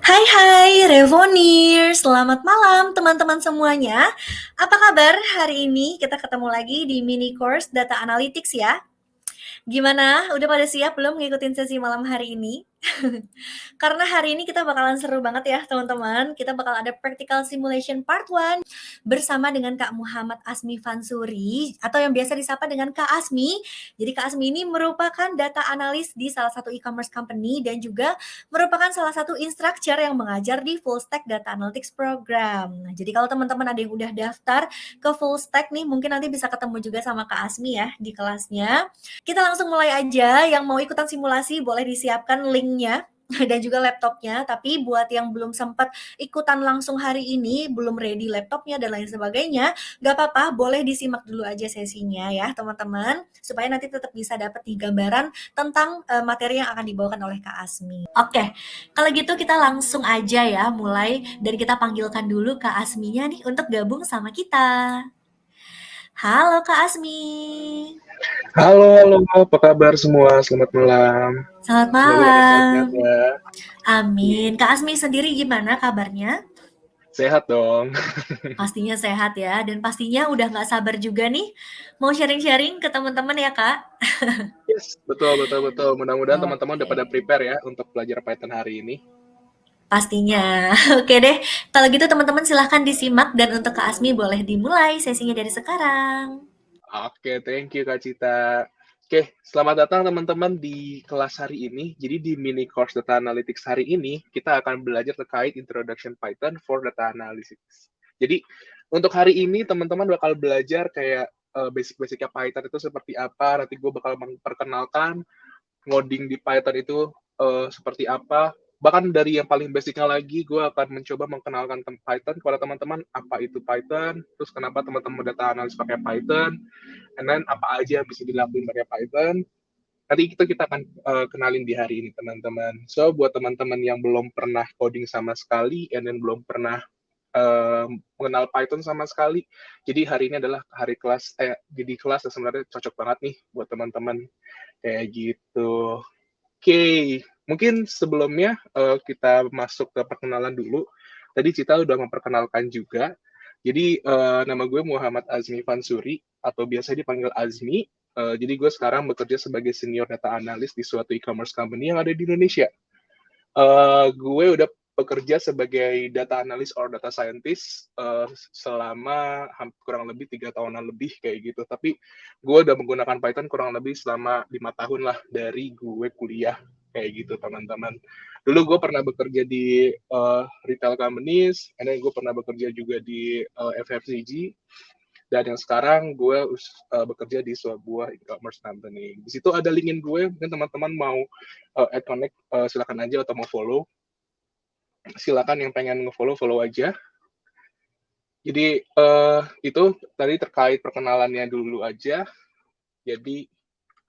Hai hai Revonir, selamat malam teman-teman semuanya. Apa kabar hari ini? Kita ketemu lagi di mini course Data Analytics ya. Gimana? Udah pada siap belum ngikutin sesi malam hari ini? Karena hari ini kita bakalan seru banget ya teman-teman. Kita bakal ada practical simulation part 1 bersama dengan Kak Muhammad Asmi Fansuri atau yang biasa disapa dengan Kak Asmi. Jadi Kak Asmi ini merupakan data analis di salah satu e-commerce company dan juga merupakan salah satu instructor yang mengajar di Full Stack Data Analytics Program. Nah, jadi kalau teman-teman ada yang udah daftar ke Full Stack nih, mungkin nanti bisa ketemu juga sama Kak Asmi ya di kelasnya. Kita langsung mulai aja, yang mau ikutan simulasi boleh disiapkan linknya dan juga laptopnya, tapi buat yang belum sempat ikutan langsung hari ini, belum ready laptopnya dan lain sebagainya, nggak apa-apa, boleh disimak dulu aja sesinya ya teman-teman, supaya nanti tetap bisa dapat di gambaran tentang materi yang akan dibawakan oleh Kak Asmi. Oke, kalau gitu kita langsung aja ya mulai, dan kita panggilkan dulu Kak Asminya nih untuk gabung sama kita. Halo Kak Asmi. Halo, halo, apa kabar semua? Selamat malam. Selamat Semoga pada malam. sehat-sehat ya. Amin. Iya, Kak Asmi sendiri gimana kabarnya? sehat dong. Pastinya sehat ya, dan pastinya udah nggak sabar juga nih mau sharing-sharing ke teman-teman ya Kak? Yes, betul, betul, betul. Mudah-mudahan teman-teman udah Oke, pada prepare ya untuk belajar Python hari ini. pastinya. Oke deh, kalau gitu teman-teman silahkan disimak dan untuk Kak Asmi boleh dimulai sesinya dari sekarang. Oke, thank you Kak Cita. Oke, selamat datang teman-teman di kelas hari ini. Jadi di mini course Data Analytics hari ini, kita akan belajar terkait Introduction Python for Data Analytics. Jadi, untuk hari ini teman-teman bakal belajar kayak basic-basicnya Python itu seperti apa. Nanti gue bakal memperkenalkan ngoding di Python itu seperti apa. Bahkan dari yang paling basicnya lagi, gue akan mencoba mengenalkan Python kepada teman-teman, apa itu Python, terus kenapa teman-teman data analis pakai Python, and then apa aja yang bisa dilakuin pakai Python. Nanti kita akan kenalin di hari ini, teman-teman. So, buat teman-teman yang belum pernah coding sama sekali, and then belum pernah mengenal Python sama sekali, jadi hari ini adalah hari kelas, jadi kelas yang sebenarnya cocok banget nih buat teman-teman, kayak gitu. Oke, mungkin sebelumnya kita masuk ke perkenalan dulu. Tadi Cita udah memperkenalkan juga. Jadi nama gue Muhammad Azmi Fansuri atau biasa dipanggil Azmi. Jadi gue sekarang bekerja sebagai senior data analis di suatu e-commerce company yang ada di Indonesia. Gue udah bekerja sebagai data analis or data scientist selama kurang lebih 3 tahunan lebih kayak gitu. Tapi gue udah menggunakan Python kurang lebih selama 5 tahun lah dari gue kuliah kayak gitu teman-teman. Dulu gue pernah bekerja di retail companies, and then gue pernah bekerja juga di FFCG, dan yang sekarang gue bekerja di sebuah e-commerce company. Di situ ada linkin gue, mungkin teman-teman mau add connect, silakan aja, atau mau follow, silakan yang pengen nge-follow, follow aja. Jadi itu tadi terkait perkenalannya dulu aja. Jadi,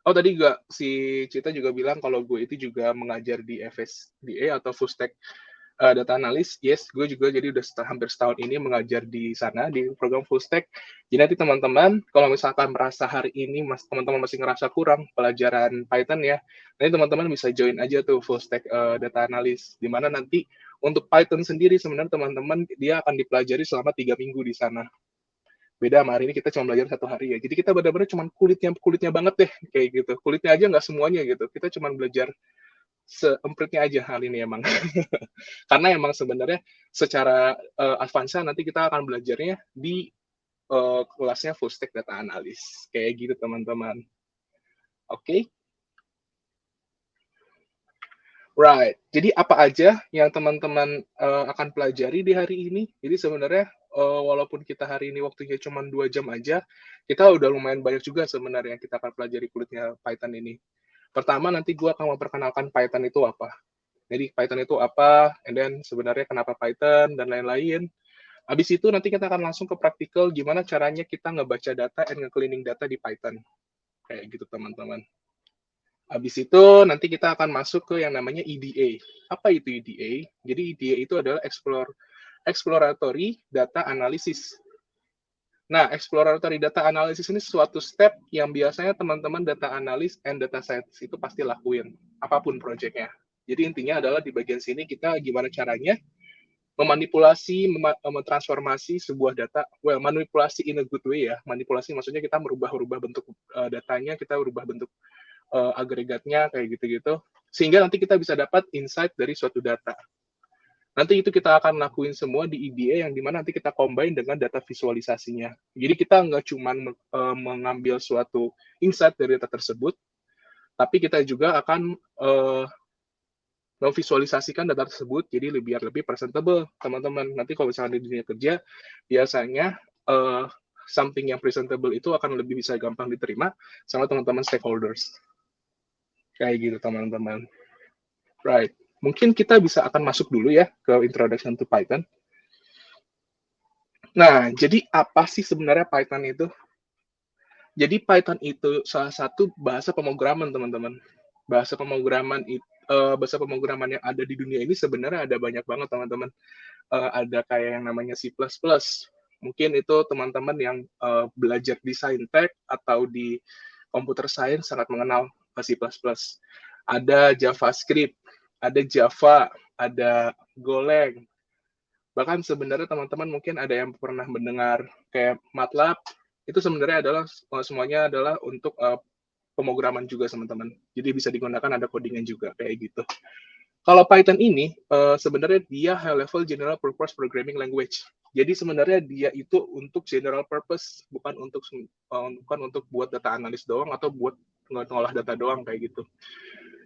oh tadi juga si Cita juga bilang kalau gue itu juga mengajar di FSDA atau Full Stack Data Analyst. Yes, gue juga jadi udah hampir setahun ini mengajar di sana, di program Full Stack. Jadi nanti teman-teman, kalau misalkan merasa hari ini teman-teman masih ngerasa kurang pelajaran Python ya, nanti teman-teman bisa join aja tuh Full Stack Data Analyst, di mana nanti untuk Python sendiri sebenarnya teman-teman dia akan dipelajari selama 3 minggu di sana. Beda sama hari ini kita cuma belajar 1 hari ya. Jadi kita benar-benar cuma kulitnya banget deh kayak gitu. Kulitnya aja nggak semuanya gitu. Kita cuma belajar seempritnya aja hal ini emang. Karena emang sebenarnya secara advance nanti kita akan belajarnya di kelasnya full stack data analis. Kayak gitu teman-teman. Oke? Okay? Right. Jadi apa aja yang teman-teman akan pelajari di hari ini? Jadi sebenarnya walaupun kita hari ini waktunya cuma 2 jam aja, kita udah lumayan banyak juga sebenarnya yang kita akan pelajari kulitnya Python ini. Pertama nanti gue akan memperkenalkan Python itu apa. Jadi Python itu apa, and then sebenarnya kenapa Python, dan lain-lain. Habis itu nanti kita akan langsung ke praktikal gimana caranya kita ngebaca data and nge-cleaning data di Python. Kayak gitu teman-teman. Habis itu nanti kita akan masuk ke yang namanya EDA. Apa itu EDA? Jadi EDA itu adalah exploratory data analysis. Nah, exploratory data analysis ini suatu step yang biasanya teman-teman data analis and data scientist itu pasti lakuin, apapun proyeknya. Jadi intinya adalah di bagian sini kita gimana caranya memanipulasi, mentransformasi sebuah data, manipulasi in a good way ya. Manipulasi maksudnya kita merubah-rubah bentuk datanya, kita merubah bentuk agregatnya kayak gitu-gitu, sehingga nanti kita bisa dapat insight dari suatu data. Nanti itu kita akan lakuin semua di EDA yang dimana nanti kita combine dengan data visualisasinya. Jadi kita nggak cuma mengambil suatu insight dari data tersebut, tapi kita juga akan memvisualisasikan data tersebut jadi biar lebih presentable, teman-teman. Nanti kalau misalnya di dunia kerja, biasanya something yang presentable itu akan lebih bisa gampang diterima sama teman-teman stakeholders. Kayak gitu, teman-teman. Right. Mungkin kita bisa akan masuk dulu ya ke Introduction to Python. Nah, jadi apa sih sebenarnya Python itu? Jadi Python itu salah satu bahasa pemrograman, teman-teman. Bahasa pemrograman yang ada di dunia ini sebenarnya ada banyak banget, teman-teman. Ada kayak yang namanya C++. Mungkin itu teman-teman yang belajar di Saintek atau di computer science sangat mengenal C++. Ada JavaScript, ada Java, ada Golang. Bahkan sebenarnya teman-teman mungkin ada yang pernah mendengar kayak MATLAB, itu sebenarnya adalah semuanya adalah untuk pemrograman juga, teman-teman. Jadi bisa digunakan, ada codingan juga kayak gitu. Kalau Python ini sebenarnya dia high level general purpose programming language. Jadi sebenarnya dia itu untuk general purpose, bukan untuk buat data analis doang atau buat ngolah data doang kayak gitu.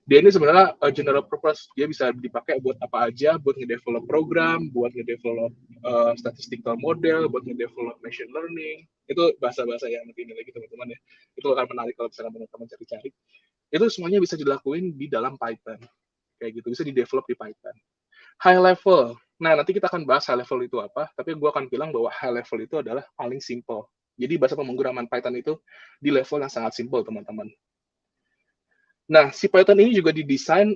Dia ini sebenarnya general purpose, dia bisa dipakai buat apa aja, buat ngedevelop program, buat ngedevelop statistical model, buat ngedevelop machine learning. Itu bahasa-bahasa yang nanti ini lagi, teman-teman ya. Itu akan menarik kalau misalnya teman-teman cari-cari. Itu semuanya bisa dilakuin di dalam Python. Kayak gitu, bisa di-develop di Python. High level. Nah, nanti kita akan bahas high level itu apa, tapi gue akan bilang bahwa high level itu adalah paling simple. Jadi bahasa pemrograman Python itu di level yang sangat simple, teman-teman. Nah, si Python ini juga didesain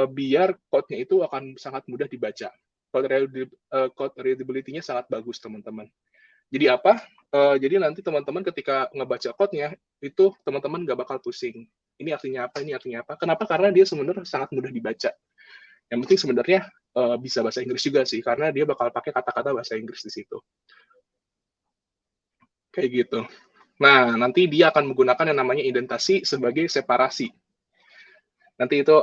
biar code-nya itu akan sangat mudah dibaca. Code readability-nya sangat bagus, teman-teman. Jadi apa? Jadi nanti teman-teman ketika ngebaca code-nya, itu teman-teman nggak bakal pusing. Ini artinya apa, ini artinya apa. Kenapa? Karena dia sebenarnya sangat mudah dibaca. Yang penting sebenarnya bisa bahasa Inggris juga sih, karena dia bakal pakai kata-kata bahasa Inggris di situ. Kayak gitu. Nah, nanti dia akan menggunakan yang namanya indentasi sebagai separasi. Nanti itu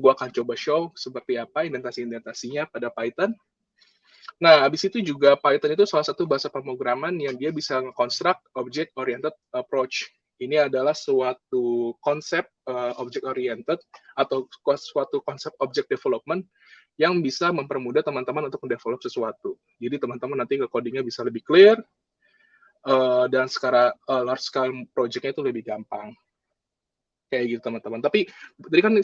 gue akan coba show seperti apa indentasi-indentasinya pada Python. Nah, habis itu juga Python itu salah satu bahasa pemrograman yang dia bisa nge-construct object-oriented approach. Ini adalah suatu konsep object-oriented atau suatu konsep object development yang bisa mempermudah teman-teman untuk mendevelop sesuatu. Jadi teman-teman nanti ke codingnya bisa lebih clear, dan secara large scale project-nya itu lebih gampang. Kayak gitu, teman-teman. Tapi tadi kan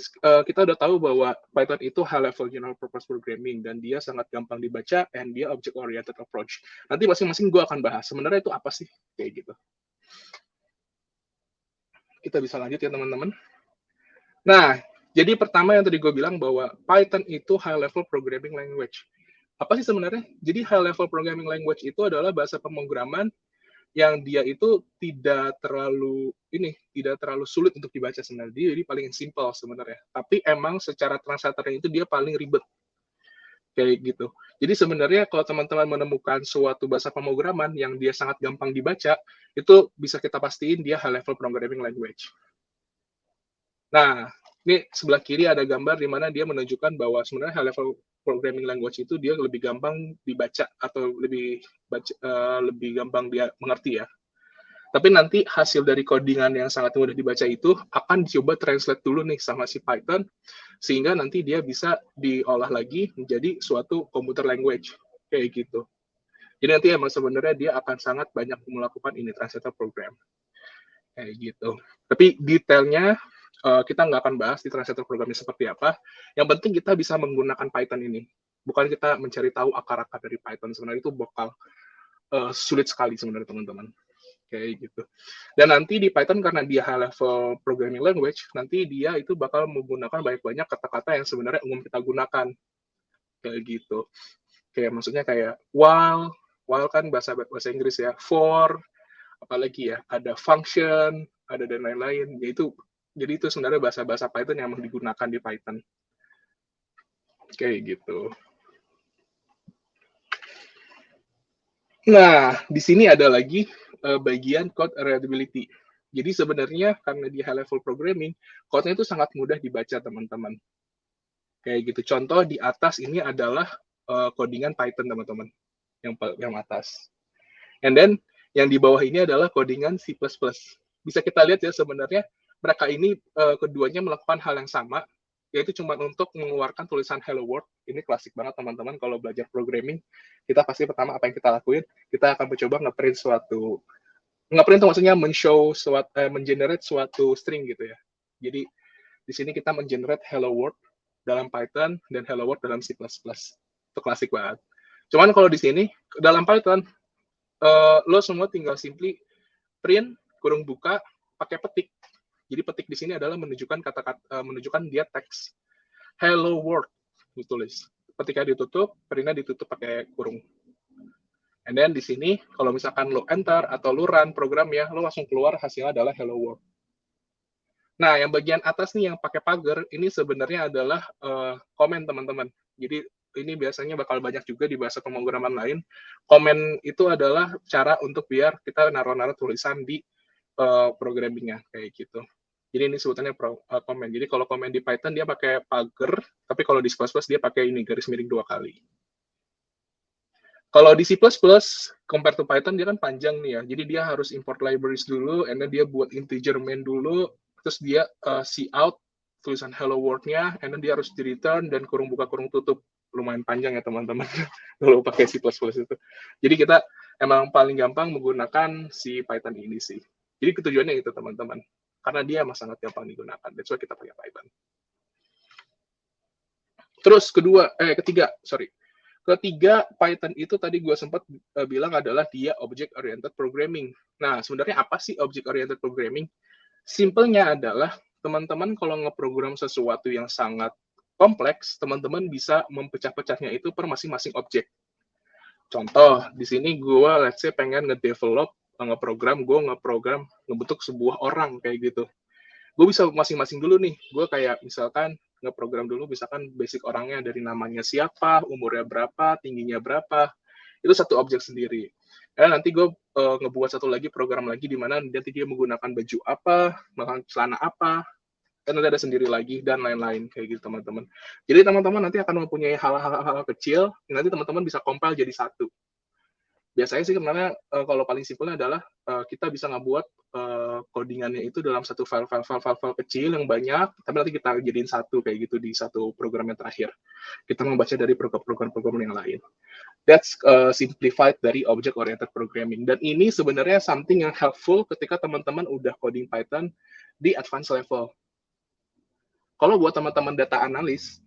kita udah tahu bahwa Python itu high level general purpose programming dan dia sangat gampang dibaca and dia object oriented approach. Nanti masing-masing gue akan bahas sebenarnya itu apa sih kayak gitu. Kita bisa lanjut ya, teman-teman. Nah, jadi pertama yang tadi gue bilang bahwa Python itu high level programming language. Apa sih sebenarnya? Jadi high level programming language itu adalah bahasa pemrograman yang dia itu tidak terlalu sulit untuk dibaca sebenarnya. Jadi paling simple sebenarnya. Tapi emang secara translatornya itu dia paling ribet. Kayak gitu. Jadi sebenarnya kalau teman-teman menemukan suatu bahasa pemrograman yang dia sangat gampang dibaca, itu bisa kita pastiin dia high level programming language. Nah, ini sebelah kiri ada gambar di mana dia menunjukkan bahwa sebenarnya high level programming language itu dia lebih gampang dibaca atau lebih gampang dia mengerti ya. Tapi nanti hasil dari codingan yang sangat mudah dibaca itu akan dicoba translate dulu nih sama si Python, sehingga nanti dia bisa diolah lagi menjadi suatu computer language, kayak gitu. Jadi nanti emang sebenarnya dia akan sangat banyak melakukan ini, translator program. Kayak gitu. Tapi detailnya kita nggak akan bahas di translator programnya seperti apa. Yang penting kita bisa menggunakan Python ini. Bukan kita mencari tahu akar-akar dari Python. Sebenarnya itu bakal sulit sekali sebenarnya, teman-teman. Kayak gitu. Dan nanti di Python karena dia high level programming language, nanti dia itu bakal menggunakan banyak-banyak kata-kata yang sebenarnya umum kita gunakan. Kayak gitu. Kayak maksudnya kayak while kan bahasa Inggris ya, for, apalagi ya, ada function, ada dan lain-lain. Jadi itu sebenarnya bahasa-bahasa Python yang digunakan di Python. Kayak gitu. Nah, di sini ada lagi bagian code readability. Jadi sebenarnya karena di high level programming, code-nya itu sangat mudah dibaca teman-teman. Kayak gitu. Contoh di atas ini adalah codingan Python teman-teman, yang atas. And then yang di bawah ini adalah codingan C++. Bisa kita lihat ya sebenarnya mereka ini keduanya melakukan hal yang sama, yaitu cuma untuk mengeluarkan tulisan hello world. Ini klasik banget teman-teman kalau belajar programming. Kita pasti pertama apa yang kita lakuin, kita akan mencoba ngeprint itu maksudnya mengenerate suatu string gitu ya. Jadi di sini kita mengenerate hello world dalam Python dan hello world dalam C++. Itu klasik banget. Cuman kalau di sini dalam Python lo semua tinggal simply print kurung buka pakai petik. Jadi petik di sini adalah menunjukkan menunjukkan dia teks hello world ditulis. Ketika ditutup, printnya ditutup pakai kurung. And then di sini kalau misalkan lo enter atau lo run programnya, lo langsung keluar hasilnya adalah hello world. Nah, yang bagian atas nih yang pakai pagar ini sebenarnya adalah komen teman-teman. Jadi ini biasanya bakal banyak juga di bahasa pemrograman lain. Komen itu adalah cara untuk biar kita naruh-naruh tulisan di programmingnya kayak gitu. Jadi ini sebutannya komen. Jadi kalau komen di Python dia pakai pagar, tapi kalau di C++ dia pakai ini garis miring 2 kali. Kalau di C++, compare to Python, dia kan panjang nih ya. Jadi dia harus import libraries dulu, and then dia buat integer main dulu, terus dia cout tulisan hello world-nya, and then dia harus di return dan kurung buka kurung tutup. Lumayan panjang ya teman-teman kalau pakai C++ itu. Jadi kita emang paling gampang menggunakan si Python ini sih. Jadi tujuannya itu teman-teman. Karena dia emang sangat gampang digunakan. That's why kita pakai Python. Terus ketiga, Python itu tadi gue sempat bilang adalah dia object-oriented programming. Nah, sebenarnya apa sih object-oriented programming? Simpelnya adalah teman-teman kalau ngeprogram sesuatu yang sangat kompleks, teman-teman bisa mempecah-pecahnya itu per masing-masing objek. Contoh, di sini gue let's say pengen ngedevelop, ngebentuk sebuah orang kayak gitu. Gue bisa masing-masing dulu nih. Gue kayak misalkan ngeprogram dulu, misalkan basic orangnya dari namanya siapa, umurnya berapa, tingginya berapa. Itu satu objek sendiri. Nanti gue ngebuat satu lagi program lagi di mana nanti dia menggunakan baju apa, menggunakan celana apa, dan nanti ada sendiri lagi, dan lain-lain kayak gitu teman-teman. Jadi teman-teman nanti akan mempunyai hal-hal kecil, yang nanti teman-teman bisa compile jadi satu. Biasanya sih sebenarnya kalau paling simpelnya adalah kita bisa ngebuat codingannya itu dalam satu file kecil yang banyak, tapi nanti kita jadiin satu kayak gitu di satu program yang terakhir. Kita membaca dari program-program yang lain. That's simplified dari object-oriented programming. Dan ini sebenarnya something yang helpful ketika teman-teman udah coding Python di advanced level. Kalau buat teman-teman data analis,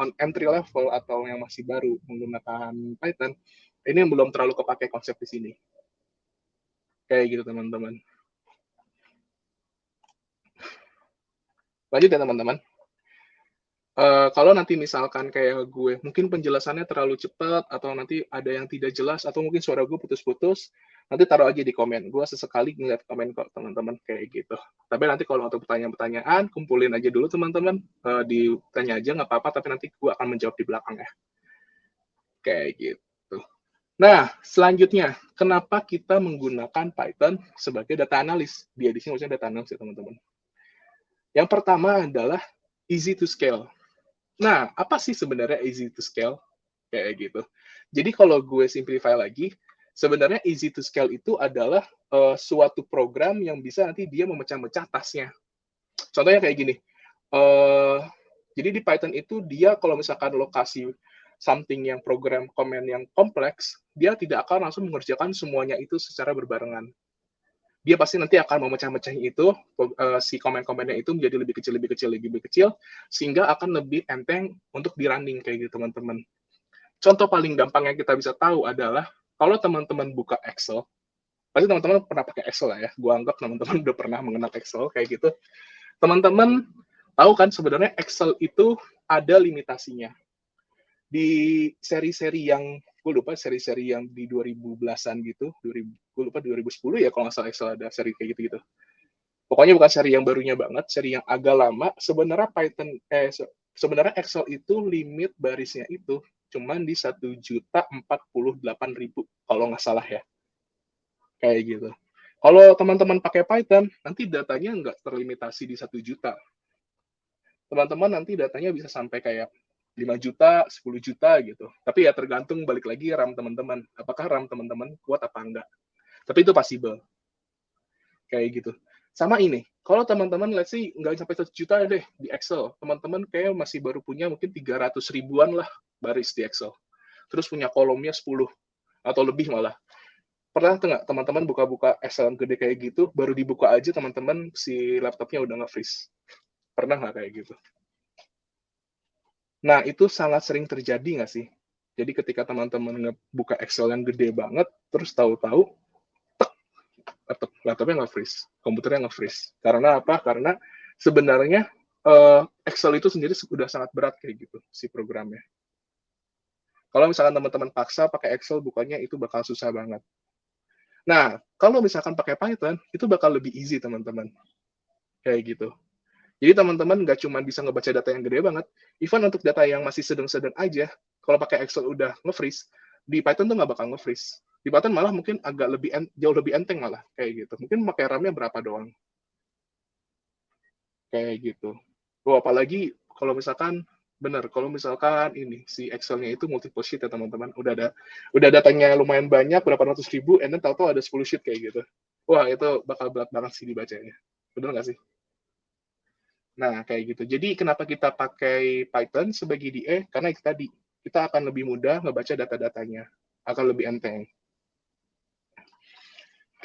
on entry level atau yang masih baru menggunakan Python, ini yang belum terlalu kepake konsep di sini. Kayak gitu teman-teman. Lanjut ya teman-teman. Kalau nanti misalkan kayak gue, mungkin penjelasannya terlalu cepat, atau nanti ada yang tidak jelas, atau mungkin suara gue putus-putus, nanti taruh aja di komen. Gue sesekali ngeliat komen kok teman-teman kayak gitu. Tapi nanti kalau untuk pertanyaan-pertanyaan, kumpulin aja dulu teman-teman. Ditanya aja nggak apa-apa, tapi nanti gue akan menjawab di belakang ya. Kayak gitu. Nah, selanjutnya, kenapa kita menggunakan Python sebagai data analis? Dia di sini maksudnya data analis ya, teman-teman. Yang pertama adalah easy to scale. Nah, apa sih sebenarnya easy to scale? Kayak gitu. Jadi kalau gue simplify lagi, sebenarnya easy to scale itu adalah suatu program yang bisa nanti dia memecah-mecah tasnya. Contohnya kayak gini. Jadi di Python itu dia kalau misalkan lokasi something yang program command yang kompleks, dia tidak akan langsung mengerjakan semuanya itu secara berbarengan. Dia pasti nanti akan memecah-mecahnya itu, si komen-komennya itu menjadi lebih kecil, sehingga akan lebih enteng untuk di-running kayak gitu, teman-teman. Contoh paling gampang yang kita bisa tahu adalah, kalau teman-teman buka Excel, pasti teman-teman pernah pakai Excel lah ya, gue anggap teman-teman udah pernah mengenal Excel kayak gitu. Teman-teman tahu kan sebenarnya Excel itu ada limitasinya. Di seri-seri yang gue lupa seri-seri yang di 2010-an gitu, gue lupa 2010 ya kalau nggak salah Excel ada seri kayak gitu-gitu. Pokoknya bukan seri yang barunya banget, seri yang agak lama. Sebenarnya sebenarnya Excel itu limit barisnya itu cuman di 1.048.000 kalau nggak salah ya, kayak gitu. Kalau teman-teman pakai Python, nanti datanya nggak terlimitasi di 1 juta. Teman-teman nanti datanya bisa sampai kayak 5 juta, 10 juta gitu. Tapi ya tergantung balik lagi RAM teman-teman. Apakah RAM teman-teman kuat apa enggak. Tapi itu possible. Kayak gitu. Sama ini, kalau teman-teman let's say nggak sampai 1 juta deh di Excel, teman-teman kayak masih baru punya mungkin 300 ribuan lah baris di Excel. Terus punya kolomnya 10 atau lebih malah. Pernah nggak teman-teman buka-buka Excel yang gede kayak gitu, baru dibuka aja teman-teman si laptopnya udah nge-freeze? Pernah nggak kayak gitu? Nah, itu sangat sering terjadi nggak sih? Jadi ketika teman-teman ngebuka Excel yang gede banget, terus tahu-tahu laptopnya nge-freeze, komputernya nge-freeze. Karena apa? Karena sebenarnya Excel itu sendiri sudah sangat berat kayak gitu, si programnya. Kalau misalkan teman-teman paksa pakai Excel, bukanya itu bakal susah banget. Nah, kalau misalkan pakai Python, itu bakal lebih easy, teman-teman. Kayak gitu. Jadi teman-teman nggak cuma bisa ngebaca data yang gede banget, even untuk data yang masih sedang-sedang aja, kalau pakai Excel udah nge-freeze, di Python tuh nggak bakal nge-freeze. Di Python malah mungkin agak lebih jauh lebih enteng malah, kayak gitu. Mungkin pakai RAM-nya berapa doang. Kayak gitu. Oh, apalagi kalau misalkan kalau misalkan ini si Excel-nya itu multiple sheet ya teman-teman, udah datanya lumayan banyak berapa ratus ribu, and then tahu-tahu ada 10 sheet kayak gitu. Wah, itu bakal berat banget sih dibacanya. Bener nggak sih? Nah, kayak gitu. Jadi kenapa kita pakai Python sebagai DA? Karena itu tadi, kita akan lebih mudah ngebaca data-datanya, akan lebih enteng.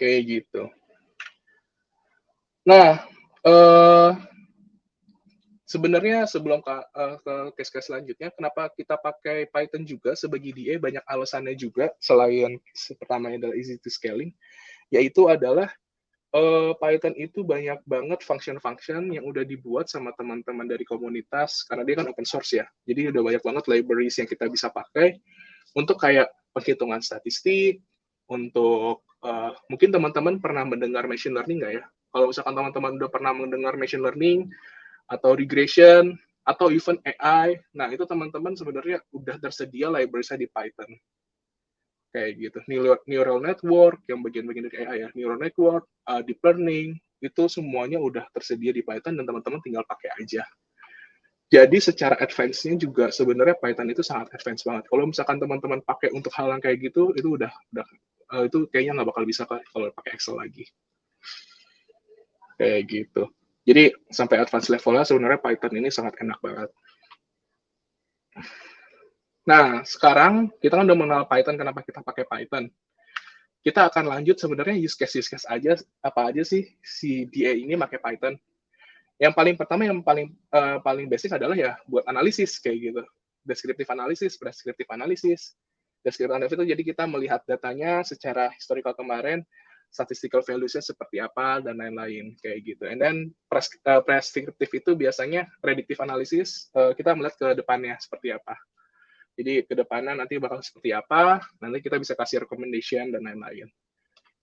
Kayak gitu. Nah, sebenarnya sebelum ke case-case selanjutnya, kenapa kita pakai Python juga sebagai DA? Banyak alasannya juga, selain pertamanya adalah easy to scaling, yaitu adalah Python itu banyak banget function-function yang udah dibuat sama teman-teman dari komunitas, karena dia kan open source ya. Jadi udah banyak banget libraries yang kita bisa pakai untuk kayak penghitungan statistik, untuk mungkin teman-teman pernah mendengar machine learning nggak ya? Kalau misalkan teman-teman udah pernah mendengar machine learning, atau regression, atau even AI, nah itu teman-teman sebenarnya udah tersedia libraries-nya di Python. Kayak gitu. Neural network, yang bagian-bagian dari AI ya, neural network, deep learning, itu semuanya udah tersedia di Python dan teman-teman tinggal pakai aja. Jadi secara advance-nya juga sebenarnya Python itu sangat advance banget. Kalau misalkan teman-teman pakai untuk hal yang kayak gitu, itu udah itu kayaknya nggak bakal bisa kalau pakai Excel lagi. Kayak gitu. Jadi sampai advance levelnya sebenarnya Python ini sangat enak banget. Nah, sekarang kita kan udah mengenal Python, kenapa kita pakai Python. Kita akan lanjut sebenarnya use case aja, apa aja sih si DA ini pakai Python. Yang paling pertama, yang paling basic adalah ya buat analisis kayak gitu. Descriptive analysis, prescriptive analysis. Descriptive analysis itu jadi kita melihat datanya secara historical kemarin, statistical values-nya seperti apa, dan lain-lain kayak gitu. And then prescriptive itu biasanya predictive analysis, kita melihat ke depannya seperti apa. Jadi ke depannya nanti bakal seperti apa, nanti kita bisa kasih recommendation dan lain-lain.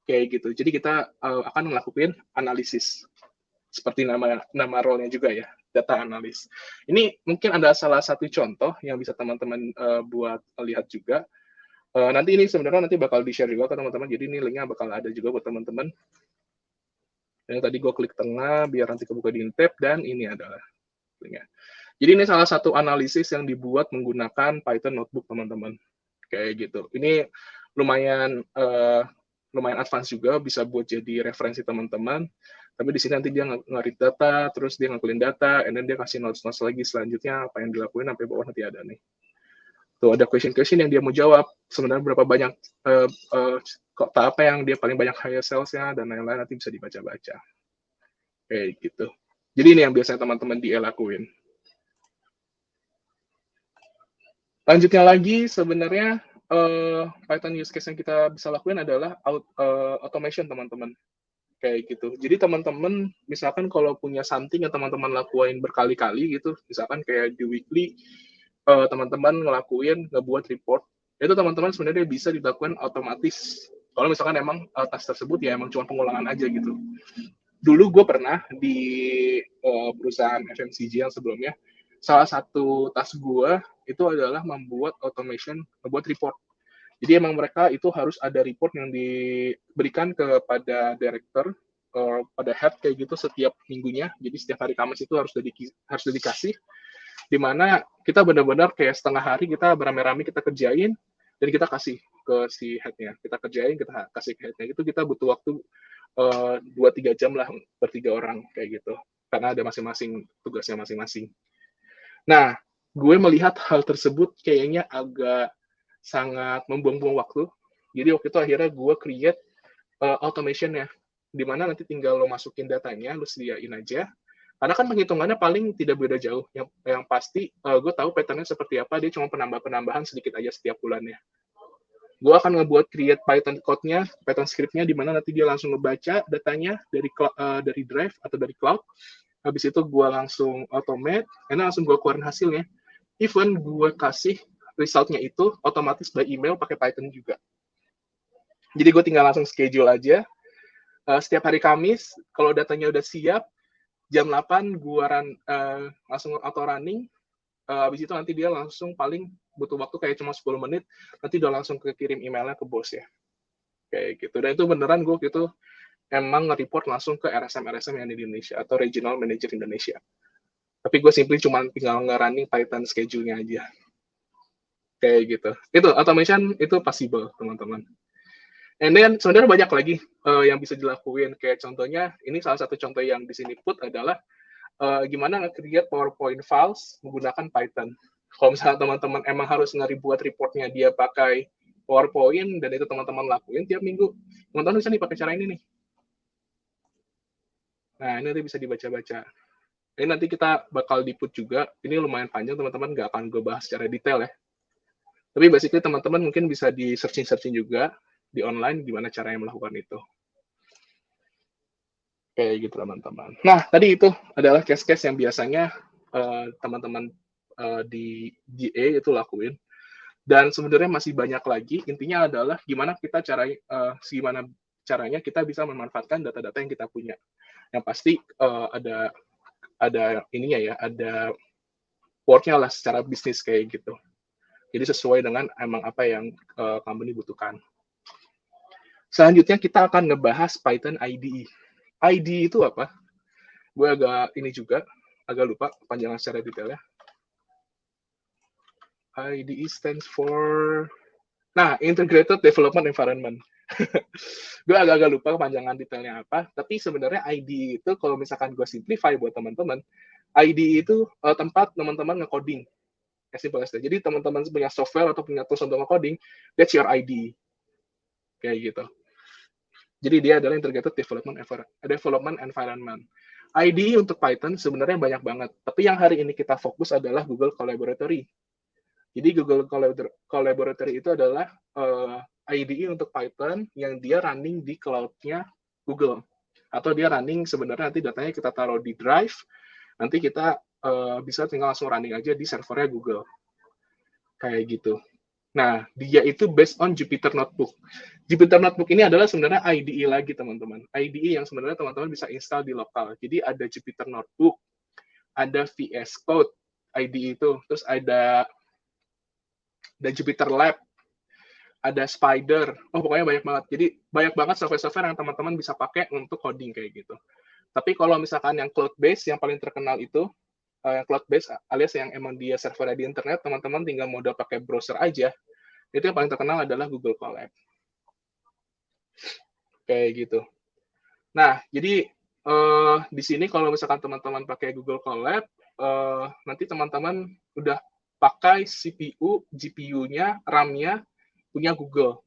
Kayak gitu. Jadi kita akan melakukan analisis. Seperti nama role-nya juga ya, data analis. Ini mungkin ada salah satu contoh yang bisa teman-teman buat lihat juga. Nanti ini sebenarnya nanti bakal di-share juga ke teman-teman, jadi ini linknya bakal ada juga buat teman-teman. Yang tadi gue klik tengah, biar nanti kebuka di tab, dan ini adalah linknya. Jadi ini salah satu analisis yang dibuat menggunakan Python Notebook, teman-teman. Kayak gitu. Ini lumayan advance juga, bisa buat jadi referensi teman-teman. Tapi di sini nanti dia nge-read data, terus dia ngakuin data, and then dia kasih notes-notes lagi selanjutnya, apa yang dilakuin, sampai bawah nanti ada nih. Tuh ada question-question yang dia mau jawab, sebenarnya berapa banyak, apa yang dia paling banyak higher sales-nya, dan lain-lain nanti bisa dibaca-baca. Kayak gitu. Jadi ini yang biasanya teman-teman dia lakuin. Lanjutnya lagi, sebenarnya Python use case yang kita bisa lakuin adalah automation, teman-teman. Kayak gitu. Jadi teman-teman, misalkan kalau punya something yang teman-teman lakuin berkali-kali gitu, misalkan kayak di weekly, teman-teman ngebuat report, itu teman-teman sebenarnya bisa dilakukan otomatis. Kalau misalkan emang task tersebut ya emang cuma pengulangan aja gitu. Dulu gue pernah di perusahaan FMCG yang sebelumnya, salah satu task gue itu adalah membuat automation, membuat report. Jadi emang mereka itu harus ada report yang diberikan kepada director, pada head kayak gitu setiap minggunya. Jadi setiap hari Kamis itu harus dikasih, di mana kita benar-benar kayak setengah hari kita beramai-ramai kita kerjain dan kita kasih ke si headnya. Kita kerjain, kita kasih ke headnya. Itu kita butuh waktu 2-3 jam lah bertiga orang kayak gitu. Karena ada masing-masing tugasnya masing-masing. Nah, gue melihat hal tersebut kayaknya agak sangat membuang-buang waktu. Jadi waktu itu akhirnya gue create automation-nya, di mana nanti tinggal lo masukin datanya, lo sediain aja. Karena kan penghitungannya paling tidak beda jauh. Yang pasti gue tahu pattern-nya seperti apa, dia cuma penambahan sedikit aja setiap bulannya. Gue akan ngebuat create Python code-nya, Python script-nya, di mana nanti dia langsung ngebaca datanya dari drive atau dari cloud. Habis itu gue langsung automate, karena langsung gue keluarin hasilnya. Even gue kasih result-nya itu otomatis by email pakai Python juga. Jadi gue tinggal langsung schedule aja. Setiap hari Kamis, kalau datanya udah siap, jam 8 gue langsung auto running. Habis itu nanti dia langsung paling butuh waktu kayak cuma 10 menit, nanti udah langsung kirim emailnya ke bos ya. Kayak gitu. Dan itu beneran gue gitu emang nge-report langsung ke RSM-RSM yang di Indonesia atau Regional Manager Indonesia. Tapi gue simply cuma tinggal nge-running Python schedule-nya aja. Kayak gitu. Itu automation itu possible, teman-teman. And then sebenarnya banyak lagi yang bisa dilakuin. Kayak contohnya, ini salah satu contoh yang di sini put adalah gimana nge-create PowerPoint files menggunakan Python. Kalau misalnya teman-teman emang harus buat reportnya dia pakai PowerPoint, dan itu teman-teman lakuin tiap minggu, teman-teman bisa nih pakai cara ini nih. Nah, ini nanti bisa dibaca-baca. Ini nanti kita bakal di-put juga. Ini lumayan panjang, teman-teman nggak akan gue bahas secara detail ya. Tapi basically teman-teman mungkin bisa di searching juga di online gimana caranya melakukan itu. Kayak gitu teman-teman. Nah, tadi itu adalah case-case yang biasanya teman-teman di GA itu lakuin. Dan sebenarnya masih banyak lagi. Intinya adalah gimana caranya kita bisa memanfaatkan data-data yang kita punya. Yang pasti ada ininya ya, ada work-nya lah secara bisnis kayak gitu. Jadi sesuai dengan emang apa yang company butuhkan. Selanjutnya kita akan ngebahas Python IDE. IDE itu apa? Gue agak lupa panjangan secara detailnya. IDE stands for Integrated Development Environment. Gue agak lupa panjangan detailnya apa, tapi sebenarnya IDE itu kalau misalkan gue simplify buat teman-teman, IDE itu tempat teman-teman nge-coding. As simple as that. Jadi teman-teman punya software atau punya tools untuk nge-coding, that's your IDE. Kayak gitu. Jadi dia adalah Integrated Development Environment. IDE untuk Python sebenarnya banyak banget, tapi yang hari ini kita fokus adalah Google Collaboratory. Jadi Google Collaboratory itu adalah IDE untuk Python yang dia running di cloud-nya Google. Atau dia running sebenarnya nanti datanya kita taruh di Drive, nanti kita bisa tinggal langsung running aja di servernya Google. Kayak gitu. Nah, dia itu based on Jupyter Notebook. Jupyter Notebook ini adalah sebenarnya IDE lagi, teman-teman. IDE yang sebenarnya teman-teman bisa install di lokal. Jadi ada Jupyter Notebook, ada VS Code, IDE itu. Terus ada Jupyter Lab, ada Spider. Oh, pokoknya banyak banget. Jadi, banyak banget software-software yang teman-teman bisa pakai untuk coding kayak gitu. Tapi kalau misalkan yang cloud-based, yang paling terkenal itu, yang cloud-based alias yang emang dia servernya di internet, teman-teman tinggal modal pakai browser aja, itu yang paling terkenal adalah Google Colab. Kayak gitu. Nah, jadi di sini kalau misalkan teman-teman pakai Google Colab, nanti teman-teman udah pakai CPU, GPU-nya, RAM-nya, punya Google.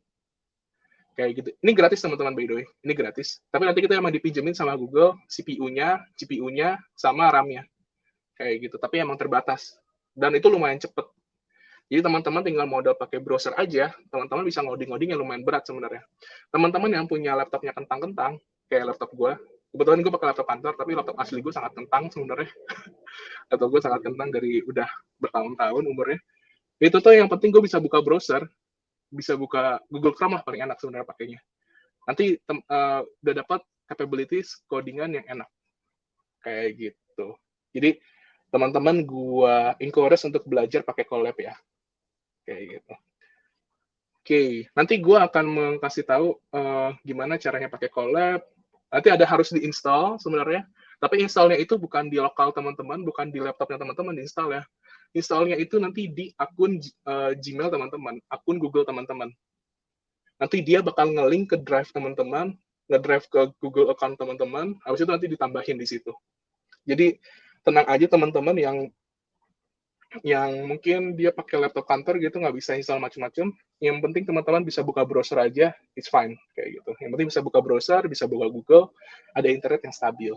Kayak gitu. Ini gratis teman-teman, by the way. Ini gratis. Tapi nanti kita emang dipinjemin sama Google, CPU-nya, GPU-nya, sama RAM-nya. Kayak gitu, tapi emang terbatas. Dan itu lumayan cepet. Jadi teman-teman tinggal modal pakai browser aja, teman-teman bisa ngoding-ngoding yang lumayan berat sebenarnya. Teman-teman yang punya laptopnya kentang-kentang, kayak laptop gue, kebetulan gue pakai laptop kantor, tapi laptop asli gue sangat kentang sebenarnya. Laptop gue sangat kentang dari udah bertahun-tahun umurnya. Itu tuh yang penting gue bisa buka browser, bisa buka Google Chrome lah paling enak sebenarnya pakainya. Nanti udah dapat capabilities codingan yang enak. Kayak gitu. Jadi teman-teman gue encourage untuk belajar pakai collab ya, kayak gitu. Oke, nanti gue akan kasih tahu gimana caranya pakai collab. Nanti ada harus diinstal sebenarnya, tapi installnya itu bukan di lokal teman-teman, bukan di laptopnya teman-teman diinstal ya. Installnya itu nanti di akun Gmail teman-teman, akun Google teman-teman. Nanti dia bakal nge-link ke drive teman-teman, nge-drive ke Google account teman-teman, habis itu nanti ditambahin di situ. Jadi tenang aja teman-teman yang mungkin dia pakai laptop kantor gitu nggak bisa install macam-macam. Yang penting teman-teman bisa buka browser aja, it's fine kayak gitu. Yang penting bisa buka browser, bisa buka Google, ada internet yang stabil.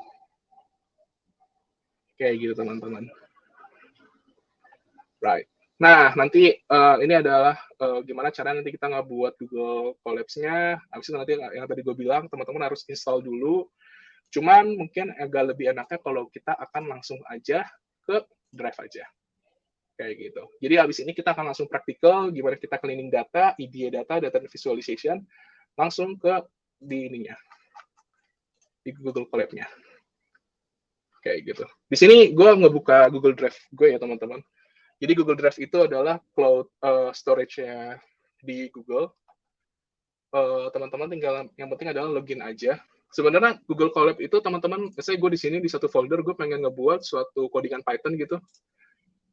Kayak gitu teman-teman. Right. Nah, nanti ini adalah gimana cara nanti kita ngebuat Google Collabs-nya. Habis itu nanti yang tadi gue bilang, teman-teman harus install dulu. Cuman mungkin agak lebih enaknya kalau kita akan langsung aja ke Drive aja. Kayak gitu. Jadi habis ini kita akan langsung praktikal gimana kita cleaning data, EDA data visualization, langsung ke di ininya, di Google Colab-nya. Kayak gitu. Di sini gue ngebuka Google Drive gue ya teman-teman. Jadi Google Drive itu adalah cloud storage-nya di Google. Teman-teman tinggal yang penting adalah login aja. Sebenarnya Google Colab itu teman-teman, misalnya gue di sini di satu folder gue pengen ngebuat suatu codingan Python gitu.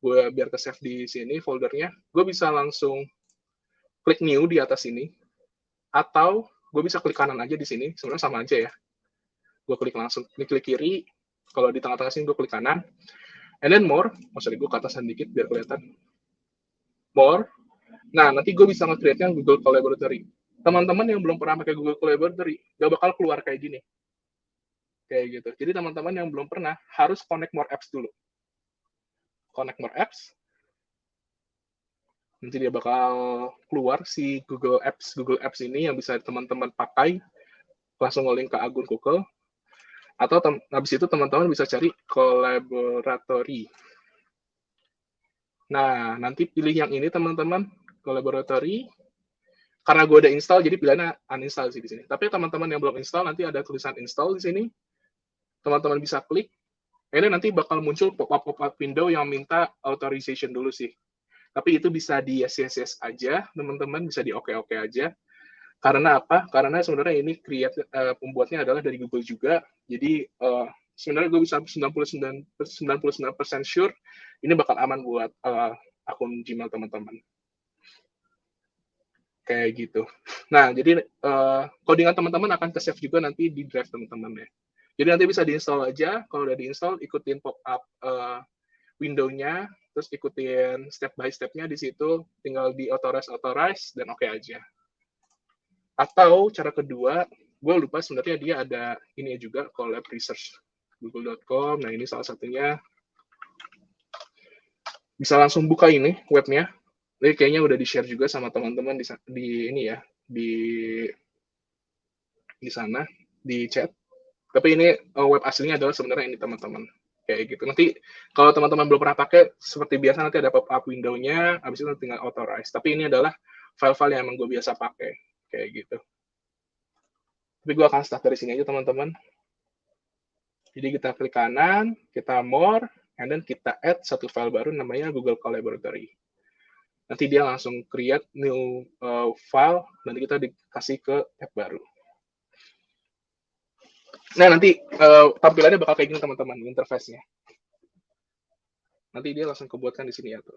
Gue biar ke save di sini foldernya, gue bisa langsung klik new di atas ini, atau gue bisa klik kanan aja di sini, sebenarnya sama aja ya. Gue klik langsung, ini klik kiri, kalau di tengah-tengah sini gue klik kanan, and then more, sorry gue ke atasan dikit biar kelihatan, more. Nah, nanti gue bisa nge-create Google Collaboratory. Teman-teman yang belum pernah pakai Google Collaboratory, gak bakal keluar kayak gini. Kayak gitu. Jadi teman-teman yang belum pernah, harus connect more apps dulu. Connect more apps, nanti dia bakal keluar si Google Apps ini yang bisa teman-teman pakai langsung nge-link ke akun Google, atau habis itu teman-teman bisa cari Collaboratory. Nah, nanti pilih yang ini teman-teman, Collaboratory. Karena gue udah install, jadi pilihannya uninstall sih di sini. Tapi teman-teman yang belum install, nanti ada tulisan install di sini. Teman-teman bisa klik. Ini nanti bakal muncul pop-up window yang minta authorization dulu sih. Tapi itu bisa di yes aja, teman-teman bisa di oke aja. Karena apa? Karena sebenarnya ini pembuatnya adalah dari Google juga. Jadi sebenarnya gue bisa 99% sure ini bakal aman buat akun Gmail teman-teman. Kayak gitu. Nah, jadi codingan teman-teman akan ke-save juga nanti di drive teman-teman ya. Jadi nanti bisa diinstal aja. Kalau udah diinstal, ikutin pop-up window-nya, terus ikutin step by step-nya di situ, tinggal di authorize, dan oke aja. Atau cara kedua, gue lupa sebenarnya dia ada ini juga, collab research, google.com, nah ini salah satunya. Bisa langsung buka ini webnya. Ini kayaknya udah di-share juga sama teman-teman di ini ya, di sana, di chat. Tapi ini web aslinya adalah sebenarnya ini teman-teman. Kayak gitu. Nanti kalau teman-teman belum pernah pakai, seperti biasa nanti ada pop-up window-nya, habis itu tinggal authorize. Tapi ini adalah file-file yang emang gue biasa pakai. Kayak gitu. Tapi gue akan start dari sini aja teman-teman. Jadi kita klik kanan, kita more, and then kita add satu file baru namanya Google Collaboratory. Nanti dia langsung create new file, nanti kita dikasih ke tab baru. Nah, nanti tampilannya bakal kayak gini teman-teman, interface-nya. Nanti dia langsung kebuatkan di sini ya tuh.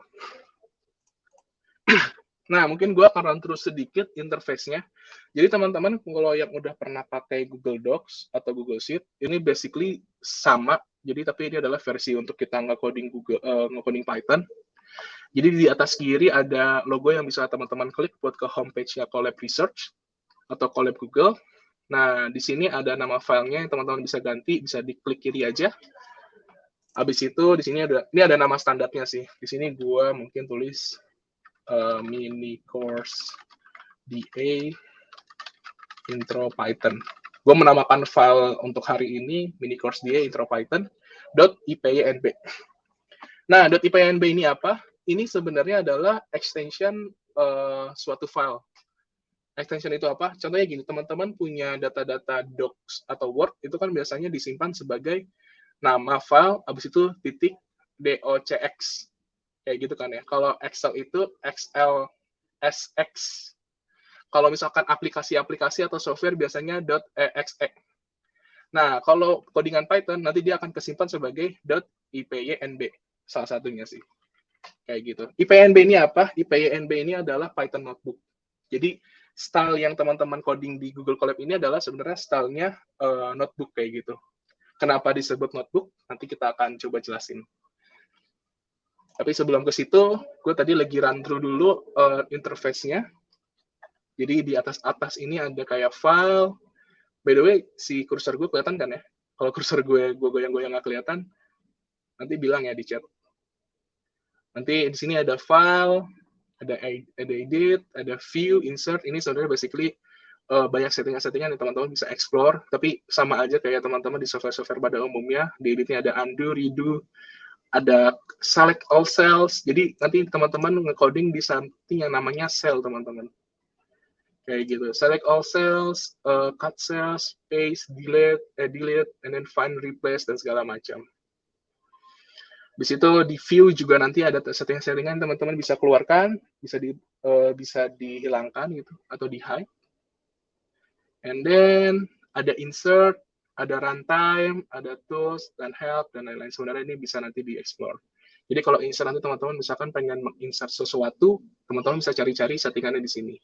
Nah, mungkin gue akan run terus sedikit interface-nya. Jadi teman-teman, kalau yang udah pernah pakai Google Docs atau Google Sheet, ini basically sama. Jadi tapi ini adalah versi untuk kita nge-coding nge-coding Python. Jadi di atas kiri ada logo yang bisa teman-teman klik buat ke homepage-nya Colab Research atau Colab Google. Nah, di sini ada nama filenya yang teman-teman bisa ganti, bisa diklik kiri aja. Habis itu di sini ini ada nama standarnya sih. Di sini gue mungkin tulis mini course DA intro Python. Gue menamakan file untuk hari ini mini course DA intro Python .ipynb. Nah, .ipynb ini apa? Ini sebenarnya adalah extension suatu file. Extension itu apa? Contohnya gini, teman-teman punya data-data docs atau Word, itu kan biasanya disimpan sebagai nama file, habis itu titik, .docx kayak gitu kan ya. Kalau Excel itu XLSX. Kalau misalkan aplikasi-aplikasi atau software biasanya .exe. Nah, kalau codingan Python nanti dia akan kesimpan sebagai .ipynb, salah satunya sih. Kayak gitu. IPYNB ini apa? IPYNB ini adalah Python notebook. Jadi style yang teman-teman coding di Google Colab ini adalah sebenarnya stylenya notebook kayak gitu. Kenapa disebut notebook? Nanti kita akan coba jelasin. Tapi sebelum ke situ, gue tadi lagi run through dulu interface-nya. Jadi di atas ini ada kayak file. By the way, si kursor gue kelihatan kan ya? Kalau kursor gue goyang-goyang nggak kelihatan, nanti bilang ya di chat. Nanti di sini ada file, ada edit, ada view, insert. Ini sebenarnya basically banyak settingan-settingan yang teman-teman bisa explore, tapi sama aja kayak teman-teman di software-software pada umumnya. Di editnya ada undo, redo, ada select all cells. Jadi nanti teman-teman nge-coding di something yang namanya cell, teman-teman. Kayak gitu. Select all cells, cut cells, paste, delete, and then find, replace, dan segala macam. Di situ di view juga nanti ada settingan-settingan teman-teman bisa keluarkan, bisa dihilangkan gitu atau di hide. And then ada insert, ada runtime, ada tools dan help dan lain-lain. Sebenarnya ini bisa nanti di-explore. Jadi kalau insert nanti teman-teman misalkan pengen menginsert sesuatu, teman-teman bisa cari-cari settingannya di sini.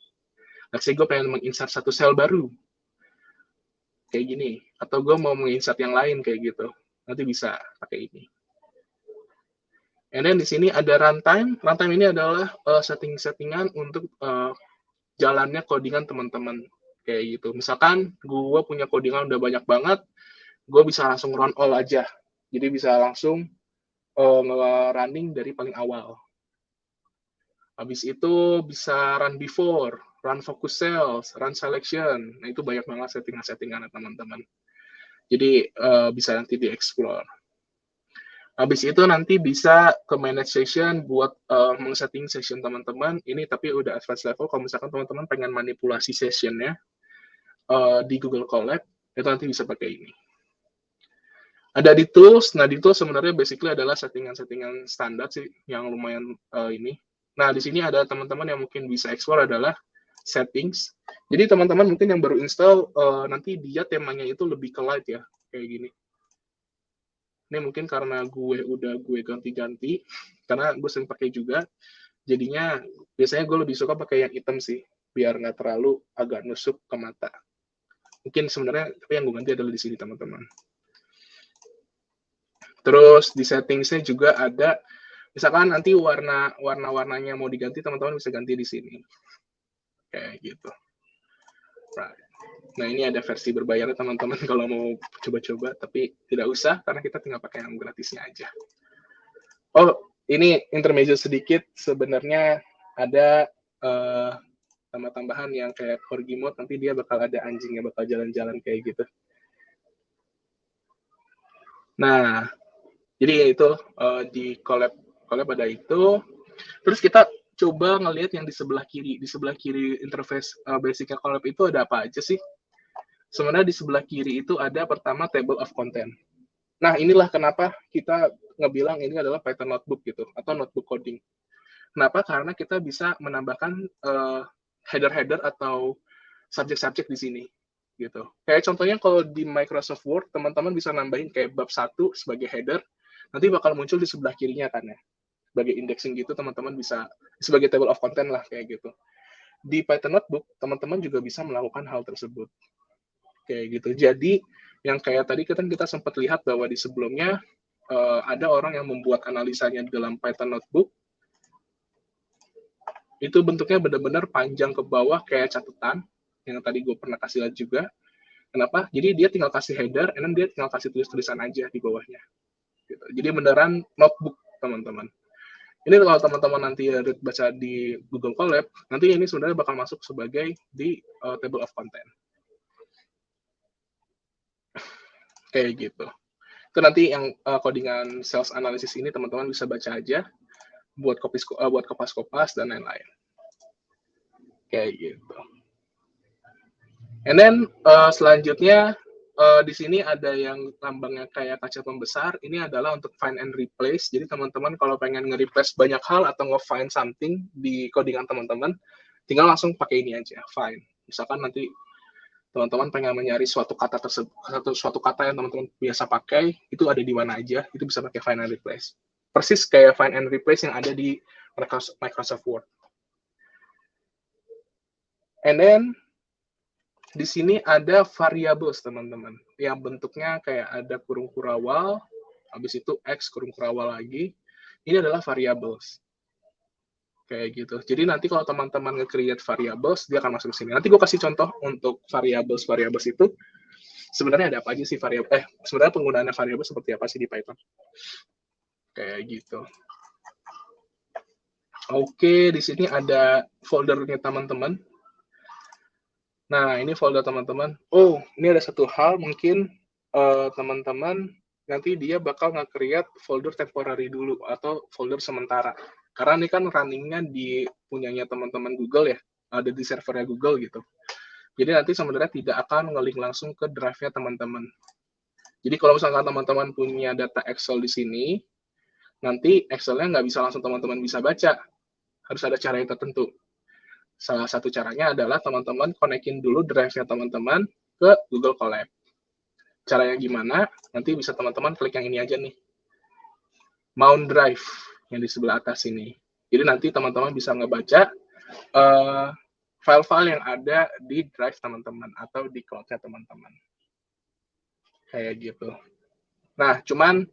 Let's say gue pengen menginsert satu sel baru, kayak gini. Atau gue mau menginsert yang lain kayak gitu. Nanti bisa pakai ini. And then di sini ada runtime. Runtime ini adalah setting-settingan untuk jalannya codingan teman-teman. Kayak gitu. Misalkan gue punya codingan udah banyak banget, gue bisa langsung run all aja. Jadi bisa langsung running dari paling awal. Habis itu bisa run before, run focus cells, run selection. Nah itu banyak banget settingan-settingan teman-teman. Jadi bisa nanti di-explore. Habis itu nanti bisa ke manage session buat men-setting session teman-teman. Ini tapi udah advanced level. Kalau misalkan teman-teman pengen manipulasi sessionnya di Google Colab, itu nanti bisa pakai ini. Ada di tools. Nah, di tools sebenarnya basically adalah settingan-settingan standar sih yang lumayan ini. Nah, di sini ada teman-teman yang mungkin bisa explore adalah settings. Jadi teman-teman mungkin yang baru install nanti dia temanya itu lebih ke light ya, kayak gini. Ini mungkin karena gue ganti-ganti, karena gue sering pakai juga. Jadinya biasanya gue lebih suka pakai yang hitam sih, biar nggak terlalu agak nusuk ke mata. Mungkin sebenarnya tapi yang gue ganti adalah di sini teman-teman. Terus di settingsnya juga ada, misalkan nanti warna-warnanya mau diganti, teman-teman bisa ganti di sini. Kayak gitu. Right. Nah, ini ada versi berbayar teman-teman kalau mau coba-coba, tapi tidak usah karena kita tinggal pakai yang gratisnya aja. Oh, ini intermezzo sedikit. Sebenarnya ada tambah-tambahan yang kayak corgi mode, nanti dia bakal ada anjingnya bakal jalan-jalan kayak gitu. Nah, jadi itu di Colab ada itu. Terus kita coba ngelihat yang di sebelah kiri. Di sebelah kiri interface basicnya Colab itu ada apa aja sih? Sebenarnya di sebelah kiri itu ada pertama table of content. Nah, inilah kenapa kita ngebilang ini adalah Python notebook gitu, atau notebook coding. Kenapa? Karena kita bisa menambahkan header-header atau subjek-subjek di sini. Gitu. Kayak contohnya kalau di Microsoft Word, teman-teman bisa nambahin kayak bab 1 sebagai header, nanti bakal muncul di sebelah kirinya kan ya. Sebagai indexing gitu, teman-teman bisa, sebagai table of content lah kayak gitu. Di Python Notebook, teman-teman juga bisa melakukan hal tersebut. Kayak gitu. Jadi yang kayak tadi kita sempat lihat bahwa di sebelumnya ada orang yang membuat analisanya dalam Python Notebook. Itu bentuknya benar-benar panjang ke bawah kayak catatan yang tadi gue pernah kasih lihat juga. Kenapa? Jadi dia tinggal kasih header, and then dia tinggal kasih tulis-tulisan aja di bawahnya. Gitu. Jadi beneran notebook teman-teman. Ini kalau teman-teman nanti baca di Google Colab, nanti ini sebenarnya bakal masuk sebagai di table of content. Kayak gitu. Itu nanti yang codingan sales analysis ini teman-teman bisa baca aja buat kopas-kopas dan lain-lain. Kayak gitu. And then selanjutnya di sini ada yang lambangnya kayak kaca pembesar, ini adalah untuk find and replace. Jadi teman-teman kalau pengen nge-replace banyak hal atau nge-find something di codingan teman-teman, tinggal langsung pakai ini aja, find. Misalkan nanti teman-teman pengen mencari suatu kata tersebut, suatu kata yang teman-teman biasa pakai, itu ada di mana aja, itu bisa pakai find and replace. Persis kayak find and replace yang ada di Microsoft Word. And then di sini ada variables, teman-teman, yang bentuknya kayak ada kurung kurawal, habis itu X kurung kurawal lagi. Ini adalah variables. Kayak gitu. Jadi nanti kalau teman-teman nge-create variables, dia akan masuk ke sini. Nanti gue kasih contoh untuk variables itu. Sebenarnya ada apa aja sih variabel? Sebenarnya penggunaannya variabel seperti apa sih di Python? Kayak gitu. Oke, di sini ada foldernya teman-teman. Nah, ini folder teman-teman. Oh, ini ada satu hal mungkin teman-teman nanti dia bakal nge-create folder temporary dulu atau folder sementara. Karena ini kan running-nya di punyanya teman-teman Google ya, ada di servernya Google gitu. Jadi nanti sebenarnya tidak akan nge-link langsung ke drive-nya teman-teman. Jadi kalau misalkan teman-teman punya data Excel di sini, nanti Excel-nya nggak bisa langsung teman-teman bisa baca. Harus ada cara yang tertentu. Salah satu caranya adalah teman-teman konekin dulu drive-nya teman-teman ke Google Colab. Caranya gimana? Nanti bisa teman-teman klik yang ini aja nih. Mount Drive yang di sebelah atas ini. Jadi nanti teman-teman bisa ngebaca file-file yang ada di drive teman-teman atau di cloud-nya teman-teman. Kayak gitu. Nah, cuman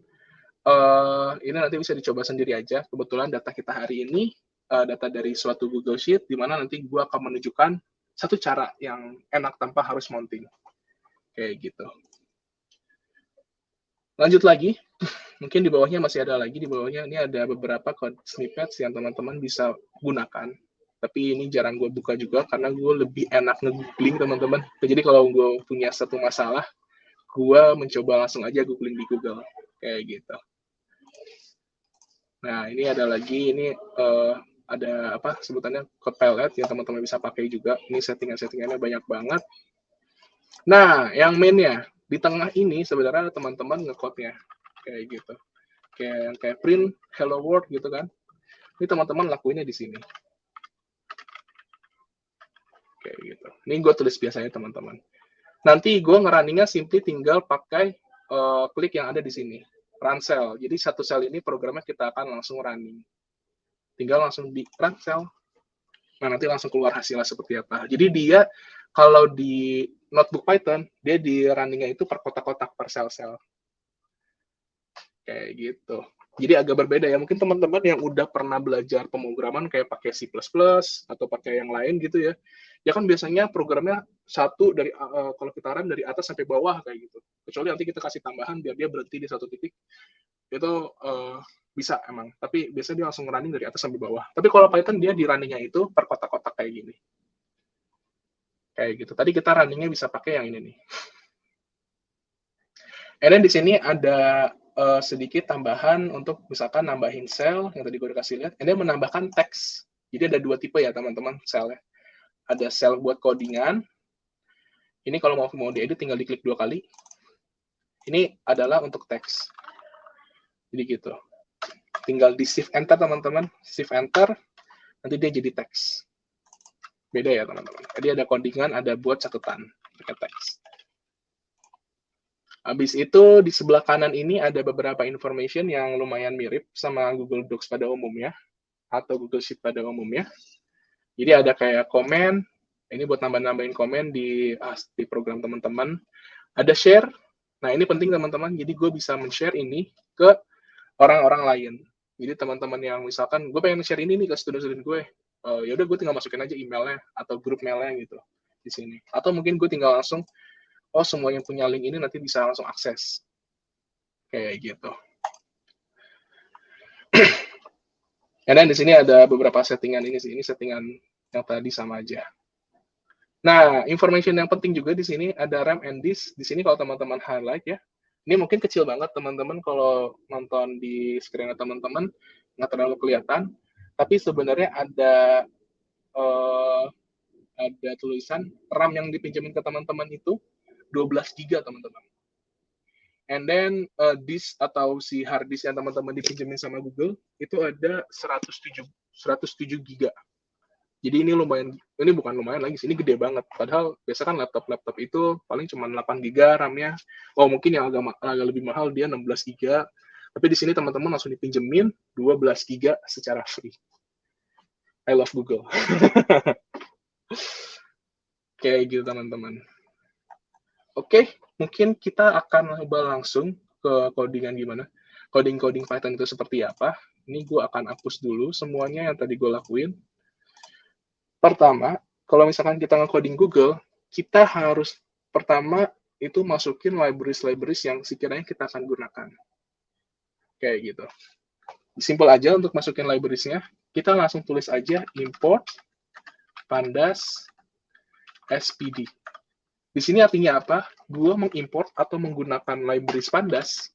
ini nanti bisa dicoba sendiri aja. Kebetulan data kita hari ini data dari suatu Google Sheet, di mana nanti gue akan menunjukkan satu cara yang enak tanpa harus mounting. Kayak gitu. Lanjut lagi, mungkin di bawahnya masih ada lagi, di bawahnya ini ada beberapa code snippets yang teman-teman bisa gunakan. Tapi ini jarang gue buka juga, karena gue lebih enak nge-googling, teman-teman. Jadi kalau gue punya satu masalah, gue mencoba langsung aja googling di Google. Kayak gitu. Nah, ini ada lagi, ini ada apa sebutannya Copilot yang teman-teman bisa pakai juga. Ini settingan-settingannya banyak banget. Nah, yang mainnya di tengah ini sebenarnya teman-teman nge-code-nya kayak gitu. Kayak print hello world gitu kan. Ini teman-teman lakuinnya di sini. Kayak gitu. Ini gue tulis biasanya teman-teman. Nanti gue ngerunning-nya simply tinggal pakai klik yang ada di sini. Run cell. Jadi satu sel ini programnya kita akan langsung running. Tinggal langsung di run cell. Nah, nanti langsung keluar hasilnya seperti apa. Jadi dia, kalau di notebook Python, dia di running-nya itu per kotak-kotak, per sel-sel. Kayak gitu. Jadi agak berbeda ya. Mungkin teman-teman yang udah pernah belajar pemrograman kayak pakai C++ atau pakai yang lain gitu ya. Ya kan biasanya programnya satu dari kalau kita run dari atas sampai bawah kayak gitu. Kecuali nanti kita kasih tambahan biar dia berhenti di satu titik. Itu bisa emang, tapi biasanya dia langsung running dari atas sampai bawah. Tapi kalau Python dia di runningnya itu per kotak-kotak kayak gini. Kayak gitu. Tadi kita runningnya bisa pakai yang ini nih. And then di sini ada sedikit tambahan untuk misalkan nambahin sel yang tadi gue udah kasih lihat, and then menambahkan teks. Jadi ada dua tipe ya teman-teman selnya. Ada sel buat codingan. Ini kalau mau diedit tinggal diklik 2 kali. Ini adalah untuk teks. Jadi gitu. Tinggal di shift enter teman-teman, shift enter, nanti dia jadi teks. Beda ya teman-teman. Jadi ada codingan, ada buat catatan pakai teks. Habis itu di sebelah kanan ini ada beberapa information yang lumayan mirip sama Google Docs pada umumnya atau Google Sheet pada umumnya. Jadi ada kayak komen, ini buat nambahin komen di program teman-teman. Ada share. Nah, ini penting teman-teman. Jadi gue bisa men-share ini ke orang-orang lain. Jadi teman-teman yang misalkan gue pengen share ini nih ke student-student gue, ya udah gue tinggal masukin aja emailnya atau grup mailnya gitu di sini. Atau mungkin gue tinggal langsung, semua yang punya link ini nanti bisa langsung akses. Kayak gitu. Dan di sini ada beberapa settingan ini sih. Ini settingan yang tadi sama aja. Nah, information yang penting juga di sini ada RAM and disk. Di sini kalau teman-teman highlight ya, ini mungkin kecil banget teman-teman kalau nonton di screen teman-teman nggak terlalu kelihatan. Tapi sebenarnya ada tulisan RAM yang dipinjemin ke teman-teman itu 12 giga teman-teman. And then disk atau si hard disk yang teman-teman dipinjemin sama Google itu ada 107 giga. Jadi ini lumayan, ini bukan lumayan lagi, ini gede banget. Padahal biasa kan laptop itu paling cuma 8 giga RAM-nya. Oh mungkin yang agak lebih mahal dia 16 giga. Tapi di sini teman-teman langsung dipinjemin 12 giga secara free. I love Google. Kayak gitu teman-teman. Oke, mungkin kita akan coba langsung ke codingan gimana. Coding Python itu seperti apa. Ini gue akan hapus dulu semuanya yang tadi gue lakuin. Pertama, kalau misalkan kita nge-coding Google, kita harus pertama itu masukin libraries yang sekiranya kita akan gunakan. Kayak gitu. Simple aja untuk masukin libraries-nya. Kita langsung tulis aja import pandas spd. Di sini artinya apa? Gua mengimport atau menggunakan libraries pandas.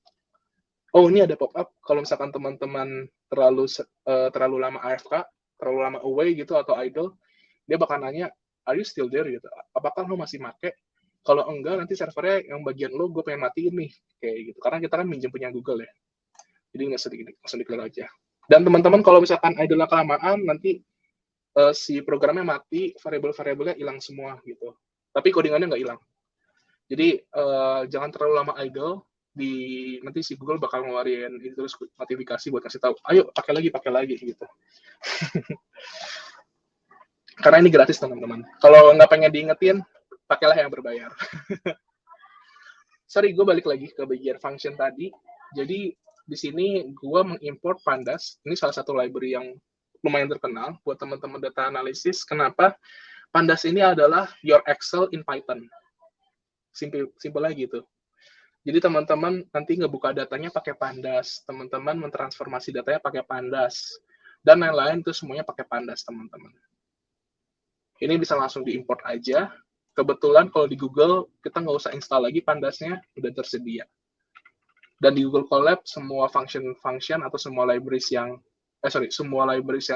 Oh, ini ada pop-up. Kalau misalkan teman-teman terlalu lama AFK, terlalu lama away gitu atau idle, dia bakal nanya, are you still there gitu? Apakah lo masih make? Kalau enggak, nanti servernya yang bagian lo gue pengen matiin nih. Kayak gitu. Karena kita kan minjem punya Google ya. Jadi nggak langsung di-clear aja. Dan teman-teman kalau misalkan idle kelamaan, nanti si programnya mati, variabel-variabelnya hilang semua gitu. Tapi codingannya nggak hilang. Jadi jangan terlalu lama idle, nanti si Google bakal ngeluarin itu terus notifikasi buat kasih tahu, ayo pakai lagi gitu. Karena ini gratis teman-teman. Kalau nggak pengen diingetin, pakailah yang berbayar. Sorry, gue balik lagi ke bagian function tadi. Jadi di sini gue mengimport pandas. Ini salah satu library yang lumayan terkenal buat teman-teman data analisis. Kenapa? Pandas ini adalah your Excel in Python. Simple lagi gitu. Jadi teman-teman nanti ngebuka datanya pakai pandas. Teman-teman mentransformasi datanya pakai pandas. Dan lain-lain itu semuanya pakai pandas, teman-teman. Ini bisa langsung diimport aja. Kebetulan kalau di Google, kita nggak usah install lagi pandasnya, udah tersedia. Dan di Google Colab, semua function atau semua libraries yang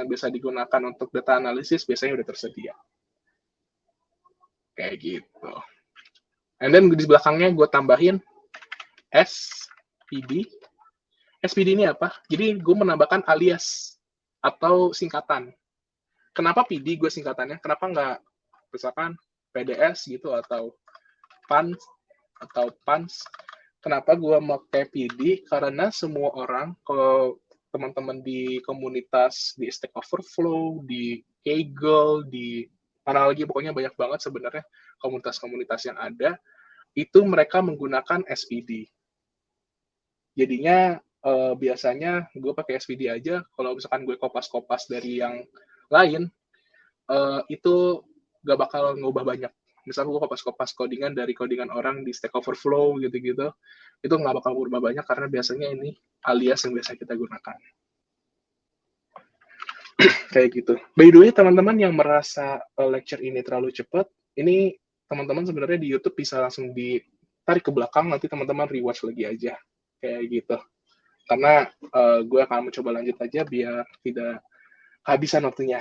bisa digunakan untuk data analisis biasanya udah tersedia. Kayak gitu. And then di belakangnya gue tambahin SPD. SPD ini apa? Jadi gue menambahkan alias atau singkatan. Kenapa PD gue singkatannya? Kenapa nggak misalkan PDS gitu atau PANS atau PANS? Kenapa gue pakai PD? Karena semua orang, kalau teman-teman di komunitas, di Stack Overflow, di Kaggle, di mana lagi, pokoknya banyak banget sebenarnya komunitas-komunitas yang ada, itu mereka menggunakan SPD. Jadinya biasanya gue pakai SPD aja. Kalau misalkan gue kopas-kopas dari yang lain, itu gak bakal ngubah banyak. Misalnya gue kopas-kopas codingan dari codingan orang di Stack Overflow gitu-gitu, itu nggak bakal berubah banyak karena biasanya ini alias yang biasa kita gunakan. Kayak gitu. By the way, teman-teman yang merasa lecture ini terlalu cepat, ini teman-teman sebenarnya di YouTube bisa langsung ditarik ke belakang, nanti teman-teman rewatch lagi aja. Kayak gitu. Karena gue akan mencoba lanjut aja biar tidak kehabisan waktunya.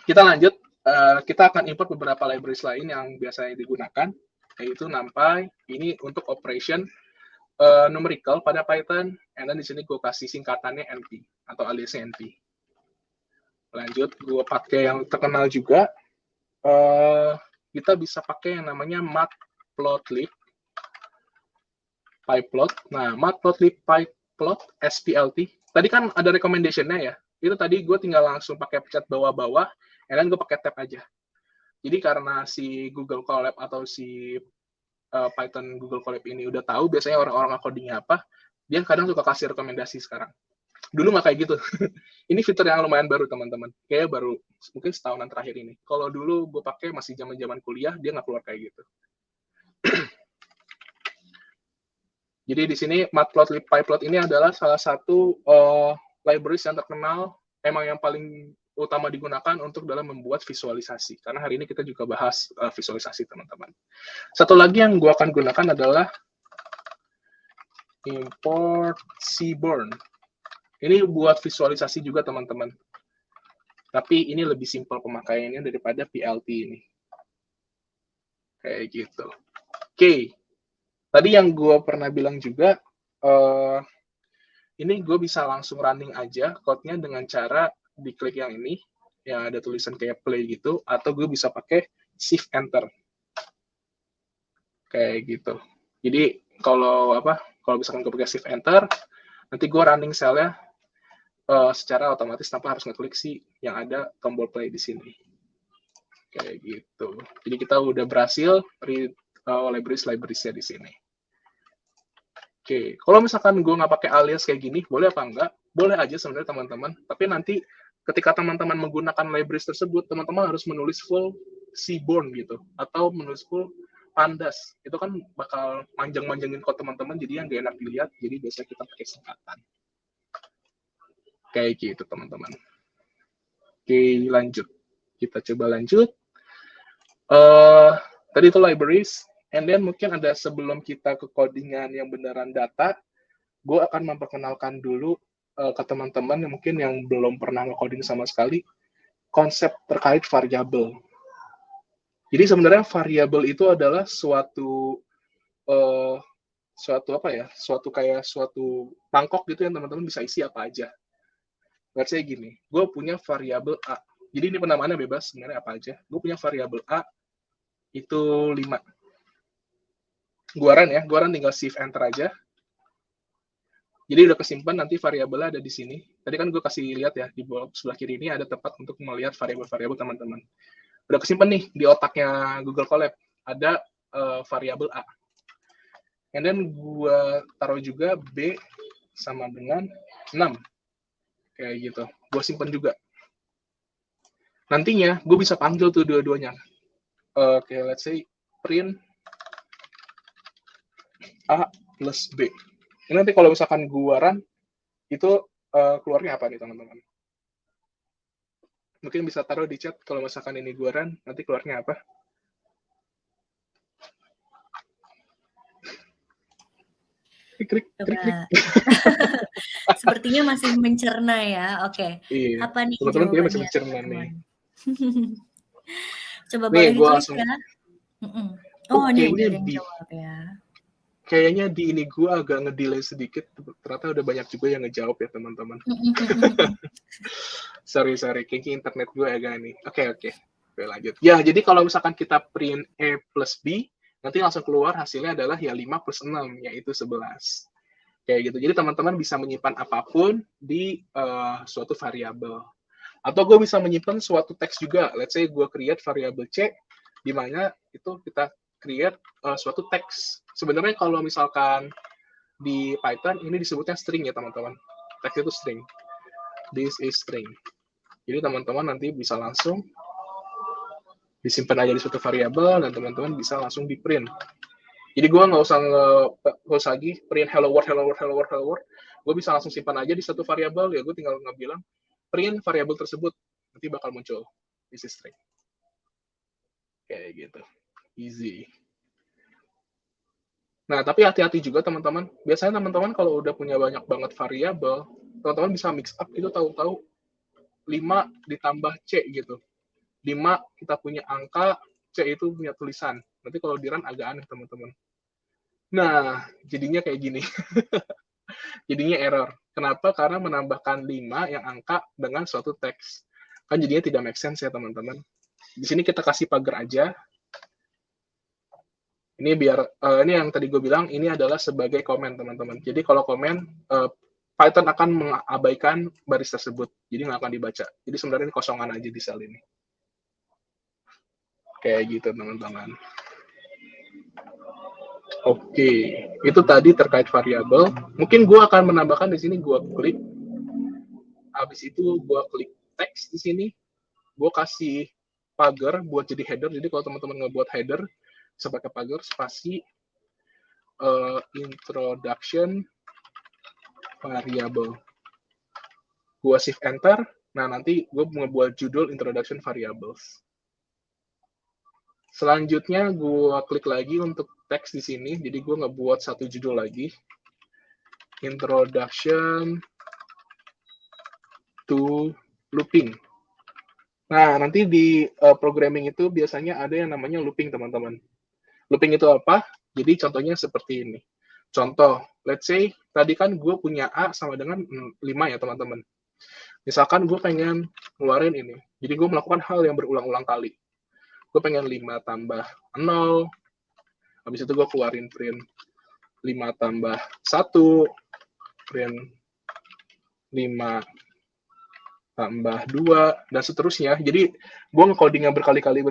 Kita lanjut. Kita akan import beberapa libraries lain yang biasanya digunakan, yaitu NumPy. Ini untuk operation numerical pada Python, and then di sini gue kasih singkatannya NP atau aliasnya NP. Lanjut, gue pakai yang terkenal juga. Kita bisa pakai yang namanya matplotlib pyplot. Nah, matplotlib pyplot SPLT. Tadi kan ada recommendation-nya ya. Itu tadi gue tinggal langsung pakai pencet bawah-bawah, and then gue pakai tab aja. Jadi karena si Google Colab atau si Python Google Colab ini udah tahu biasanya orang-orang codingnya apa, dia kadang suka kasih rekomendasi sekarang. Dulu nggak kayak gitu. Ini fitur yang lumayan baru, teman-teman. Kayaknya baru mungkin setahunan terakhir ini. Kalau dulu gue pakai masih zaman-zaman kuliah, dia nggak keluar kayak gitu. Jadi di sini matplotlib pyplot ini adalah salah satu libraries yang terkenal, emang yang paling utama digunakan untuk dalam membuat visualisasi. Karena hari ini kita juga bahas visualisasi, teman-teman. Satu lagi yang gue akan gunakan adalah import Seaborn. Ini buat visualisasi juga, teman-teman. Tapi ini lebih simpel pemakaiannya daripada PLT ini. Kayak gitu. Oke. Tadi yang gue pernah bilang juga, ini gue bisa langsung running aja code-nya dengan cara diklik yang ini, yang ada tulisan kayak play gitu, atau gue bisa pakai shift enter. Kayak gitu. Jadi kalau misalkan gue pakai shift enter, nanti gue running cell-nya secara otomatis tanpa harus ngeklik si yang ada tombol play di sini. Kayak gitu. Jadi kita udah berhasil read libraries-nya di sini. Oke, kalau misalkan gue nggak pakai alias kayak gini, boleh apa enggak? Boleh aja sebenarnya teman-teman. Tapi nanti ketika teman-teman menggunakan libraries tersebut, teman-teman harus menulis full seaborn gitu, atau menulis full pandas. Itu kan bakal manjang-manjangin kode teman-teman, jadi yang nggak enak dilihat. Jadi biasanya kita pakai singkatan. Kayak gitu teman-teman. Oke, lanjut. Kita coba lanjut. Tadi itu libraries, and then mungkin ada sebelum kita ke codingan yang beneran data, gue akan memperkenalkan dulu ke teman-teman yang mungkin yang belum pernah nge-coding sama sekali, konsep terkait variabel. Jadi sebenarnya variabel itu adalah suatu mangkok gitu yang teman-teman bisa isi apa aja. Let's say gini, gue punya variabel A. Jadi ini penamaannya bebas, sebenarnya apa aja. Gue punya variabel A, itu 5. Gue run tinggal shift enter aja. Jadi udah kesimpan, nanti variabelnya ada di sini. Tadi kan gue kasih lihat ya, di sebelah kiri ini ada tempat untuk melihat variabel-variabel teman-teman. Udah kesimpan nih, di otaknya Google Colab, ada variabel A. And then gue taruh juga B sama dengan 6. Kayak gitu. Gue simpan juga. Nantinya, gue bisa panggil tuh dua-duanya. Oke, let's say print A plus B. Ini nanti kalau misalkan gue run, itu keluarnya apa nih teman-teman? Mungkin bisa taruh di chat kalau misalkan ini gue run, nanti keluarnya apa? Klik. Sepertinya masih mencerna ya. Oke. Iya. Apa nih Teman-teman kayaknya masih jawabannya, mencerna teman-teman? nih. Coba Nih, boleh gue ditulis langsung. ya. Oh, nih udah ada yang Kayaknya jawab ya. Kayaknya di ini gue agak ngedelay sedikit. Ternyata udah banyak juga yang ngejawab ya teman-teman. sorry. Kayaknya internet gue agak nih. Oke, lanjut. Ya, jadi kalau misalkan kita print A plus B, nanti langsung keluar hasilnya adalah ya 5 plus 6, yaitu 11. Kayak gitu. Jadi teman-teman bisa menyimpan apapun di suatu variabel. Atau gue bisa menyimpan suatu teks juga. Let's say gue create variabel C, di mana itu kita create suatu teks. Sebenarnya kalau misalkan di Python, ini disebutnya string ya teman-teman. Teks itu string. This is string. Jadi teman-teman nanti bisa langsung disimpan aja di suatu variabel, dan teman-teman bisa langsung di print. Jadi gue nggak usah lagi print hello world. Gue bisa langsung simpan aja di satu variabel, ya gue tinggal bilang print variabel tersebut, nanti bakal muncul this is string. Kayak gitu. Easy. Nah, tapi hati-hati juga teman-teman. Biasanya teman-teman kalau udah punya banyak banget variabel, teman-teman bisa mix up itu tahu-tahu 5 ditambah C gitu. 5 kita punya angka, C itu punya tulisan. Nanti kalau di run agak aneh teman-teman. Nah, jadinya kayak gini. Jadinya error. Kenapa? Karena menambahkan 5 yang angka dengan suatu teks. Kan jadinya tidak make sense ya teman-teman. Di sini kita kasih pagar aja. Ini ini yang tadi gue bilang, ini adalah sebagai komen teman-teman. Jadi kalau komen, Python akan mengabaikan baris tersebut. Jadi nggak akan dibaca. Jadi sebenarnya ini kosongan aja di sel ini. Kayak gitu teman-teman. Oke, itu tadi terkait variabel. Mungkin gue akan menambahkan di sini, gue klik. Habis itu gue klik teks di sini. Gue kasih pagar buat jadi header. Jadi kalau teman-teman ngebuat header, bisa pakai pagar spasi introduction variable. Gue shift enter. Nah, nanti gue ngebuat judul introduction variables. Selanjutnya gue klik lagi untuk teks di sini. Jadi gue ngebuat satu judul lagi. Introduction to looping. Nah, nanti di programming itu biasanya ada yang namanya looping, teman-teman. Looping itu apa? Jadi contohnya seperti ini. Contoh, let's say tadi kan gue punya A sama dengan 5 ya teman-teman. Misalkan gue pengen ngeluarin ini. Jadi gue melakukan hal yang berulang-ulang kali. Gue pengen 5 tambah 0. Habis itu gue keluarin print 5 tambah 1. Print 5 tambah 2. Dan seterusnya. Jadi gue nge-codingnya berkali-kali.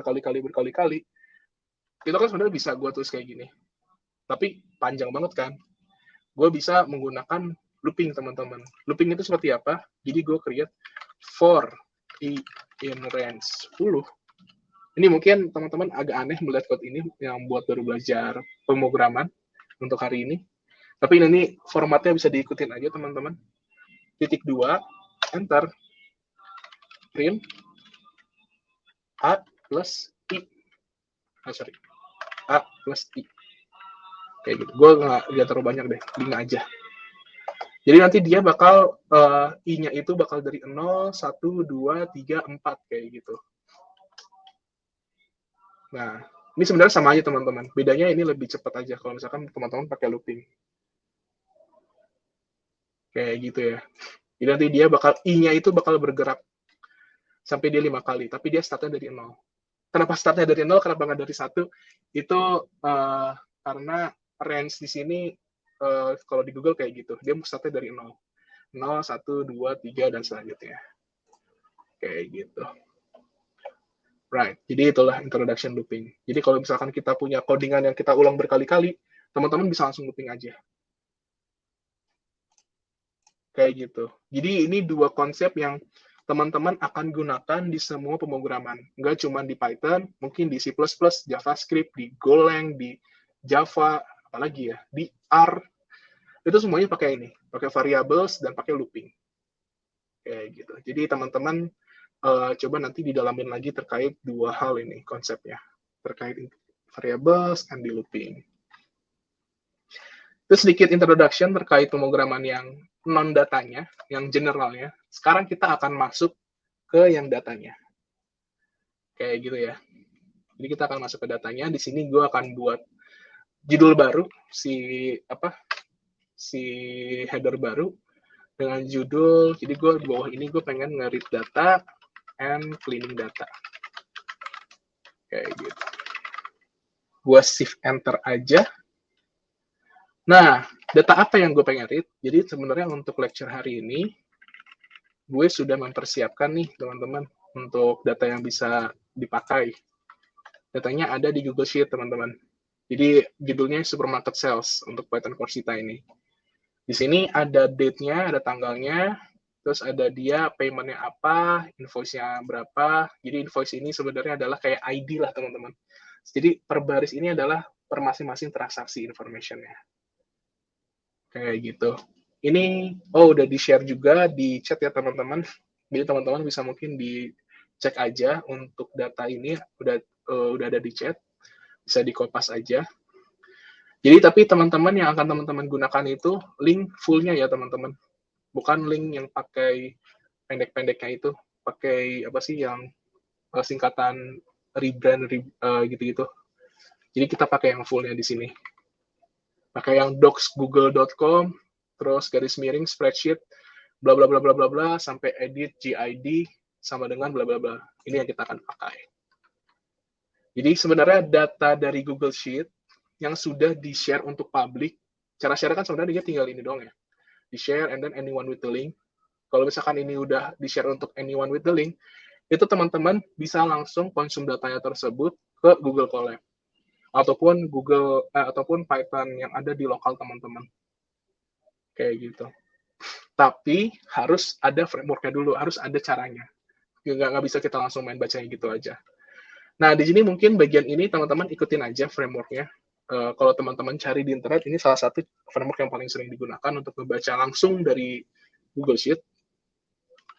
Itu kan sebenarnya bisa gue tulis kayak gini. Tapi panjang banget kan. Gue bisa menggunakan looping, teman-teman. Looping itu seperti apa? Jadi gue create for i in range 10. Ini mungkin teman-teman agak aneh melihat code ini yang buat baru belajar pemrograman untuk hari ini. Tapi ini formatnya bisa diikutin aja, teman-teman. Titik 2, enter, print, A plus I. A plus I. Kayak gitu. Gue nggak terlalu banyak deh, 5 aja. Jadi nanti dia bakal, I-nya itu bakal dari 0, 1, 2, 3, 4, kayak gitu. Nah, ini sebenarnya sama aja teman-teman. Bedanya ini lebih cepat aja kalau misalkan teman-teman pakai looping. Kayak gitu ya. Jadi nanti dia bakal, I-nya itu bakal bergerak sampai dia 5 kali, tapi dia startnya dari 0. Kenapa startnya dari 0, kenapa nggak dari 1? Itu karena range di sini, kalau di Google kayak gitu, dia startnya dari 0. 0, 1, 2, 3, dan selanjutnya. Kayak gitu. Right, jadi itulah introduction looping. Jadi kalau misalkan kita punya codingan yang kita ulang berkali-kali, teman-teman bisa langsung looping aja. Kayak gitu. Jadi ini dua konsep yang teman-teman akan gunakan di semua pemrograman. Nggak cuma di Python, mungkin di C++, JavaScript, di Golang, di Java, apalagi ya, di R. Itu semuanya pakai ini, pakai variables dan pakai looping. Kayak gitu. Jadi teman-teman coba nanti didalamin lagi terkait dua hal ini konsepnya, terkait variables and di looping. Itu sedikit introduction terkait pemrograman yang non datanya, yang generalnya. Sekarang kita akan masuk ke yang datanya. Kayak gitu ya. Jadi kita akan masuk ke datanya. Di sini gue akan buat judul baru, si header baru dengan judul. Jadi gue di bawah ini gue pengen nge-read data and cleaning data. Kayak gitu. Gue shift enter aja. Nah, data apa yang gue pengen read? Jadi sebenarnya untuk lecture hari ini, gue sudah mempersiapkan nih teman-teman untuk data yang bisa dipakai. Datanya ada di Google Sheet, teman-teman. Jadi judulnya Supermarket Sales untuk Python course kita ini. Di sini ada date-nya, ada tanggalnya, terus ada dia payment-nya apa, invoice-nya berapa. Jadi invoice ini sebenarnya adalah kayak ID lah, teman-teman. Jadi per baris ini adalah per masing-masing transaksi information-nya. Kayak gitu. Ini, udah di-share juga di chat ya, teman-teman. Jadi teman-teman bisa mungkin dicek aja untuk data ini, udah ada di chat. Bisa di-kopas aja. Jadi tapi teman-teman yang akan teman-teman gunakan itu link full-nya ya, teman-teman. Bukan link yang pakai pendek-pendeknya itu. Pakai apa sih yang singkatan rebrand gitu-gitu. Jadi kita pakai yang full-nya di sini. Pakai yang docs.google.com, terus garis miring spreadsheet, bla bla bla bla bla bla sampai edit GID sama dengan bla bla bla. Ini yang kita akan pakai. Jadi sebenarnya data dari Google Sheet yang sudah di-share untuk publik, cara share kan sebenarnya dia tinggal ini doang ya. Di-share and then anyone with the link. Kalau misalkan ini udah di-share untuk anyone with the link, itu teman-teman bisa langsung konsum datanya tersebut ke Google Colab. Ataupun ataupun Python yang ada di lokal teman-teman. Kayak gitu. Tapi harus ada framework-nya dulu, harus ada caranya. Nggak bisa kita langsung main bacanya gitu aja. Nah, di sini mungkin bagian ini teman-teman ikutin aja framework-nya. Kalau teman-teman cari di internet, ini salah satu framework yang paling sering digunakan untuk membaca langsung dari Google Sheet.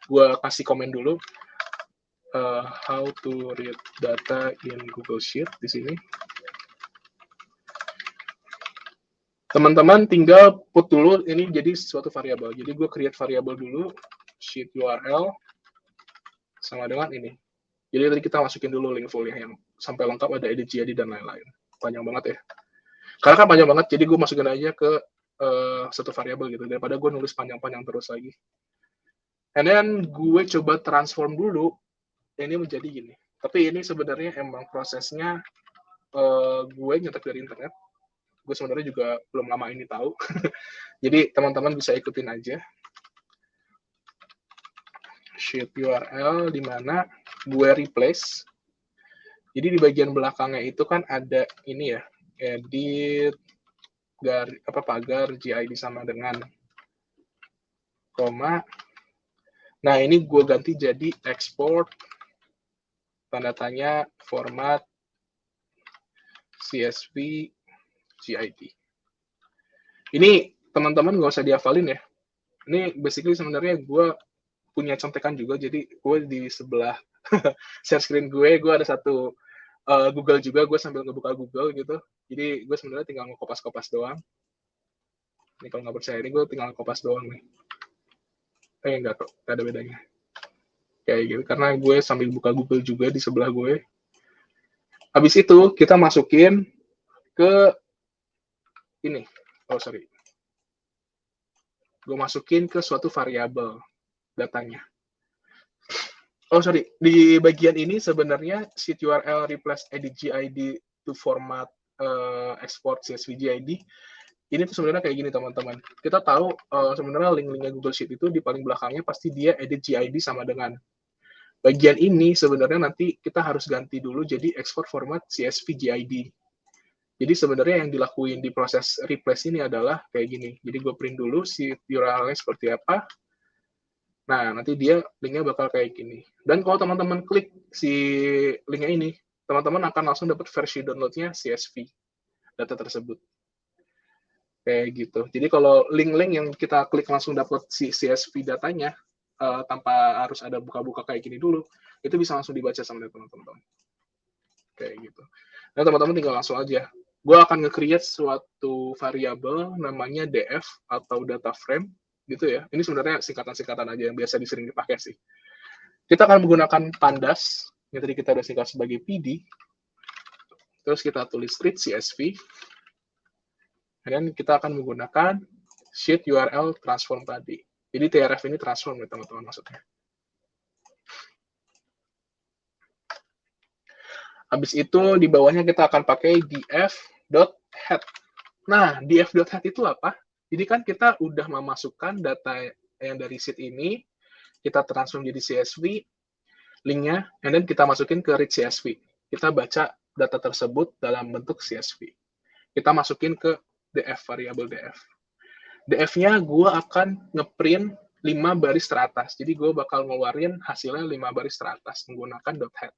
Gue kasih komen dulu. How to read data in Google Sheet di sini. Teman-teman tinggal put dulu ini jadi suatu variabel. Jadi gue create variabel dulu, sheet URL, sama dengan ini. Jadi tadi kita masukin dulu link full-nya yang sampai lengkap ada edit GID dan lain-lain. panjang banget ya. Karena kan panjang banget, jadi gue masukin aja ke satu variabel gitu, daripada gue nulis panjang-panjang terus lagi. And then gue coba transform dulu, ini menjadi gini. Tapi ini sebenarnya emang prosesnya gue nyetek dari internet. Gue sebenarnya juga belum lama ini tahu. Jadi teman-teman bisa ikutin aja. Sheet URL di mana gue replace. Jadi di bagian belakangnya itu kan ada ini ya, edit pagar GID sama dengan koma. Nah, ini gue ganti jadi export tanda tanya format CSV GID. Ini teman-teman nggak usah dihafalin ya. Ini basically sebenarnya gue punya contekan juga, jadi gue di sebelah share screen gue ada satu Google juga, gue sambil ngebuka Google gitu. Jadi gue sebenarnya tinggal ngekopas-kopas doang. Ini kalau nggak percaya, ini gue tinggal kopas doang nih. Enggak kok, nggak ada bedanya. Kayak gitu, karena gue sambil buka Google juga di sebelah gue. Habis itu kita masukin ke ini. Gue masukin ke suatu variabel datanya. Di bagian ini sebenarnya sheet URL replace edit GID to format export CSV GID. Ini tuh sebenarnya kayak gini teman-teman. Kita tahu sebenarnya link-linknya Google Sheet itu di paling belakangnya pasti dia edit GID sama dengan. Bagian ini sebenarnya nanti kita harus ganti dulu jadi export format CSV GID. Jadi sebenarnya yang dilakuin di proses replace ini adalah kayak gini. Jadi gue print dulu si URL-nya seperti apa. Nah, nanti dia linknya bakal kayak gini. Dan kalau teman-teman klik si linknya ini, teman-teman akan langsung dapat versi download-nya CSV data tersebut. Kayak gitu. Jadi kalau link-link yang kita klik langsung dapat si CSV datanya, tanpa harus ada buka-buka kayak gini dulu, itu bisa langsung dibaca sama teman-teman. Kayak gitu. Dan teman-teman tinggal langsung aja. Gue akan nge-create suatu variabel namanya df atau data frame, gitu ya. Ini sebenarnya singkatan-singkatan aja yang biasa sering dipakai sih. Kita akan menggunakan pandas, yang tadi kita udah singkat sebagai PD. Terus kita tulis read CSV. Dan kita akan menggunakan sheet URL transform tadi. Jadi TRF ini transform ya teman-teman maksudnya. Habis itu di bawahnya kita akan pakai df.head. Nah, df.head itu apa? Jadi kan kita udah memasukkan data yang dari sheet ini, kita transform jadi CSV, linknya, and then kita masukin ke read CSV. Kita baca data tersebut dalam bentuk CSV. Kita masukin ke df, variabel df. df-nya gue akan ngeprint 5 baris teratas. Jadi gue bakal ngeluarin hasilnya 5 baris teratas menggunakan .head.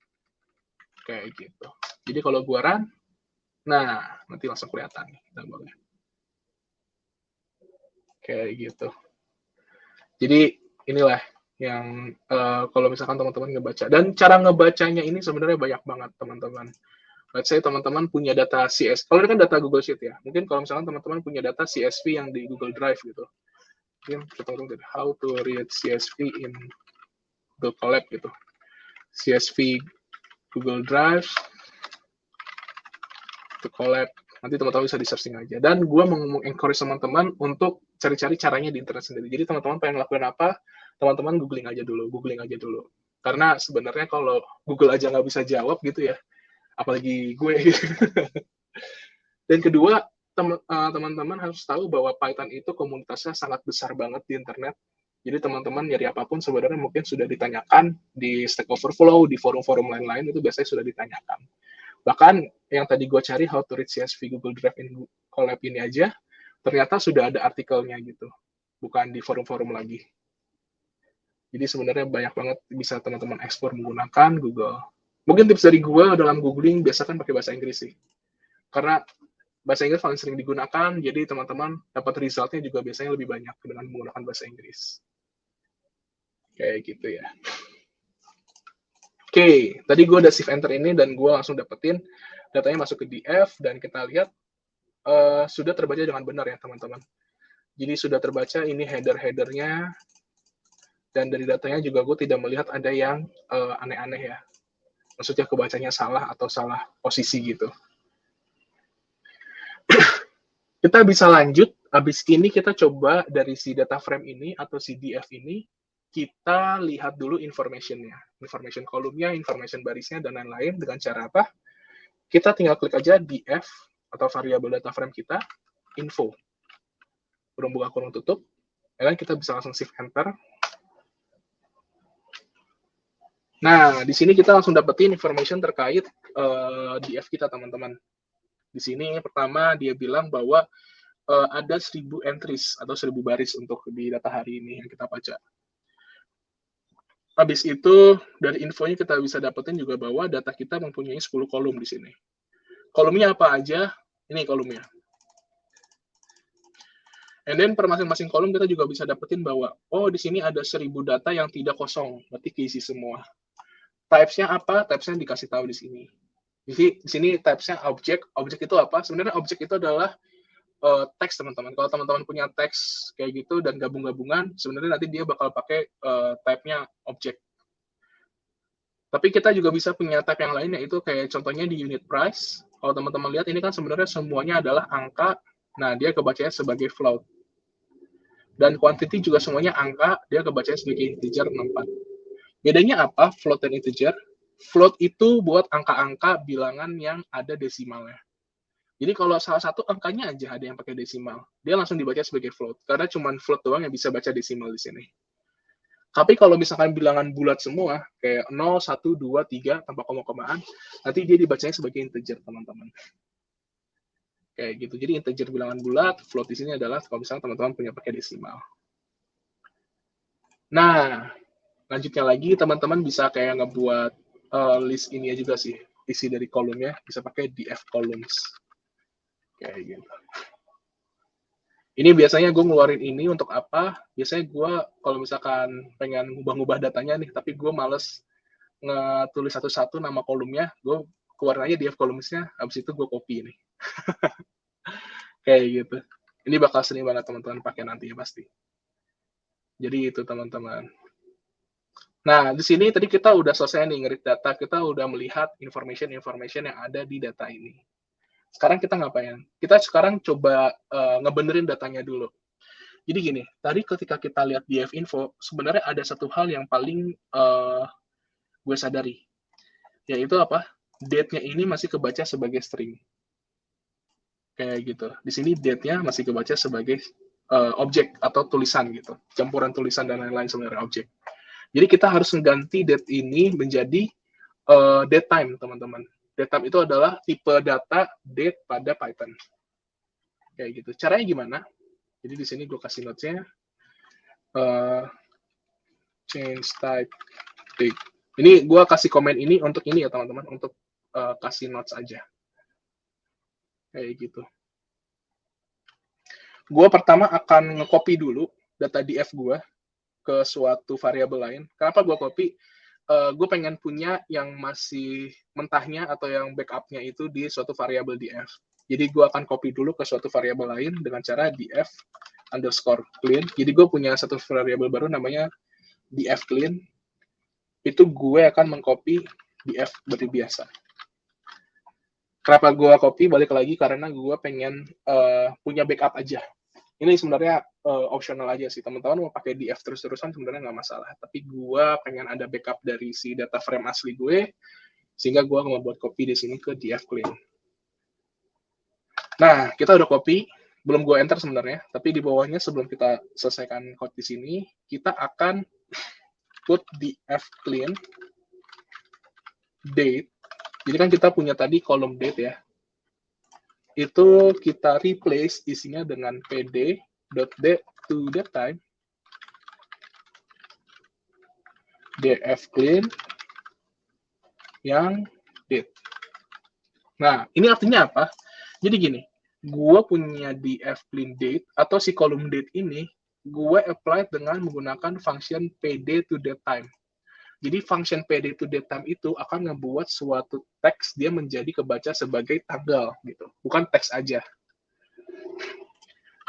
Kayak gitu. Jadi kalau gue run, nah nanti langsung kelihatan nih gambarnya. Kayak gitu. Jadi inilah yang kalau misalkan teman-teman ngebaca. Dan cara ngebacanya ini sebenarnya banyak banget teman-teman. Let's say teman-teman punya data CSV, kalau ini kan data Google Sheet ya, mungkin kalau misalkan teman-teman punya data CSV yang di Google Drive gitu, mungkin kita lihat how to read CSV in Google Colab gitu, CSV Google Drive to Colab, nanti teman-teman bisa di searching aja. Dan gue mau encourage teman-teman untuk cari-cari caranya di internet sendiri. Jadi teman-teman pengen lakuin apa, teman-teman googling aja dulu. Karena sebenarnya kalau Google aja nggak bisa jawab gitu ya, apalagi gue. Dan kedua, teman-teman harus tahu bahwa Python itu komunitasnya sangat besar banget di internet. Jadi teman-teman nyari apapun sebenarnya mungkin sudah ditanyakan di Stack Overflow, di forum-forum lain-lain itu biasanya sudah ditanyakan. Bahkan yang tadi gue cari how to read CSV Google Drive in Colab ini aja, ternyata sudah ada artikelnya gitu, bukan di forum-forum lagi. Jadi sebenarnya banyak banget bisa teman-teman ekspor menggunakan Google. Mungkin tips dari gue dalam googling biasakan pakai bahasa Inggris sih. Karena bahasa Inggris paling sering digunakan, jadi teman-teman dapat resultnya juga biasanya lebih banyak dengan menggunakan bahasa Inggris. Kayak gitu ya. Oke, tadi gue udah shift enter ini dan gue langsung dapetin datanya masuk ke df dan kita lihat sudah terbaca dengan benar ya teman-teman. Jadi sudah terbaca ini header-headernya dan dari datanya juga gue tidak melihat ada yang aneh-aneh ya. Maksudnya kebacanya salah atau salah posisi gitu. Kita bisa lanjut, habis ini kita coba dari si data frame ini atau si DF ini, kita lihat dulu information-nya. Information kolomnya, information barisnya, dan lain-lain. Dengan cara apa? Kita tinggal klik aja DF atau variabel data frame kita, info. Kurung buka, kurung tutup. Dan kita bisa langsung shift enter. Nah, di sini kita langsung dapetin information terkait DF kita, teman-teman. Di sini pertama dia bilang bahwa ada 1000 entries atau 1000 baris untuk di data hari ini yang kita baca. Habis itu dari infonya kita bisa dapetin juga bahwa data kita mempunyai 10 kolom di sini. Kolomnya apa aja? Ini kolomnya. And then per masing-masing kolom kita juga bisa dapetin bahwa oh di sini ada 1000 data yang tidak kosong, berarti keisi semua. Types-nya apa? Types-nya dikasih tahu di sini. Jadi di sini types-nya objek. Objek itu apa? Sebenarnya objek itu adalah teks, teman-teman. Kalau teman-teman punya teks kayak gitu dan gabung-gabungan, sebenarnya nanti dia bakal pakai type-nya objek. Tapi kita juga bisa punya type yang lain, yaitu kayak contohnya di unit price. Kalau teman-teman lihat, ini kan sebenarnya semuanya adalah angka. Nah, dia kebacanya sebagai float. Dan quantity juga semuanya angka, dia kebacanya sebagai integer 64. Bedanya apa float dan integer? Float itu buat angka-angka bilangan yang ada desimalnya. Jadi kalau salah satu angkanya aja ada yang pakai desimal, dia langsung dibaca sebagai float. Karena cuma float doang yang bisa baca desimal di sini. Tapi kalau misalkan bilangan bulat semua, kayak 0, 1, 2, 3, tanpa koma-komaan, nanti dia dibacanya sebagai integer, teman-teman. Kayak gitu. Jadi integer bilangan bulat, float di sini adalah kalau misalnya teman-teman punya pakai desimal. Nah, lanjutnya lagi, teman-teman bisa kayak ngebuat list ini juga sih. Isi dari kolomnya bisa pakai df columns. Kayak gitu. Ini biasanya gue ngeluarin ini untuk apa? Biasanya gue kalau misalkan pengen ngubah-ngubah datanya nih, tapi gue males ngetulis satu-satu nama kolomnya, gue keluarin aja df columns-nya, habis itu gue copy nih. Kayak gitu. Ini bakal sering banget teman-teman pakai nanti ya pasti. Jadi itu teman-teman. Nah, di sini tadi kita udah selesai nih ngerit data, kita udah melihat information yang ada di data ini. Sekarang kita ngapain? Kita sekarang coba ngebenerin datanya dulu. Jadi gini, tadi ketika kita lihat DF info, sebenarnya ada satu hal yang paling gue sadari, yaitu apa? Date-nya ini masih kebaca sebagai string. Kayak gitu. Di sini date-nya masih kebaca sebagai objek atau tulisan gitu. Campuran tulisan dan lain-lain sebenarnya objek. Jadi kita harus mengganti date ini menjadi date time, teman-teman. Date time itu adalah tipe data date pada Python. Kayak gitu. Caranya gimana? Jadi di sini gue kasih notes-nya. Change type date. Ini gue kasih komen ini untuk ini ya, teman-teman. Untuk kasih notes aja. Kayak gitu. Gue pertama akan nge-copy dulu data df gue ke suatu variabel lain. Kenapa gue copy? Gue pengen punya yang masih mentahnya atau yang backupnya itu di suatu variabel df. Jadi gue akan copy dulu ke suatu variabel lain dengan cara df underscore clean. Jadi gue punya satu variabel baru namanya df clean. Itu gue akan mengcopy df seperti biasa. Kenapa gue copy? Balik lagi karena gue pengen punya backup aja. Ini sebenarnya optional aja sih. Teman-teman mau pakai df terus-terusan sebenarnya nggak masalah. Tapi gue pengen ada backup dari si data frame asli gue, sehingga gue mau buat copy di sini ke df clean. Nah, kita udah copy. Belum gue enter sebenarnya. Tapi di bawahnya sebelum kita selesaikan code di sini, kita akan put df clean date. Jadi kan kita punya tadi kolom date ya. Itu kita replace isinya dengan pd.date to datetime df clean yang date. Nah, ini artinya apa? Jadi gini, gue punya df clean date atau si kolom date ini, gue apply dengan menggunakan function pd to datetime. Jadi function pd to datetime itu akan ngebuat suatu teks dia menjadi kebaca sebagai tanggal gitu, bukan teks aja.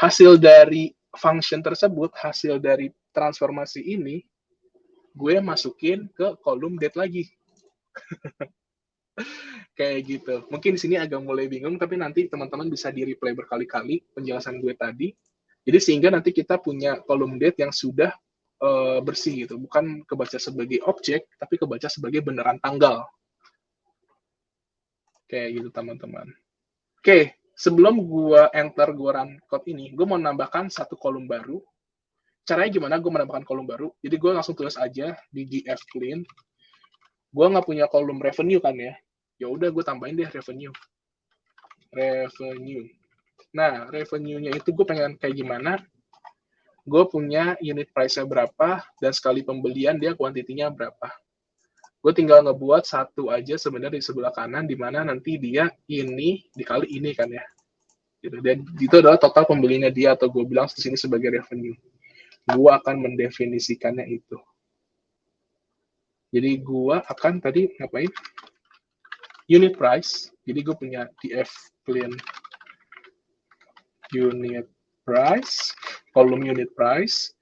Hasil dari function tersebut, hasil dari transformasi ini, gue masukin ke kolom date lagi. Kayak gitu. Mungkin di sini agak mulai bingung, tapi nanti teman-teman bisa di-replay berkali-kali penjelasan gue tadi. Jadi sehingga nanti kita punya kolom date yang sudah bersih gitu, bukan kebaca sebagai objek, tapi kebaca sebagai beneran tanggal. Kayak gitu teman-teman. Oke, sebelum gue enter gue run code ini, gue mau nambahkan satu kolom baru. Caranya gimana gue menambahkan kolom baru? Jadi gue langsung tulis aja di df clean. Gue nggak punya kolom revenue kan ya. Ya udah gue tambahin deh revenue. Nah, revenue-nya itu gue pengen kayak gimana? Gue punya unit price-nya berapa, dan sekali pembelian dia kuantitinya berapa. Gue tinggal ngebuat satu aja sebenarnya di sebelah kanan, di mana nanti dia ini dikali ini kan ya. Gitu. Dan itu adalah total pembelinya dia, atau gue bilang di sini sebagai revenue. Gue akan mendefinisikannya itu. Jadi gue akan tadi ngapain? Unit price. Jadi gue punya df clean unit price, kolom unit price.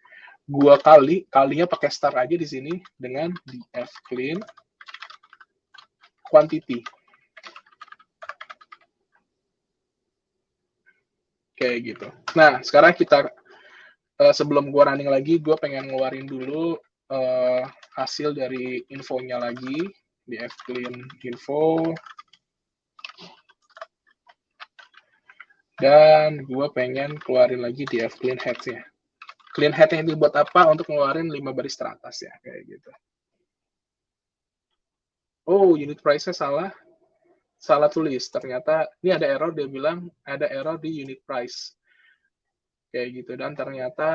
Gua kalinya pakai star aja di sini dengan df clean quantity. Kayak gitu. Nah, sekarang kita sebelum gua running lagi, gua pengen ngeluarin dulu hasil dari infonya lagi, df clean info. Dan gue pengen keluarin lagi df clean heads-nya. Clean head-nya itu buat apa? Untuk ngeluarin 5 baris teratas ya, kayak gitu. Oh, unit price-nya salah tulis. Ternyata ini ada error, dia bilang ada error di unit price. Kayak gitu. Dan ternyata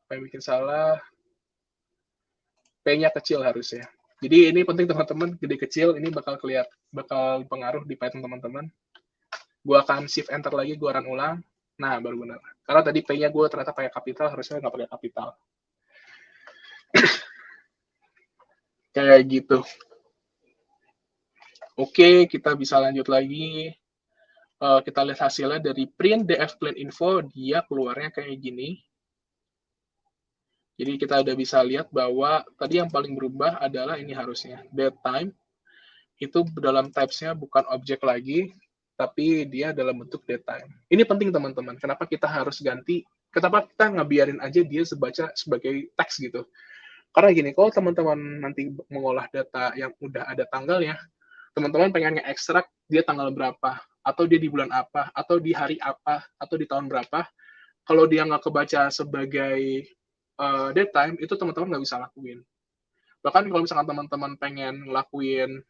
apa yang bikin salah, P-nya kecil harusnya. Jadi ini penting teman-teman, gede kecil ini bakal pengaruh di Python teman-teman. Gue akan shift enter lagi, gue run ulang. Nah, baru benar. Karena tadi P-nya gue ternyata pakai kapital, harusnya nggak pakai kapital. Kayak gitu. Oke, kita bisa lanjut lagi. Kita lihat hasilnya dari print df clean info, dia keluarnya kayak gini. Jadi kita udah bisa lihat bahwa tadi yang paling berubah adalah ini harusnya. Datetime itu dalam types-nya bukan objek lagi, tapi dia dalam bentuk datetime. Ini penting teman-teman. Kenapa kita harus ganti? Kenapa kita ngebiarin aja dia sebagai teks gitu? Karena gini, kalau teman-teman nanti mengolah data yang udah ada tanggalnya, teman-teman pengen nge-extract dia tanggal berapa, atau dia di bulan apa, atau di hari apa, atau di tahun berapa. Kalau dia nggak kebaca sebagai datetime, itu teman-teman nggak bisa lakuin. Bahkan kalau misalkan teman-teman pengen lakuin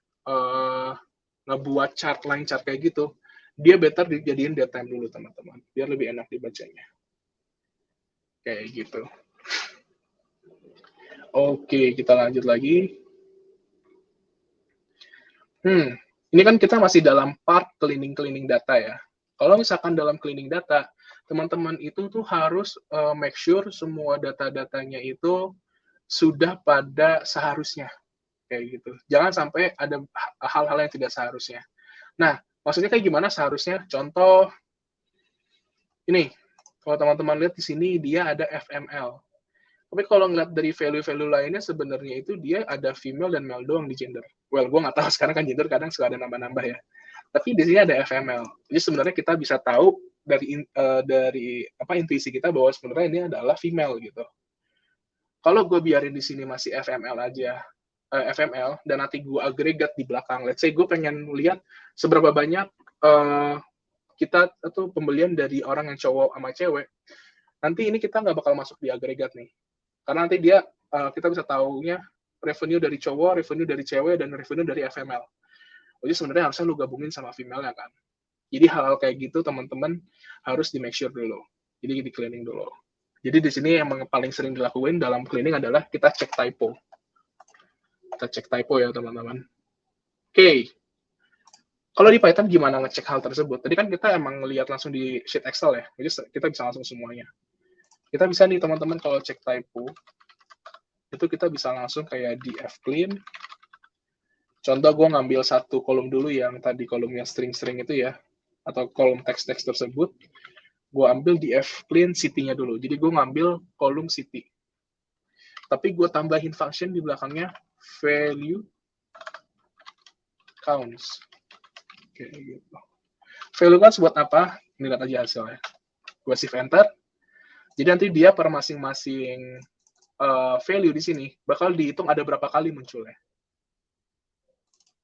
ngebuat line chart kayak gitu, dia better dijadiin datetime dulu teman-teman, biar lebih enak dibacanya. Kayak gitu. Oke, kita lanjut lagi. Ini kan kita masih dalam part cleaning data ya. Kalau misalkan dalam cleaning data, teman-teman itu tuh harus make sure semua data-datanya itu sudah pada seharusnya. Kayak gitu. Jangan sampai ada hal-hal yang tidak seharusnya. Nah, maksudnya kayak gimana seharusnya? Contoh, ini, kalau teman-teman lihat di sini, dia ada FML. Tapi kalau ngeliat dari value-value lainnya, sebenarnya itu dia ada female dan male doang di gender. Well, gue nggak tahu, sekarang kan gender kadang suka ada nambah-nambah ya. Tapi di sini ada FML. Jadi sebenarnya kita bisa tahu dari intuisi kita bahwa sebenarnya ini adalah female gitu. Kalau gue biarin di sini masih FML aja, FML, dan nanti gue agregat di belakang. Let's say gue pengen lihat seberapa banyak kita atau pembelian dari orang yang cowok sama cewek. Nanti ini kita nggak bakal masuk di agregat nih. Karena nanti dia kita bisa tahunya revenue dari cowok, revenue dari cewek, dan revenue dari FML. Jadi sebenarnya harusnya lu gabungin sama female-nya kan. Jadi hal-hal kayak gitu teman-teman harus di make sure dulu. Jadi di cleaning dulu. Jadi di sini yang paling sering dilakuin dalam cleaning adalah kita cek typo. Kita cek typo ya teman-teman. Oke. Kalau di Python gimana ngecek hal tersebut? Tadi kan kita emang ngelihat langsung di sheet Excel ya. Jadi kita bisa langsung semuanya. Kita bisa nih teman-teman kalau cek typo, itu kita bisa langsung kayak df clean. Contoh gue ngambil satu kolom dulu yang tadi kolomnya string-string itu ya, atau kolom teks-teks tersebut, gue ambil df clean city-nya dulu. Jadi gue ngambil kolom city. Tapi gue tambahin function di belakangnya value counts. Kayak gitu. Value counts buat apa? Ini lihat aja hasilnya. Gue shift enter. Jadi nanti dia per masing-masing value di sini bakal dihitung ada berapa kali munculnya.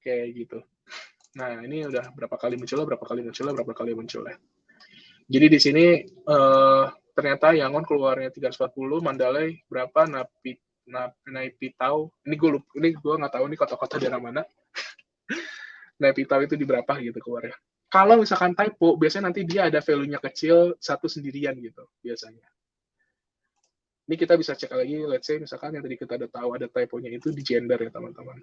Kayak gitu. Nah, ini udah berapa kali munculnya. Jadi di sini ternyata Yangon keluarnya 340, Mandalay berapa, Naypyidaw, ini gue nggak tahu nih kota-kota daerah mana. Naypyidaw itu di berapa gitu keluarnya. Kalau misalkan typo, biasanya nanti dia ada value-nya kecil, satu sendirian gitu, biasanya. Ini kita bisa cek lagi, let's say misalkan yang tadi kita udah tahu ada typo-nya itu di gender ya teman-teman.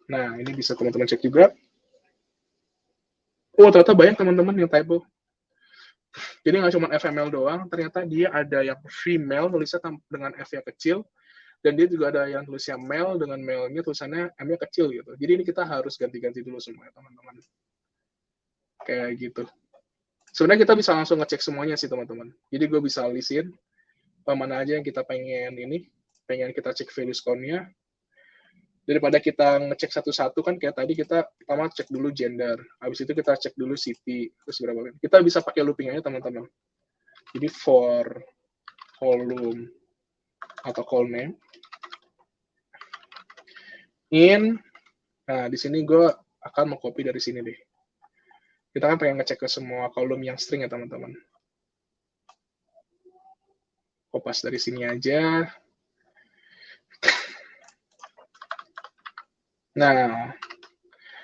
Nah, ini bisa teman-teman cek juga. Oh, ternyata banyak teman-teman yang typo. Jadi nggak cuma FML doang, ternyata dia ada yang female nulisnya dengan F-nya kecil, dan dia juga ada yang tulisnya male dengan male-nya tulisannya M-nya kecil gitu. Jadi ini kita harus ganti-ganti dulu semua ya teman-teman. Kayak gitu. Sebenarnya kita bisa langsung ngecek semuanya sih teman-teman. Jadi gue bisa listin mana aja yang kita pengen kita cek value count-nya. Daripada kita ngecek satu-satu kan kayak tadi kita pertama cek dulu gender, habis itu kita cek dulu city, terus berapa. Kita bisa pakai looping aja teman-teman. Jadi for column atau call name in, nah di sini gue akan mengcopy dari sini deh. Kita kan pengen ngecek ke semua kolom yang string ya teman-teman. Kopas dari sini aja. Nah,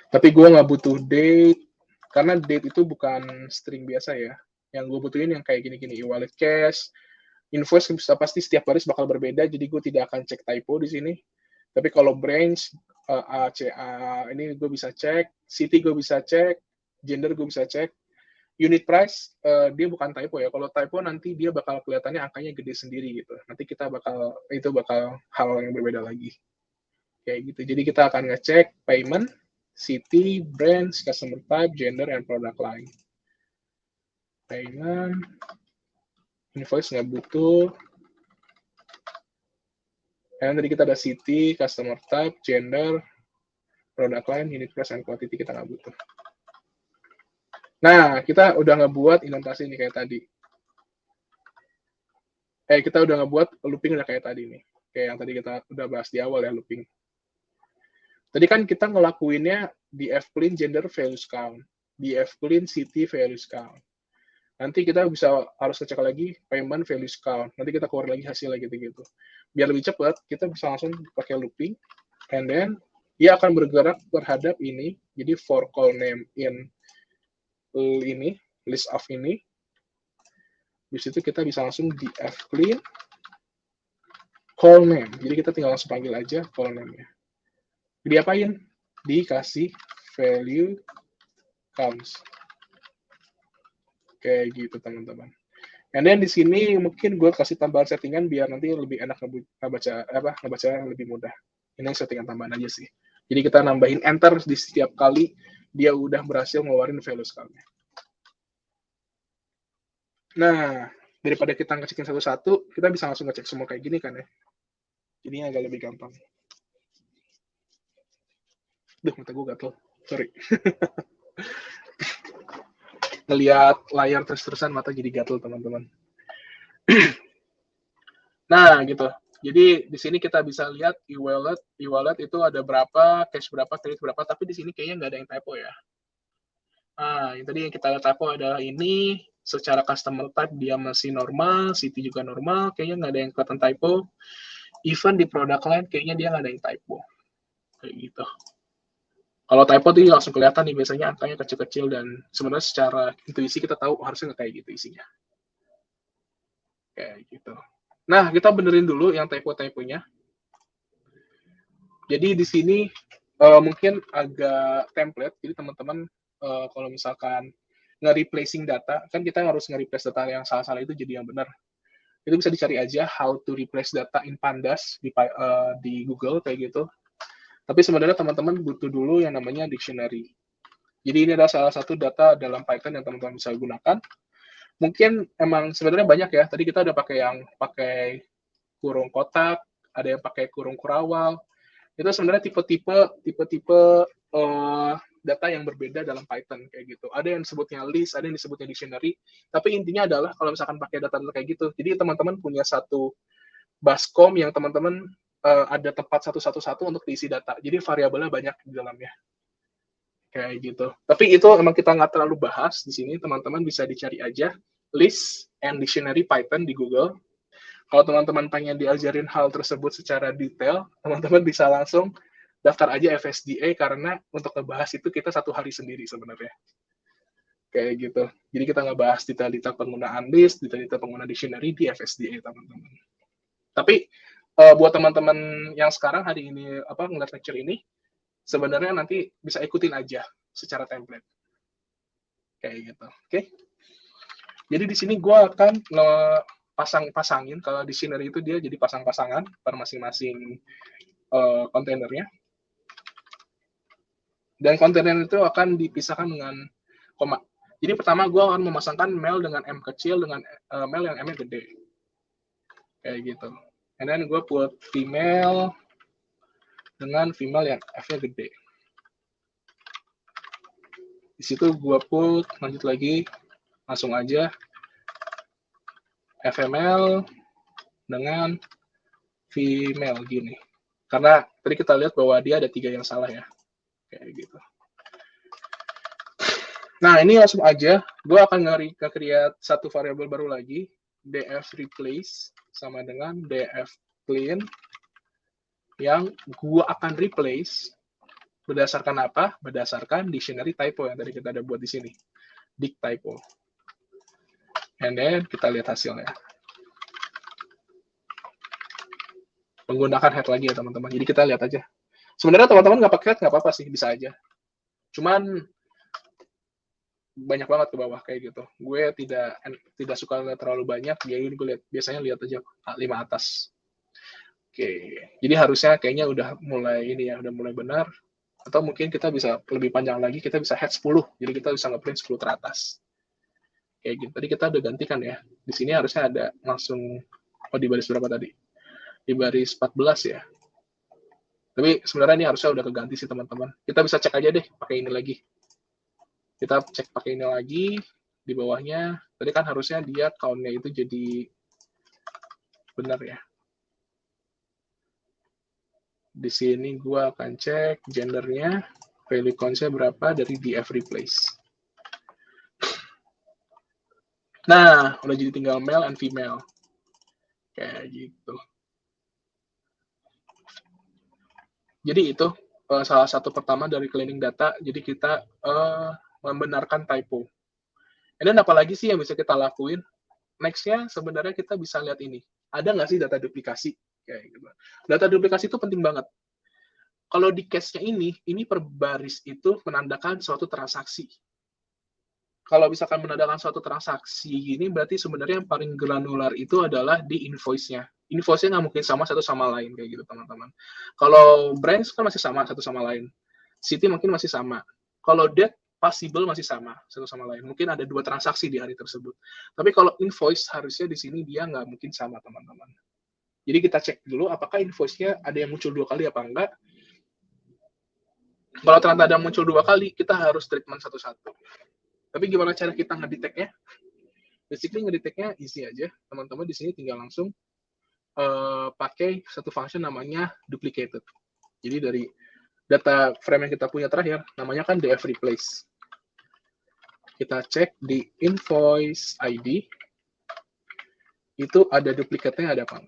tapi gue nggak butuh date, karena date itu bukan string biasa ya. Yang gue butuhin yang kayak gini-gini, e-wallet cash, invoice bisa pasti setiap baris bakal berbeda, jadi gue tidak akan cek typo di sini. Tapi kalau branch, ACA, ini gue bisa cek, city gue bisa cek, gender gue bisa cek, unit price, dia bukan typo ya. Kalau typo nanti dia bakal kelihatannya angkanya gede sendiri gitu. Nanti kita bakal hal yang berbeda lagi. Kayak gitu. Jadi kita akan ngecek payment, city, branch, customer type, gender, and product line. Payment, invoice nggak butuh. Dan tadi kita ada city, customer type, gender, product line, unit price, and quantity kita nggak butuh. Nah, kita udah ngebuat indentasi ini kayak tadi. Kita udah ngebuat looping udah kayak tadi nih. Kayak yang tadi kita udah bahas di awal ya, looping. Tadi kan kita ngelakuinnya di fclean gender values count, di fclean city values count. Nanti kita harus ngecek lagi payment values count. Nanti kita keluar lagi hasilnya gitu-gitu. Biar lebih cepat, kita bisa langsung pakai looping, and then dia akan bergerak terhadap ini. Jadi for call name in ini, list of ini. Di situ kita bisa langsung di fclean call name. Jadi kita tinggal langsung panggil aja call name-nya. Diapain? Dikasih value counts. Kayak gitu teman-teman. And then di sini mungkin gue kasih tambahan settingan biar nanti lebih enak ngebaca lebih mudah. Ini settingan tambahan aja sih. Jadi kita nambahin enter di setiap kali dia udah berhasil ngeluarin value count-nya. Nah, daripada kita ngecekin satu-satu, kita bisa langsung ngecek semua kayak gini kan ya. Jadinya agak lebih gampang. Duh, mata gue gatel. Sorry. Ngeliat layar terus-terusan, mata jadi gatel, teman-teman. Nah, gitu. Jadi, di sini kita bisa lihat e-wallet itu ada berapa, cash berapa, kredit berapa, tapi di sini kayaknya nggak ada yang typo ya. Nah, yang tadi yang kita lihat typo adalah ini, secara customer type dia masih normal, city juga normal, kayaknya nggak ada yang kelihatan typo. Even di product line, kayaknya dia nggak ada yang typo. Kayak gitu. Kalau typo tuh langsung kelihatan nih, biasanya angkanya kecil-kecil dan sebenarnya secara intuisi kita tahu harusnya nggak kayak gitu isinya. Kayak gitu. Nah, kita benerin dulu yang typo-typonya. Jadi di sini mungkin agak template, jadi teman-teman kalau misalkan nge-replacing data, kan kita harus nge-replace data yang salah-salah itu jadi yang benar. Itu bisa dicari aja how to replace data in pandas di Google kayak gitu. Tapi sebenarnya teman-teman butuh dulu yang namanya dictionary. Jadi ini adalah salah satu data dalam Python yang teman-teman bisa gunakan. Mungkin emang sebenarnya banyak ya. Tadi kita udah pakai kurung kotak, ada yang pakai kurung kurawal, Itu sebenarnya tipe-tipe data yang berbeda dalam Python kayak gitu. Ada yang disebutnya list, ada yang disebutnya dictionary. Tapi intinya adalah kalau misalkan pakai data kayak gitu, jadi teman-teman punya satu baskom yang teman-teman ada tempat satu-satu untuk diisi data. Jadi variabelnya banyak di dalamnya. Kayak gitu. Tapi itu emang kita nggak terlalu bahas di sini. Teman-teman bisa dicari aja list and dictionary Python di Google. Kalau teman-teman pengen diajarin hal tersebut secara detail, teman-teman bisa langsung daftar aja FSDA karena untuk ngebahas itu kita 1 hari sendiri sebenarnya. Kayak gitu. Jadi kita ngebahas detail-detail penggunaan list, detail-detail penggunaan dictionary di FSDA, teman-teman. Tapi buat teman-teman yang sekarang hari ini ngeliat lecture ini, sebenarnya nanti bisa ikutin aja secara template. Kayak gitu. Oke. Jadi di sini gue akan pasang-pasangin, kalau dictionary itu dia jadi pasang-pasangan per masing-masing kontainernya. Dan kontainer itu akan dipisahkan dengan koma. Jadi pertama gue akan memasangkan male dengan M kecil dengan male yang M-nya gede. Kayak gitu. And then gue put female dengan female yang F-nya gede. Di situ gue put, lanjut lagi, langsung aja FML dengan female gini. Karena tadi kita lihat bahwa dia ada 3 yang salah ya. Kayak gitu. Nah, ini langsung aja. Gue akan nge-create satu variabel baru lagi. df replace sama dengan df clean. Yang gue akan replace berdasarkan apa? Berdasarkan dictionary typo yang tadi kita ada buat di sini. Dict typo. And then kita lihat hasilnya. Menggunakan head lagi ya teman-teman. Jadi kita lihat aja. Sebenarnya teman-teman nggak pakai head nggak apa-apa sih, bisa aja. Cuman banyak banget ke bawah kayak gitu. Gue tidak suka lihat terlalu banyak. Jadi gue biasanya lihat aja 5 atas. Oke. Jadi harusnya kayaknya udah mulai benar. Atau mungkin kita bisa lebih panjang lagi, kita bisa head 10. Jadi kita bisa ngeprint 10 teratas. Kayak gitu. Tadi kita udah gantikan ya. Di sini harusnya ada langsung, di baris berapa tadi? Di baris 14 ya. Tapi sebenarnya ini harusnya udah keganti sih teman-teman. Kita bisa cek aja deh pakai ini lagi. Kita cek pakai ini lagi di bawahnya. Tadi kan harusnya dia count-nya itu jadi benar ya. Di sini gue akan cek gendernya, value count-nya berapa dari df replace. Nah, udah jadi tinggal male and female. Kayak gitu. Jadi itu salah satu pertama dari cleaning data. Jadi kita membenarkan typo. Dan apalagi sih yang bisa kita lakuin? Next-nya sebenarnya kita bisa lihat ini. Ada nggak sih data duplikasi? Kayak gitu. Data duplikasi itu penting banget. Kalau di case-nya ini per baris itu menandakan suatu transaksi. Kalau misalkan menandakan suatu transaksi ini, berarti sebenarnya yang paling granular itu adalah di invoice-nya. Invoice-nya nggak mungkin sama satu sama lain, kayak gitu, teman-teman. Kalau branch kan masih sama satu sama lain. City mungkin masih sama. Kalau date, possible masih sama satu sama lain. Mungkin ada 2 transaksi di hari tersebut. Tapi kalau invoice, harusnya di sini dia nggak mungkin sama, teman-teman. Jadi kita cek dulu apakah invoice-nya ada yang muncul 2 kali apa enggak. Kalau ternyata ada muncul 2 kali, kita harus treatment satu-satu. Tapi gimana cara kita ngedetect-nya? Basically ngedetect-nya easy aja. Teman-teman di sini tinggal langsung pakai satu function namanya duplicated. Jadi dari data frame yang kita punya terakhir, namanya kan df replace. Kita cek di invoice ID, itu ada duplikatnya ada apa?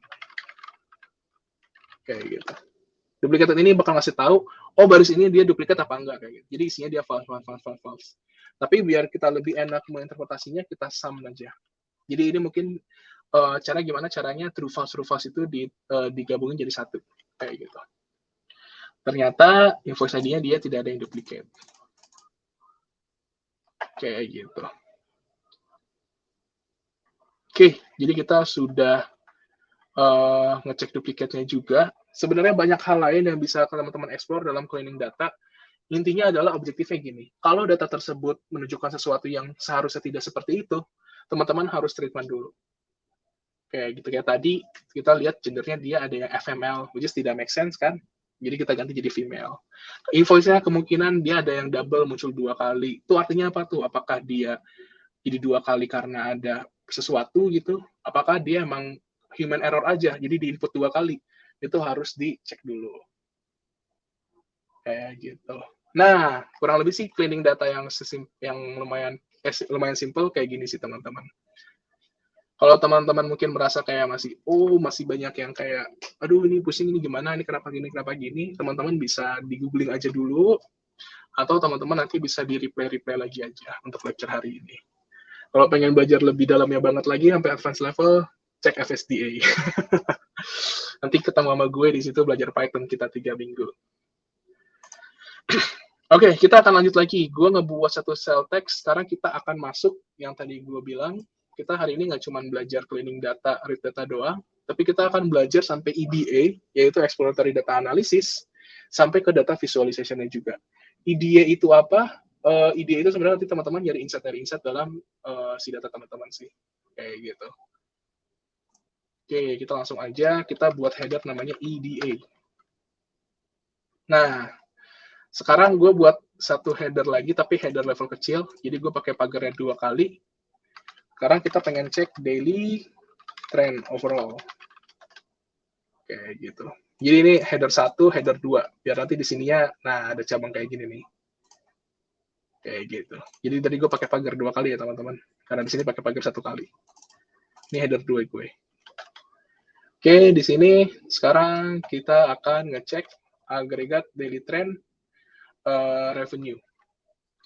Kayak gitu. Duplicated ini bakal ngasih tahu, oh baris ini dia duplikat apa enggak kayak gitu. Jadi isinya dia false. Tapi biar kita lebih enak menginterpretasinya, kita sum aja. Jadi ini mungkin gimana caranya true false itu digabungin jadi satu kayak gitu. Ternyata invoice ID-nya dia tidak ada yang duplicate. Kayak gitu. Oke, jadi kita sudah ngecek duplikatnya juga. Sebenarnya banyak hal lain yang bisa teman-teman explore dalam cleaning data. Intinya adalah objektifnya gini. Kalau data tersebut menunjukkan sesuatu yang seharusnya tidak seperti itu, teman-teman harus treatment dulu. Kayak gitu. Kayak tadi kita lihat gendernya dia ada yang FML, which is tidak make sense kan. Jadi kita ganti jadi female. Invoice-nya kemungkinan dia ada yang double muncul 2 kali. Itu artinya apa tuh? Apakah dia jadi 2 kali karena ada sesuatu gitu? Apakah dia emang human error aja, jadi di input 2 kali? Itu harus dicek dulu. Kayak gitu. Nah, kurang lebih sih cleaning data yang lumayan simple kayak gini sih teman-teman. Kalau teman-teman mungkin merasa kayak masih banyak yang kayak, aduh ini pusing, ini gimana, ini kenapa gini, teman-teman bisa di googling aja dulu, atau teman-teman nanti bisa di replay lagi aja untuk lecture hari ini. Kalau pengen belajar lebih dalamnya banget lagi sampai advance level, cek FSDA. Nanti ketemu sama gue di situ belajar Python kita 3 minggu. Oke, kita akan lanjut lagi. Gue ngebuat satu cell text, sekarang kita akan masuk yang tadi gue bilang, kita hari ini nggak cuma belajar cleaning data, read data doang, tapi kita akan belajar sampai EDA, yaitu Exploratory Data Analysis, sampai ke data visualization-nya juga. EDA itu apa? EDA itu sebenarnya nanti teman-teman nyari insight dalam si data teman-teman sih. Kayak gitu. Oke, kita langsung aja, kita buat header namanya EDA. Nah, sekarang gue buat satu header lagi, tapi header level kecil, jadi gue pakai pagarnya 2 kali. Sekarang kita pengen cek daily trend overall. Kayak gitu. Jadi ini header 1, header 2. Biar nanti di sininya, nah ada cabang kayak gini nih. Kayak gitu. Jadi tadi gue pakai pagar 2 kali ya teman-teman. Karena di sini pakai pagar 1 kali. Ini header 2 gue. Oke, di sini sekarang kita akan ngecek agregat daily trend revenue.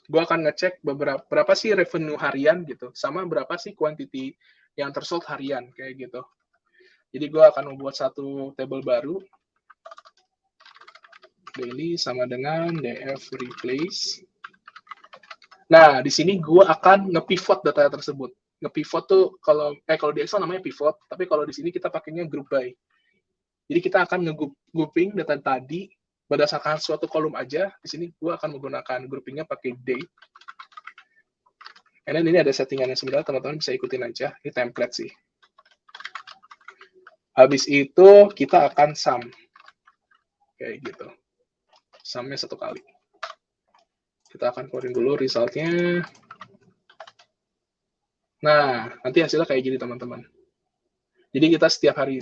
Gue akan ngecek berapa sih revenue harian gitu, sama berapa sih quantity yang tersold harian, kayak gitu. Jadi gue akan membuat satu table baru, daily sama dengan df replace. Nah, di sini gue akan nge-pivot data tersebut. Nge-pivot tuh kalau di Excel namanya pivot, tapi kalau di sini kita pakainya group by. Jadi kita akan nge-grouping data tadi berdasarkan suatu kolom aja. Di sini gue akan menggunakan groupingnya pakai date. And then ini ada settingannya sebenarnya, teman-teman bisa ikutin aja. Ini template sih. Habis itu kita akan sum. Kayak gitu. Sumnya 1 kali. Kita akan keluarin dulu resultnya. Nah, nanti hasilnya kayak gini teman-teman. Jadi kita setiap hari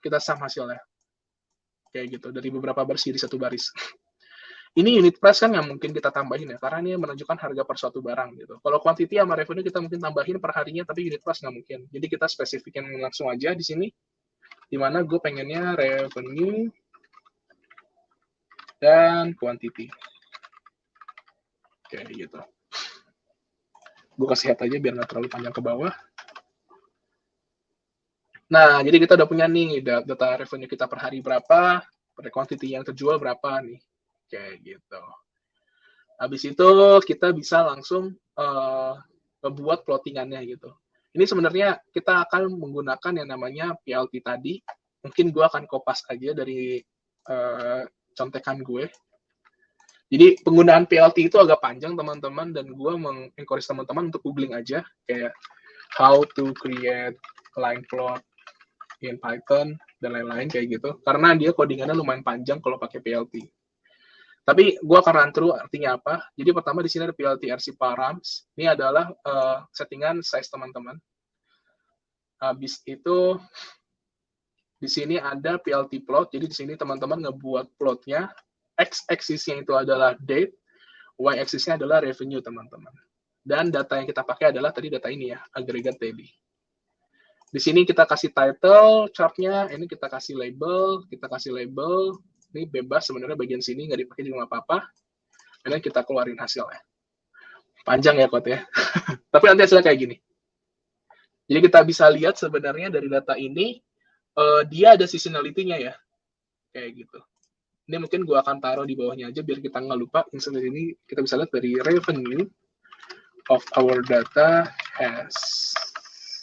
kita sum hasilnya. Kayak gitu, dari beberapa baris jadi 1 baris. Ini unit price kan yang mungkin kita tambahin ya, karena ini menunjukkan harga per suatu barang gitu. Kalau quantity sama revenue kita mungkin tambahin per harinya, tapi unit price nggak mungkin. Jadi kita spesifikin langsung aja di sini, di mana gue pengennya revenue dan quantity. Kayak gitu. Gue kasih head aja biar nggak terlalu panjang ke bawah. Nah, jadi kita udah punya nih data revenue kita per hari berapa, per quantity yang terjual berapa nih. Kayak gitu. Habis itu kita bisa langsung membuat plottingannya gitu. Ini sebenarnya kita akan menggunakan yang namanya PLT tadi. Mungkin gue akan kopas aja dari contekan gue. Jadi penggunaan PLT itu agak panjang teman-teman, dan gue mengencourage teman-teman untuk googling aja kayak how to create line plot in Python dan lain-lain kayak gitu. Karena dia codingannya lumayan panjang kalau pakai PLT. Tapi gue akan run through artinya apa. Jadi pertama di sini ada PLT RC params. Ini adalah settingan size teman-teman. Habis itu di sini ada PLT plot. Jadi di sini teman-teman ngebuat plotnya. X-axis-nya itu adalah date, Y-axis-nya adalah revenue teman-teman. Dan data yang kita pakai adalah tadi data ini ya, aggregate daily. Di sini kita kasih title chart-nya, ini kita kasih label, ini bebas sebenarnya bagian sini, nggak dipakai juga nggak apa-apa. Dan kita keluarin hasilnya. Panjang ya code ya. Tapi nanti hasilnya kayak gini. Jadi kita bisa lihat sebenarnya dari data ini, dia ada seasonality-nya ya. Kayak gitu. Ini mungkin gue akan taruh di bawahnya aja biar kita nggak lupa. Insert ini kita bisa lihat dari revenue of our data has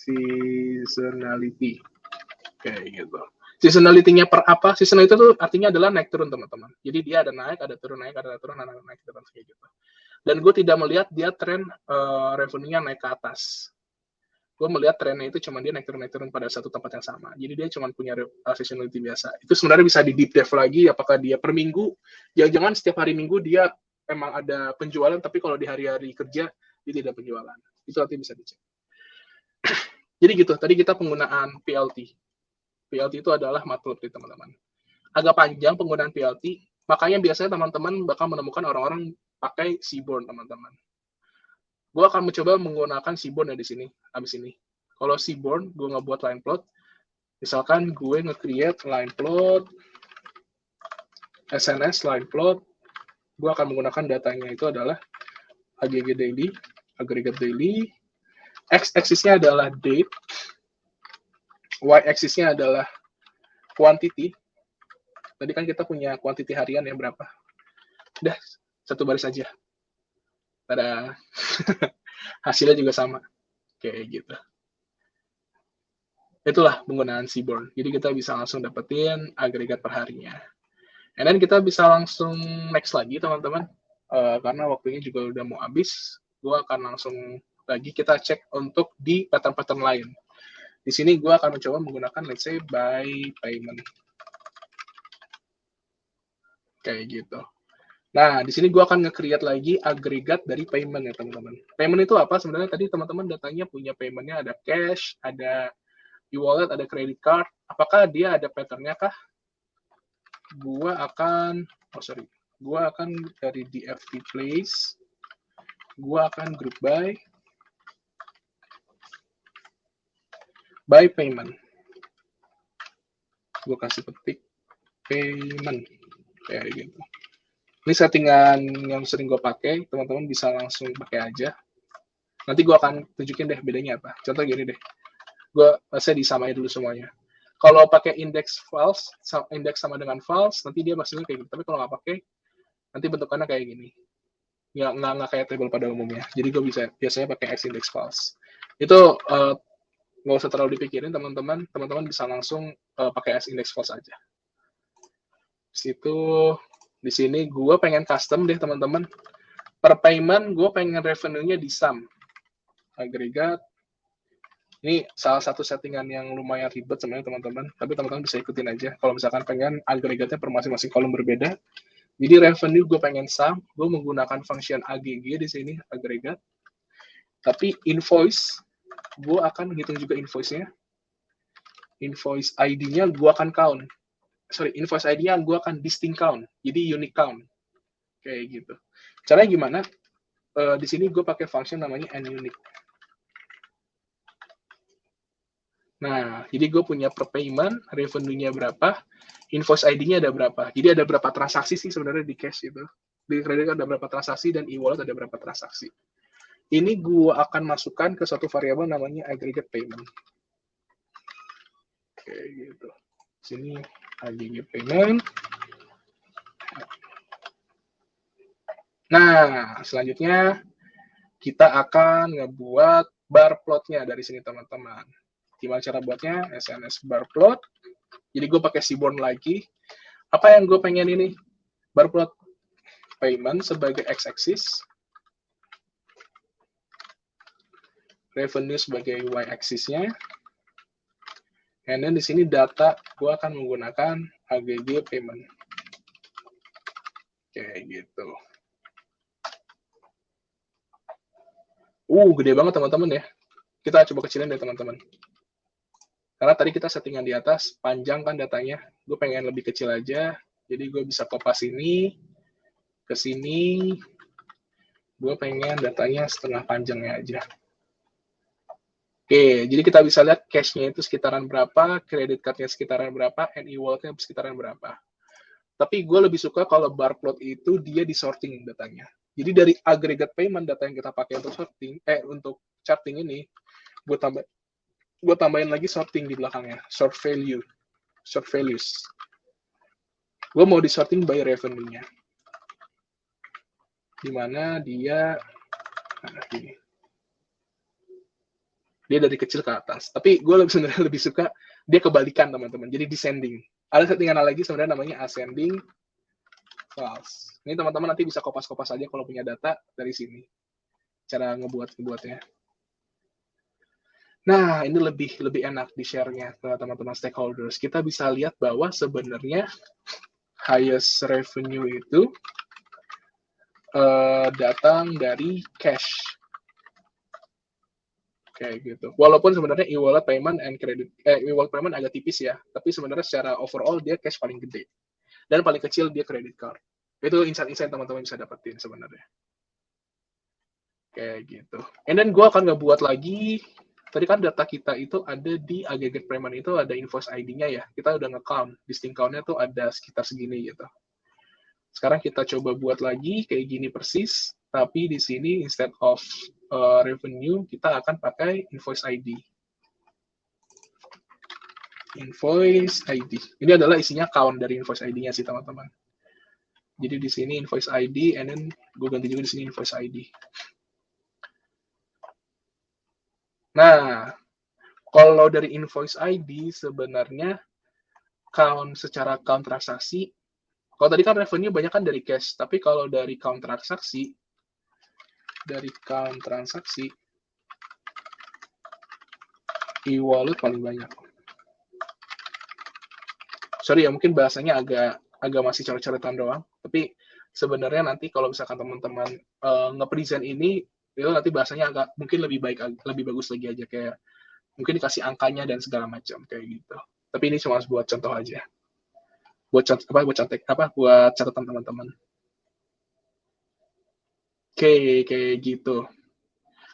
seasonality. Kayak gitu. Seasonality-nya per apa? Seasonality itu artinya adalah naik turun teman-teman. Jadi dia ada naik, ada turun, naik, ada turun, ada naik turun kayak gitu. Dan gue tidak melihat dia tren revenue-nya naik ke atas. gue melihat trennya itu cuma dia naik turun pada satu tempat yang sama. Jadi dia cuma punya seasonality biasa. Itu sebenarnya bisa di deep dive lagi, apakah dia per minggu, jangan-jangan setiap hari minggu dia emang ada penjualan, tapi kalau di hari-hari kerja dia tidak penjualan. Itu nanti bisa dicek. Jadi gitu, tadi kita penggunaan PLT. PLT itu adalah matlablib, teman-teman. Agak panjang penggunaan PLT, makanya biasanya teman-teman bakal menemukan orang-orang pakai Seaborn, teman-teman. Gue akan mencoba menggunakan Seaborn ya di sini, abis ini. Kalau Seaborn, gue ngebuat line plot. Misalkan gue nge-create line plot, SNS line plot, gue akan menggunakan datanya itu adalah AGG daily, aggregate daily, x-axisnya adalah date, y-axisnya adalah quantity. Tadi kan kita punya quantity harian ya berapa. Udah, satu baris aja. Tada. Hasilnya juga sama. Kayak gitu. Itulah penggunaan Seaborn. Jadi kita bisa langsung dapetin agregat per harinya. And then kita bisa langsung next lagi, teman-teman. Karena waktunya juga udah mau habis. Gue akan langsung lagi kita cek untuk di pattern-pattern lain. Di sini gue akan mencoba menggunakan, let's say, by payment. Kayak gitu. Nah, di sini gue akan nge-create lagi agregat dari payment ya, teman-teman. Payment itu apa? Sebenarnya tadi teman-teman datanya punya payment-nya ada cash, ada e-wallet, ada credit card. Apakah dia ada pattern-nya kah? Gue akan dari DFT place, gue akan group by payment. Gue kasih petik payment kayak gitu. Ini settingan yang sering gue pakai, teman-teman bisa langsung pakai aja. Nanti gue akan tunjukin deh bedanya apa. Contoh gini deh, saya disamain dulu semuanya. Kalau pakai index false, index sama dengan false, nanti dia maksudnya kayak gitu. Tapi kalau nggak pakai, nanti bentukannya kayak gini. Nggak kayak table pada umumnya. Jadi gue biasanya pakai x index false. Itu nggak usah terlalu dipikirin, teman-teman. Teman-teman bisa langsung pakai x index false aja. Di sini gue pengen custom deh, teman-teman. Per payment, gue pengen revenue-nya di sum. Agregat. Ini salah satu settingan yang lumayan ribet sebenarnya, teman-teman. Tapi teman-teman bisa ikutin aja. Kalau misalkan pengen agregatnya per masing-masing kolom berbeda. Jadi revenue gue pengen sum. Gue menggunakan function AGG di sini, agregat. Tapi invoice, gue akan hitung juga invoice-nya. Invoice ID-nya gue akan count. Invoice ID-nya gue akan distinct count. Jadi unique count. Kayak gitu. Caranya gimana? Di sini gue pakai function namanya nUnique. Nah, jadi gue punya per payment, revenue-nya berapa, invoice ID-nya ada berapa. Jadi ada berapa transaksi sih sebenarnya di cash itu. Di kredit ada berapa transaksi dan e-wallet ada berapa transaksi. Ini gue akan masukkan ke suatu variabel namanya aggregate payment. Kayak gitu. Sini aggregate payment. Nah, selanjutnya kita akan ngebuat bar plotnya dari sini, teman-teman. Gimana cara buatnya? SNS bar plot. Jadi gue pakai Seaborn lagi. Apa yang gue pengen ini? Bar plot payment sebagai x-axis. Revenue sebagai y-axisnya. And then di sini data gue akan menggunakan AGG payment. Kayak gitu. Gede banget teman-teman ya. Kita coba kecilin deh teman-teman. Karena tadi kita settingan di atas, panjang kan datanya. Gue pengen lebih kecil aja. Jadi gue bisa kopas ini, ke sini. Gue pengen datanya setengah panjangnya aja. Oke, jadi kita bisa lihat cash-nya itu sekitaran berapa, credit card-nya sekitaran berapa, and e-wallet-nya sekitaran berapa. Tapi gue lebih suka kalau bar plot itu dia disorting datanya. Jadi dari aggregate payment data yang kita pakai untuk untuk charting ini, gue tambahin lagi sorting di belakangnya, sort values. Gue mau disorting by revenue-nya. Dimana dia gini. Dia dari kecil ke atas. Tapi gue sebenarnya lebih suka dia kebalikan, teman-teman. Jadi descending. Ada settingan lagi sebenarnya namanya ascending false. Ini teman-teman nanti bisa kopas-kopas aja kalau punya data dari sini. Cara ngebuatnya. Nah, ini lebih enak di-share-nya ke teman-teman stakeholders. Kita bisa lihat bahwa sebenarnya highest revenue itu datang dari cash. Kayak gitu. Walaupun sebenarnya e-wallet payment and credit, e-wallet payment agak tipis ya, tapi sebenarnya secara overall dia cash paling gede. Dan paling kecil dia credit card. Itu insight-insight teman-teman bisa dapetin sebenarnya. Kayak gitu. And then gue akan ngebuat lagi, tadi kan data kita itu ada di aggregate payment itu ada invoice ID-nya ya. Kita udah nge-count, distinct count-nya tuh ada sekitar segini gitu. Sekarang kita coba buat lagi kayak gini persis, tapi di sini instead of revenue, kita akan pakai invoice ID. Invoice ID. Ini adalah isinya count dari invoice ID-nya sih teman-teman. Jadi di sini invoice ID, and then gue ganti juga di sini invoice ID. Nah, kalau dari invoice ID sebenarnya count secara count transaksi, kalau tadi kan revenue banyak kan dari cash, tapi kalau dari count transaksi, e-wallet paling banyak. Sorry ya, mungkin bahasanya agak masih coret-coretan doang, tapi sebenarnya nanti kalau misalkan teman-teman nge-present ini, itu nanti bahasanya agak mungkin lebih bagus lagi aja, kayak mungkin dikasih angkanya dan segala macam kayak gitu. Tapi ini cuma buat contoh aja, buat catatan teman-teman. Kayak gitu.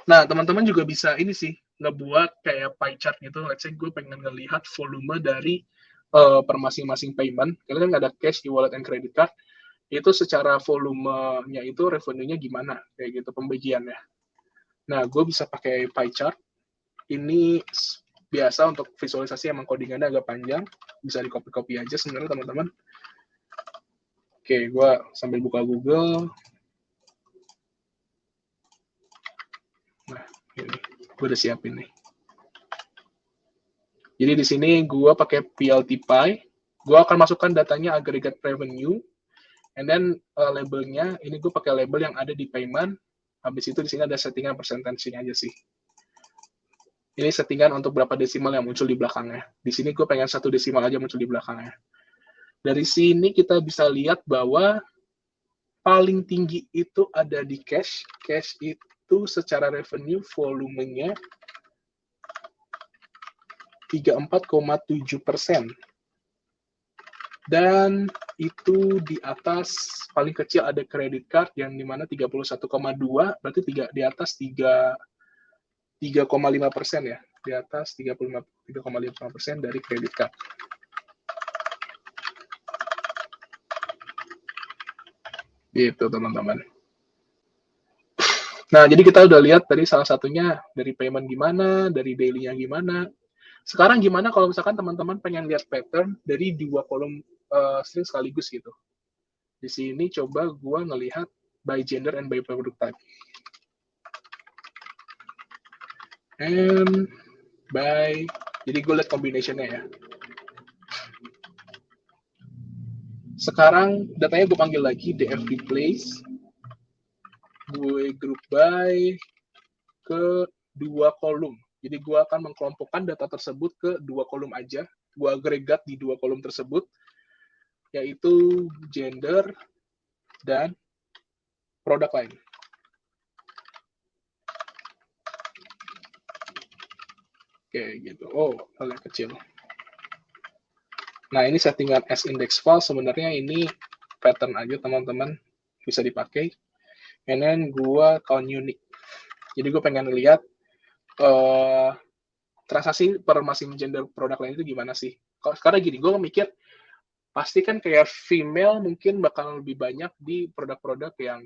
Nah, teman-teman juga bisa ini sih ngebuat kayak pie chart gitu. Let's say gue pengen ngelihat volume dari per masing-masing payment. Kalian kan ada cash, e-wallet, and credit card. Itu secara volumenya itu revenue-nya gimana kayak gitu pembagiannya. Nah, gue bisa pakai pie chart. Ini biasa untuk visualisasi emang codingannya agak panjang, bisa di copy aja sebenarnya teman-teman. Oke, gue sambil buka Google. Nah, ini gue udah siapin nih. Jadi di sini gue pakai PLT Pie. Gue akan masukkan datanya aggregate revenue, and then labelnya ini gue pakai label yang ada di payment. Habis itu di sini ada settingan persentasenya aja sih. Ini settingan untuk berapa desimal yang muncul di belakangnya. Di sini gue pengen 1 desimal aja muncul di belakangnya. Dari sini kita bisa lihat bahwa paling tinggi itu ada di cash. Cash itu secara revenue volumenya 34,7%. Dan itu di atas paling kecil ada credit card yang dimana 31,2, berarti di atas 3,5% ya, di atas 3,5% dari credit card. Gitu teman-teman. Nah, jadi kita udah lihat tadi salah satunya dari payment gimana, dari daily-nya gimana. Sekarang gimana kalau misalkan teman-teman pengen lihat pattern dari 2 kolom string sekaligus gitu. Di sini coba gue ngelihat by gender and by product type. And by, jadi gue lihat combination-nya ya. Sekarang datanya gue panggil lagi df replace. Gue group by ke 2 kolom. Jadi gue akan mengkelompokkan data tersebut ke 2 kolom aja. Gue agregat di 2 kolom tersebut, yaitu gender dan product line. Oke, gitu. Oh, hal yang kecil. Nah, ini settingan as index file. Sebenarnya ini pattern aja, teman-teman. Bisa dipakai. And then gue count unique. Jadi gue pengen lihat transaksi per masing gender produk lain itu gimana sih. Karena gini, gue mikir pasti kan kayak female mungkin bakal lebih banyak di produk-produk yang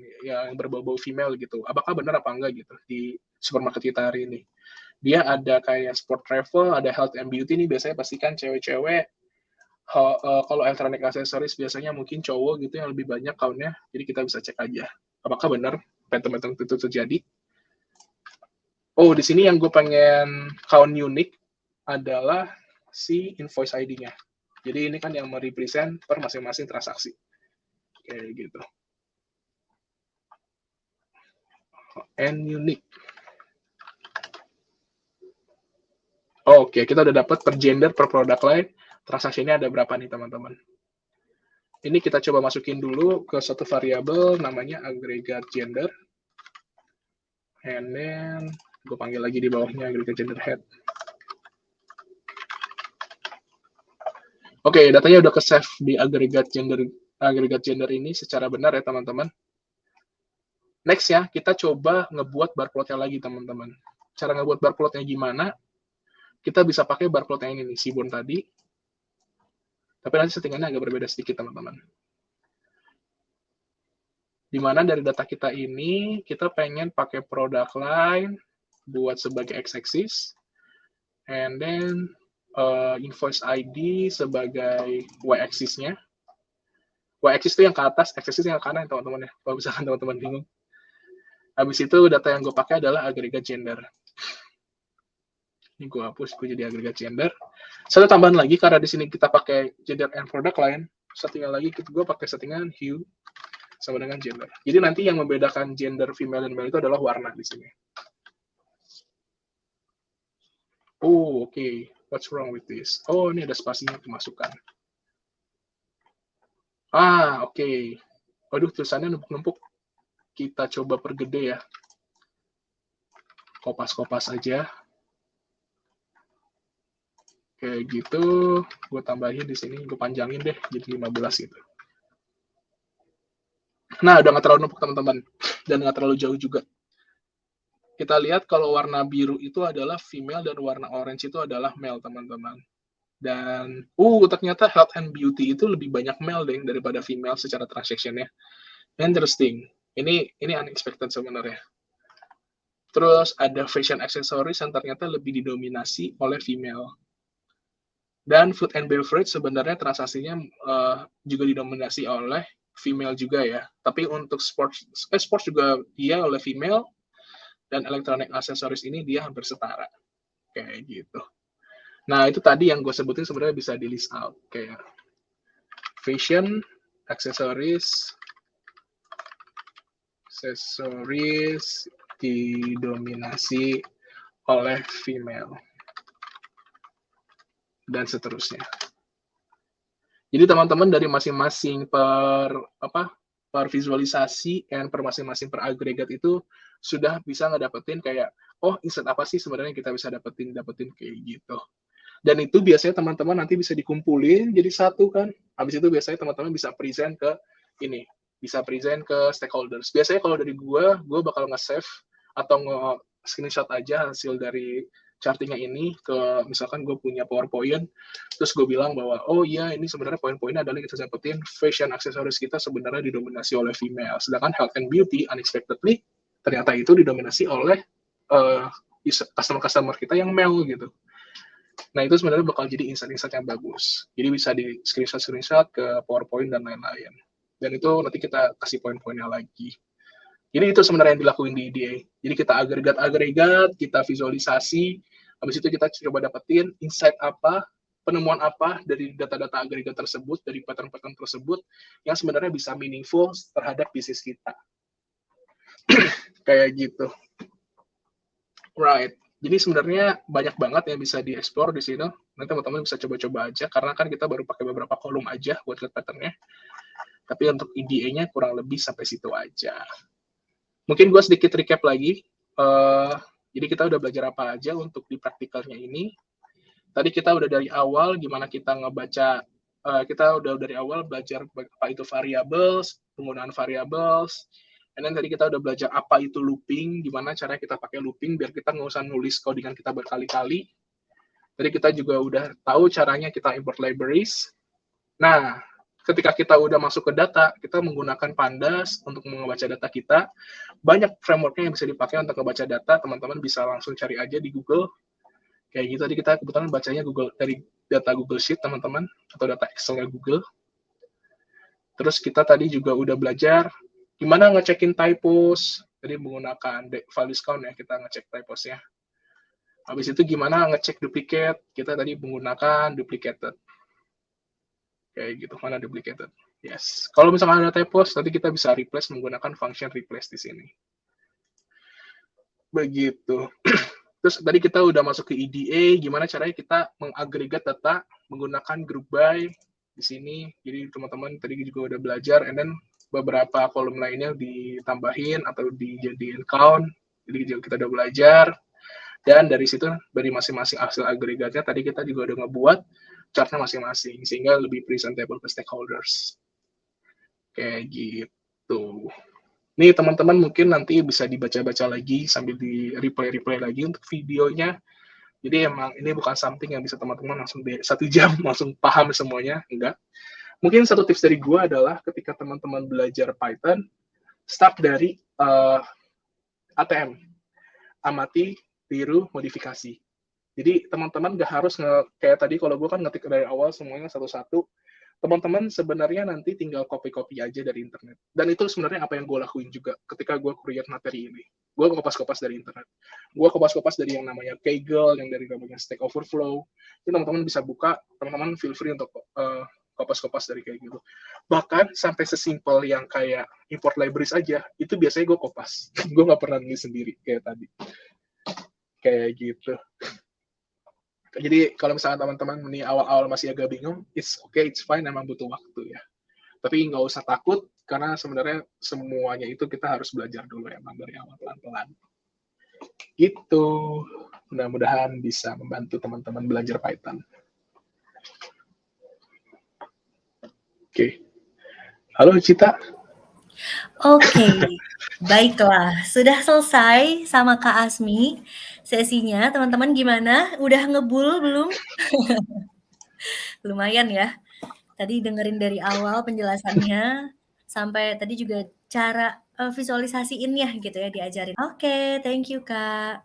berbau-bau female gitu. Apakah benar apa enggak gitu di supermarket kita hari ini. Dia ada kayak sport travel, ada health and beauty nih biasanya pastikan cewek-cewek. Kalau electronic accessories biasanya mungkin cowok gitu yang lebih banyak count-nya. Jadi kita bisa cek aja. Apakah benar pattern-pattern itu terjadi. Oh, di sini yang gue pengen count unique adalah si invoice ID-nya. Jadi ini kan yang merepresent per masing-masing transaksi. Kayak gitu. And unique. Oke, kita udah dapat per gender, per product line, transaksinya ada berapa nih teman-teman. Ini kita coba masukin dulu ke suatu variabel namanya aggregate gender. And then, gue panggil lagi di bawahnya aggregate gender head. Oke, datanya udah ke-save di aggregate gender ini secara benar ya teman-teman. Next ya, kita coba ngebuat barplotnya lagi teman-teman. Cara ngebuat barplotnya gimana? Kita bisa pakai barplot yang ini nih, Seaborn tadi. Tapi nanti settingannya agak berbeda sedikit teman-teman. Dimana dari data kita ini, kita pengen pakai product line buat sebagai x-axis. And then invoice ID sebagai y-axis-nya. Y-axis itu yang ke atas, x-axis yang ke kanan teman-teman ya. Kalau misalkan teman-teman bingung. Habis itu data yang gue pakai adalah aggregate gender. Ini gue hapus, gue jadi aggregate gender. Satu tambahan lagi, karena di sini kita pakai gender and product line, settingan lagi, gue pakai settingan hue sama dengan gender. Jadi nanti yang membedakan gender female dan male itu adalah warna di sini. Oh, oke. What's wrong with this? Oh, ini ada spasinya kemasukan. Oke. Waduh, tulisannya numpuk-numpuk. Kita coba pergede ya. Kopas-kopas aja. Kayak gitu, gue tambahin di sini, gue panjangin deh, jadi 15 gitu. Nah, udah nggak terlalu numpuk teman-teman, dan nggak terlalu jauh juga. Kita lihat kalau warna biru itu adalah female dan warna orange itu adalah male teman-teman. Dan, ternyata health and beauty itu lebih banyak male deh daripada female secara transaction-nya. Interesting. Ini unexpected sebenarnya. Terus ada fashion accessories yang ternyata lebih didominasi oleh female. Dan food and beverage sebenarnya transaksinya juga didominasi oleh female juga ya. Tapi untuk sports juga dia oleh female, dan electronic accessories ini dia hampir setara. Kayak gitu. Nah, itu tadi yang gue sebutin sebenarnya bisa di list out. Kayak fashion, accessories didominasi oleh female. Dan seterusnya. Jadi teman-teman dari masing-masing per visualisasi dan per masing-masing per agregat itu sudah bisa ngedapetin kayak, insight apa sih sebenarnya kita bisa dapetin kayak gitu. Dan itu biasanya teman-teman nanti bisa dikumpulin jadi satu kan. Habis itu biasanya teman-teman bisa present ke stakeholders. Biasanya kalau dari gue bakal nge-save atau nge-screenshot aja hasil dari chartingnya ini ke, misalkan gue punya PowerPoint, terus gue bilang bahwa, ini sebenarnya poin-poinnya adalah kita dapetin fashion aksesoris kita sebenarnya didominasi oleh female. Sedangkan health and beauty, unexpectedly, ternyata itu didominasi oleh customer-customer kita yang male gitu. Nah, itu sebenarnya bakal jadi insight-insight yang bagus. Jadi bisa di screenshot ke PowerPoint dan lain-lain. Dan itu nanti kita kasih poin-poinnya lagi. Jadi itu sebenarnya yang dilakuin di EDA. Jadi kita agregat, kita visualisasi, habis itu kita coba dapetin insight apa, penemuan apa dari data-data agregat tersebut, dari pattern-pattern tersebut, yang sebenarnya bisa meaningful terhadap bisnis kita. Kayak gitu. Right. Jadi sebenarnya banyak banget yang bisa dieksplor di sini. Nanti teman-teman bisa coba-coba aja, karena kan kita baru pakai beberapa kolom aja buat lihat patternnya. Tapi untuk EDA-nya kurang lebih sampai situ aja. Mungkin gue sedikit recap lagi. Jadi kita udah belajar apa aja untuk di praktikalnya ini. Tadi kita udah dari awal gimana kita ngebaca, kita udah dari awal belajar apa itu variables, penggunaan variables, and then tadi kita udah belajar apa itu looping, gimana cara kita pakai looping biar kita nggak usah nulis codingan kita berkali-kali. Tadi kita juga udah tahu caranya kita import libraries. Nah, ketika kita udah masuk ke data, kita menggunakan Pandas untuk membaca data kita. Banyak framework-nya yang bisa dipakai untuk membaca data. Teman-teman bisa langsung cari aja di Google. Kayak gitu, tadi kita kebetulan bacanya dari data Google Sheet, teman-teman, atau data Excel-nya Google. Terus kita tadi juga udah belajar gimana ngecekin typos. Tadi menggunakan values count ya, kita ngecek typos-nya. Habis itu gimana ngecek duplicate, kita tadi menggunakan duplicated. Kayak gitu, mana duplicated. Yes. Kalau misalkan ada typos, nanti kita bisa replace menggunakan function replace di sini. Begitu. Terus tadi kita udah masuk ke EDA, gimana caranya kita mengagregat data menggunakan group by di sini. Jadi teman-teman tadi juga udah belajar, and then beberapa kolom lainnya ditambahin atau dijadiin count. Jadi kita udah belajar. Dan dari situ, dari masing-masing hasil agregatnya, tadi kita juga udah ngebuat chartnya masing-masing, sehingga lebih presentable ke stakeholders. Kayak gitu. Nih teman-teman mungkin nanti bisa dibaca-baca lagi sambil di replay lagi untuk videonya. Jadi emang ini bukan something yang bisa teman-teman langsung di 1 jam langsung paham semuanya, enggak. Mungkin satu tips dari gue adalah ketika teman-teman belajar Python, start dari ATM, amati, tiru, modifikasi. Jadi teman-teman nggak harus kayak tadi kalau gue kan ngetik dari awal semuanya satu-satu. Teman-teman sebenarnya nanti tinggal copy-copy aja dari internet. Dan itu sebenarnya apa yang gue lakuin juga ketika gue create materi ini. Gue kopas-kopas dari internet. Gue kopas-kopas dari yang namanya Kaggle, yang dari namanya Stack Overflow. Itu teman-teman bisa buka, teman-teman feel free untuk kopas-kopas dari kayak gitu. Bahkan sampai sesimpel yang kayak import libraries aja, itu biasanya gue kopas. Gue nggak pernah nulis sendiri kayak tadi. Kayak gitu. Jadi kalau misalnya teman-teman ini awal-awal masih agak bingung, it's okay, it's fine, emang butuh waktu ya. Tapi nggak usah takut, karena sebenarnya semuanya itu kita harus belajar dulu emang dari awal pelan-pelan. Gitu. Mudah-mudahan bisa membantu teman-teman belajar Python. Oke. Halo Cita. Oke, baiklah. Sudah selesai sama Kak Asmi sesinya. Teman-teman gimana? Udah ngebul belum? Lumayan ya. Tadi dengerin dari awal penjelasannya, sampai tadi juga cara visualisasiinnya gitu ya diajarin. Oke, thank you Kak.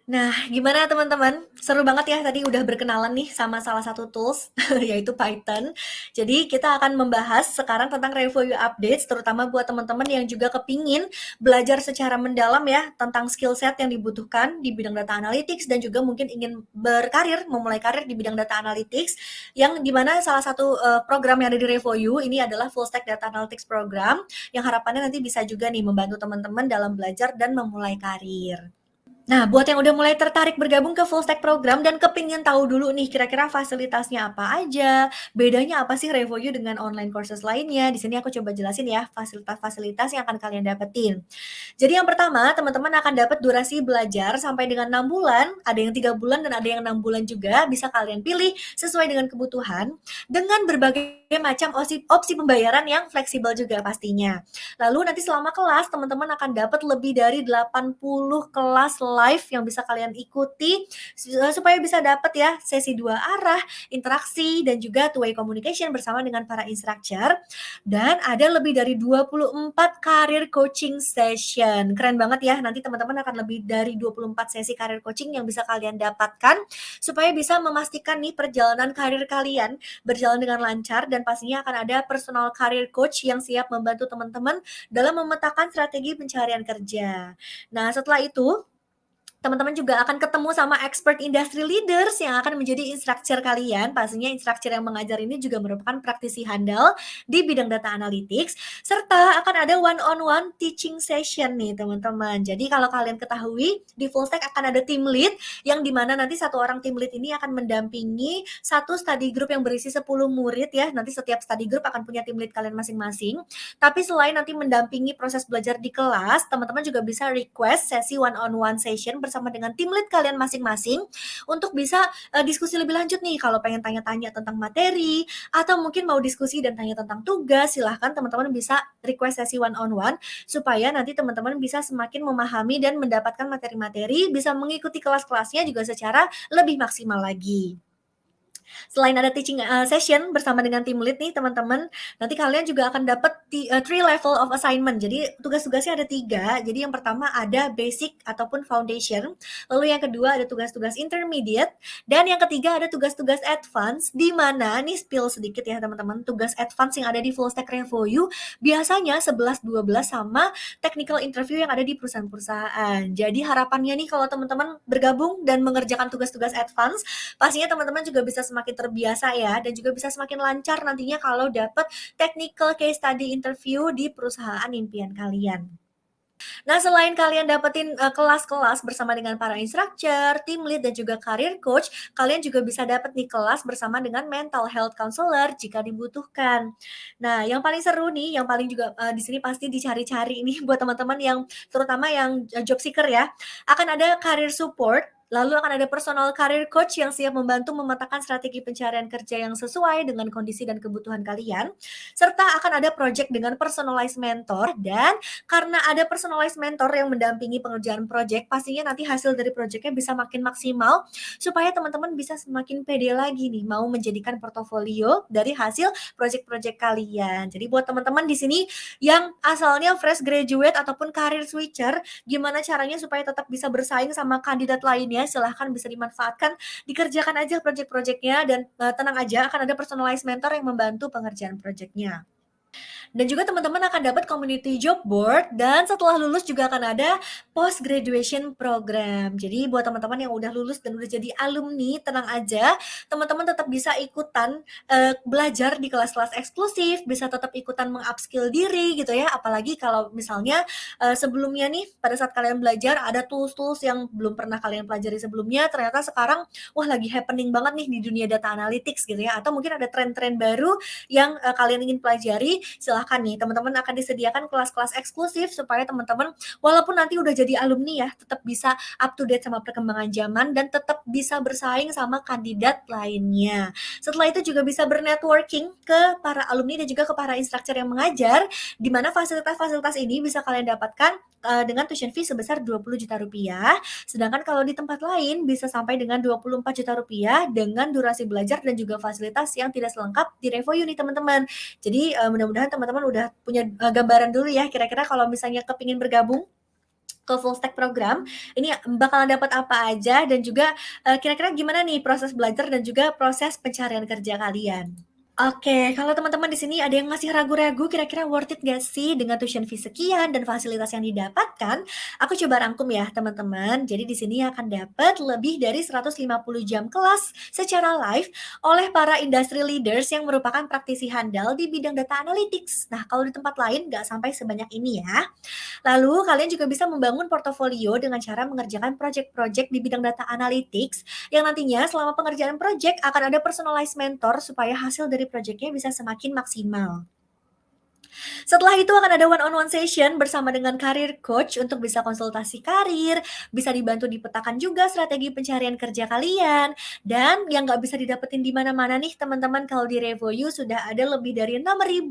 Nah, gimana teman-teman? Seru banget ya tadi udah berkenalan nih sama salah satu tools, yaitu Python. Jadi kita akan membahas sekarang tentang review updates, terutama buat teman-teman yang juga kepingin belajar secara mendalam ya tentang skill set yang dibutuhkan di bidang data analytics dan juga mungkin ingin berkarir, memulai karir di bidang data analytics, yang dimana salah satu program yang ada di review ini adalah Full Stack Data Analytics Program, yang harapannya nanti bisa juga nih membantu teman-teman dalam belajar dan memulai karir. Nah, buat yang udah mulai tertarik bergabung ke Full Stack Program dan kepingin tahu dulu nih kira-kira fasilitasnya apa aja, bedanya apa sih Revoyu dengan online courses lainnya, di sini aku coba jelasin ya fasilitas-fasilitas yang akan kalian dapetin. Jadi yang pertama, teman-teman akan dapat durasi belajar sampai dengan 6 bulan, ada yang 3 bulan dan ada yang 6 bulan juga, bisa kalian pilih sesuai dengan kebutuhan, dengan berbagai macam opsi pembayaran yang fleksibel juga pastinya. Lalu nanti selama kelas, teman-teman akan dapat lebih dari 80 kelas live yang bisa kalian ikuti supaya bisa dapat ya sesi 2 arah, interaksi dan juga two way communication bersama dengan para instructor, dan ada lebih dari 24 career coaching session. Keren banget ya, nanti teman-teman akan lebih dari 24 sesi career coaching yang bisa kalian dapatkan supaya bisa memastikan nih perjalanan karir kalian berjalan dengan lancar, dan pastinya akan ada personal career coach yang siap membantu teman-teman dalam memetakan strategi pencarian kerja. Nah, setelah itu teman-teman juga akan ketemu sama expert industry leaders yang akan menjadi instructor kalian. Pastinya instructor yang mengajar ini juga merupakan praktisi handal di bidang data analytics, serta akan ada one-on-one teaching session nih teman-teman. Jadi kalau kalian ketahui di Full Stack akan ada team lead, yang dimana nanti satu orang team lead ini akan mendampingi satu study group yang berisi 10 murid ya. Nanti setiap study group akan punya team lead kalian masing-masing. Tapi selain nanti mendampingi proses belajar di kelas, teman-teman juga bisa request sesi one-on-one session bersama dengan tim lead kalian masing-masing untuk bisa diskusi lebih lanjut nih. Kalau pengen tanya-tanya tentang materi atau mungkin mau diskusi dan tanya tentang tugas, silahkan teman-teman bisa request sesi one-on-one supaya nanti teman-teman bisa semakin memahami dan mendapatkan materi-materi, bisa mengikuti kelas-kelasnya juga secara lebih maksimal lagi. Selain ada teaching session bersama dengan tim lead nih teman-teman, nanti kalian juga akan dapat 3 level of assignment. Jadi tugas-tugasnya ada 3. Jadi yang pertama ada basic ataupun foundation, lalu yang kedua ada tugas-tugas intermediate, dan yang ketiga ada tugas-tugas advance, di mana nih spill sedikit ya teman-teman, tugas advance yang ada di Full Stack Review biasanya 11-12 sama technical interview yang ada di perusahaan-perusahaan. Jadi harapannya nih kalau teman-teman bergabung dan mengerjakan tugas-tugas advance, pastinya teman-teman juga bisa semakin terbiasa ya, dan juga bisa semakin lancar nantinya kalau dapat technical case study interview di perusahaan impian kalian. Nah, selain kalian dapetin, kelas-kelas bersama dengan para instructor, team lead, dan juga career coach, kalian juga bisa dapat nih kelas bersama dengan mental health counselor jika dibutuhkan. Nah, yang paling seru nih, yang paling juga, di sini pasti dicari-cari nih buat teman-teman yang terutama yang, job seeker ya, akan ada career support, lalu akan ada personal career coach yang siap membantu memetakan strategi pencarian kerja yang sesuai dengan kondisi dan kebutuhan kalian, serta akan ada project dengan personalized mentor dan karena ada personalized mentor yang mendampingi pengerjaan project, pastinya nanti hasil dari projectnya bisa makin maksimal, supaya teman-teman bisa semakin pede lagi nih, mau menjadikan portofolio dari hasil project-project kalian. Jadi buat teman-teman di sini yang asalnya fresh graduate ataupun career switcher, gimana caranya supaya tetap bisa bersaing sama kandidat lainnya, silahkan bisa dimanfaatkan, dikerjakan aja project-projectnya dan tenang aja akan ada personalized mentor yang membantu pengerjaan projectnya. Dan juga teman-teman akan dapat community job board dan setelah lulus juga akan ada post graduation program. Jadi buat teman-teman yang udah lulus dan udah jadi alumni, tenang aja, teman-teman tetap bisa ikutan belajar di kelas-kelas eksklusif, bisa tetap ikutan meng-upskill diri gitu ya. Apalagi kalau misalnya sebelumnya nih pada saat kalian belajar ada tools-tools yang belum pernah kalian pelajari sebelumnya, ternyata sekarang wah lagi happening banget nih di dunia data analytics gitu ya. Atau mungkin ada tren-tren baru yang kalian ingin pelajari, silahkan nih teman-teman akan disediakan kelas-kelas eksklusif supaya teman-teman walaupun nanti udah jadi alumni ya, tetap bisa up to date sama perkembangan zaman dan tetap bisa bersaing sama kandidat lainnya. Setelah itu juga bisa bernetworking ke para alumni dan juga ke para instruktur yang mengajar, di mana fasilitas-fasilitas ini bisa kalian dapatkan dengan tuition fee sebesar 20 juta rupiah, sedangkan kalau di tempat lain bisa sampai dengan 24 juta rupiah dengan durasi belajar dan juga fasilitas yang tidak selengkap di Revoyu nih teman-teman. Jadi mudah-mudahan teman-teman udah punya gambaran dulu ya kira-kira kalau misalnya kepingin bergabung ke full stack program, ini bakalan dapat apa aja dan juga kira-kira gimana nih proses belajar dan juga proses pencarian kerja kalian. Oke, kalau teman-teman di sini ada yang masih ragu-ragu kira-kira worth it nggak sih dengan tuition fee sekian dan fasilitas yang didapatkan? Aku coba rangkum ya teman-teman. Jadi di sini akan dapat lebih dari 150 jam kelas secara live oleh para industry leaders yang merupakan praktisi handal di bidang data analytics. Nah, kalau di tempat lain nggak sampai sebanyak ini ya. Lalu kalian juga bisa membangun portofolio dengan cara mengerjakan project-project di bidang data analytics yang nantinya selama pengerjaan project akan ada personalized mentor supaya hasil dari projectnya bisa semakin maksimal. Setelah itu akan ada one on one session bersama dengan career coach untuk bisa konsultasi karir, bisa dibantu dipetakan juga strategi pencarian kerja kalian, dan yang nggak bisa didapetin di mana-mana nih teman-teman kalau di Revoyu sudah ada lebih dari 6.000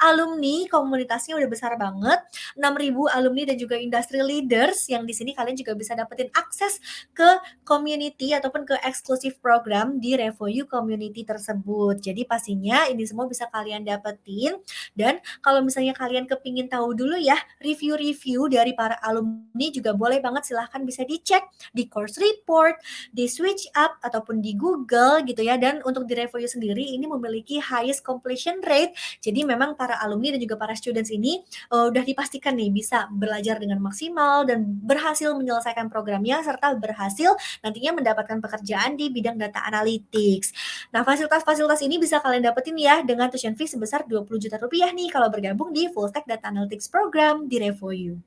alumni, komunitasnya udah besar banget, 6.000 alumni dan juga industry leaders yang di sini kalian juga bisa dapetin akses ke community ataupun ke eksklusif program di Revoyu community tersebut. Jadi pastinya ini semua bisa kalian dapetin dan kalau misalnya kalian kepingin tahu dulu ya review-review dari para alumni juga boleh banget silahkan bisa dicek di course report, di Switch Up ataupun di Google gitu ya. Dan untuk di Revoyu sendiri ini memiliki highest completion rate. Jadi memang para alumni dan juga para students ini udah dipastikan nih bisa belajar dengan maksimal dan berhasil menyelesaikan programnya serta berhasil nantinya mendapatkan pekerjaan di bidang data analytics. Nah, fasilitas-fasilitas ini bisa kalian dapetin ya dengan tuition fee sebesar 20 juta rupiah nih kalau bergabung di Full Stack Data Analytics Program di Revoyu.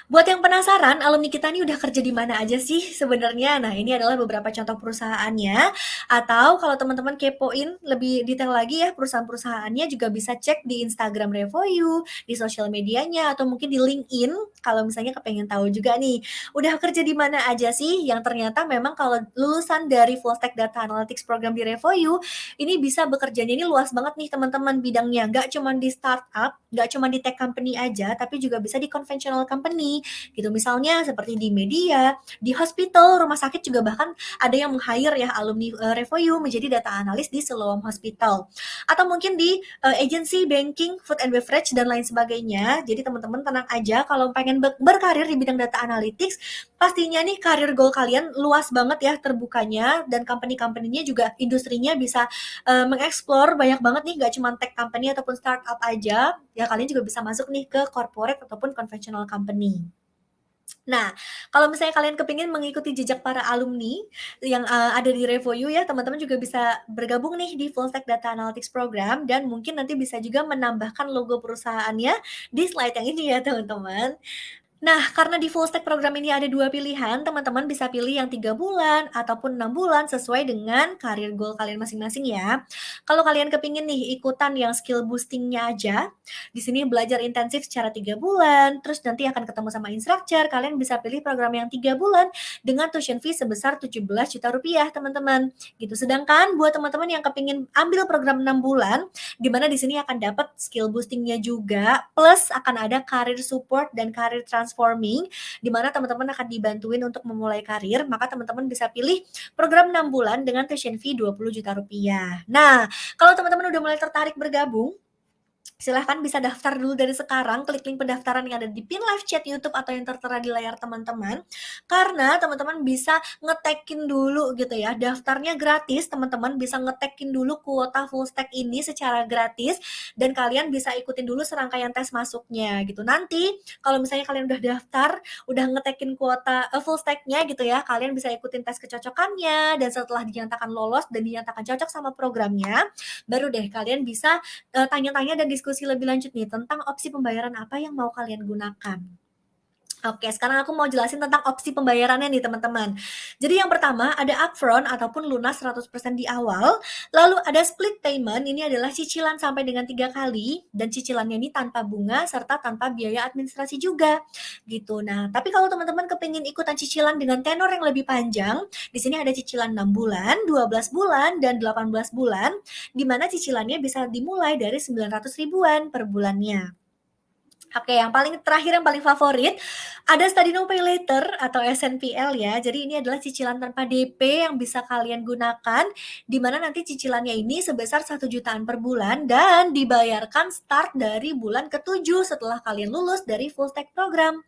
Buat yang penasaran, alumni kita nih udah kerja di mana aja sih sebenarnya? Nah, ini adalah beberapa contoh perusahaannya. Atau kalau teman-teman kepoin lebih detail lagi ya perusahaan-perusahaannya juga bisa cek di Instagram Revoyu, di sosial medianya, atau mungkin di LinkedIn kalau misalnya kepengen tahu juga nih, udah kerja di mana aja sih yang ternyata memang kalau lulusan dari Full Stack Data Analytics program di Revoyu, ini bisa bekerjanya ini luas banget nih teman-teman bidangnya. Nggak cuma di startup, nggak cuma di tech company aja, tapi juga bisa di conventional company gitu. Misalnya seperti di media, di hospital, rumah sakit juga bahkan ada yang meng-hire ya alumni Revoyu menjadi data analis di Siloam Hospital. Atau mungkin di agency banking, food and beverage dan lain sebagainya. Jadi teman-teman tenang aja kalau pengen berkarir di bidang data analytics, pastinya nih karir goal kalian luas banget ya terbukanya dan company-company-nya juga industrinya bisa mengeksplor banyak banget nih, gak cuma tech company ataupun startup aja, ya kalian juga bisa masuk nih ke corporate ataupun conventional company. Nah, kalau misalnya kalian kepingin mengikuti jejak para alumni yang ada di Revoyu ya, teman-teman juga bisa bergabung nih di Full Stack Data Analytics Program dan mungkin nanti bisa juga menambahkan logo perusahaannya di slide yang ini ya teman-teman. Nah, karena di full stack program ini ada 2 pilihan, teman-teman bisa pilih yang 3 bulan ataupun 6 bulan sesuai dengan karir goal kalian masing-masing ya. Kalau kalian kepingin nih ikutan yang skill boosting-nya aja, di sini belajar intensif secara 3 bulan, terus nanti akan ketemu sama instructor, kalian bisa pilih program yang 3 bulan dengan tuition fee sebesar 17 juta rupiah, teman-teman. Gitu. Sedangkan buat teman-teman yang kepingin ambil program 6 bulan, di mana di sini akan dapat skill boosting-nya juga, plus akan ada career support dan career transforming, di mana teman-teman akan dibantuin untuk memulai karir, maka teman-teman bisa pilih program 6 bulan dengan tuition fee 20 juta rupiah. Nah, kalau teman-teman udah mulai tertarik bergabung, silahkan bisa daftar dulu dari sekarang, klik link pendaftaran yang ada di pin live chat YouTube atau yang tertera di layar teman-teman, karena teman-teman bisa ngetekin dulu gitu ya, daftarnya gratis, teman-teman bisa ngetekin dulu kuota full stack ini secara gratis, dan kalian bisa ikutin dulu serangkaian tes masuknya gitu. Nanti kalau misalnya kalian udah daftar, udah ngetekin kuota full stack-nya gitu ya, kalian bisa ikutin tes kecocokannya, dan setelah dinyatakan lolos dan dinyatakan cocok sama programnya, baru deh kalian bisa tanya-tanya dan diskusi lebih lanjut nih tentang opsi pembayaran apa yang mau kalian gunakan. Oke, sekarang aku mau jelasin tentang opsi pembayarannya nih teman-teman. Jadi yang pertama ada upfront ataupun lunas 100% di awal, lalu ada split payment, ini adalah cicilan sampai dengan 3 kali, dan cicilannya ini tanpa bunga serta tanpa biaya administrasi juga, gitu. Nah, tapi kalau teman-teman kepingin ikutan cicilan dengan tenor yang lebih panjang, di sini ada cicilan 6 bulan, 12 bulan, dan 18 bulan, di mana cicilannya bisa dimulai dari 900 ribuan per bulannya. Oke, yang paling terakhir, yang paling favorit, ada Study Now Pay Later atau SNPL ya. Jadi ini adalah cicilan tanpa DP yang bisa kalian gunakan, di mana nanti cicilannya ini sebesar 1 jutaan per bulan dan dibayarkan start dari bulan ke-7 setelah kalian lulus dari full stack program.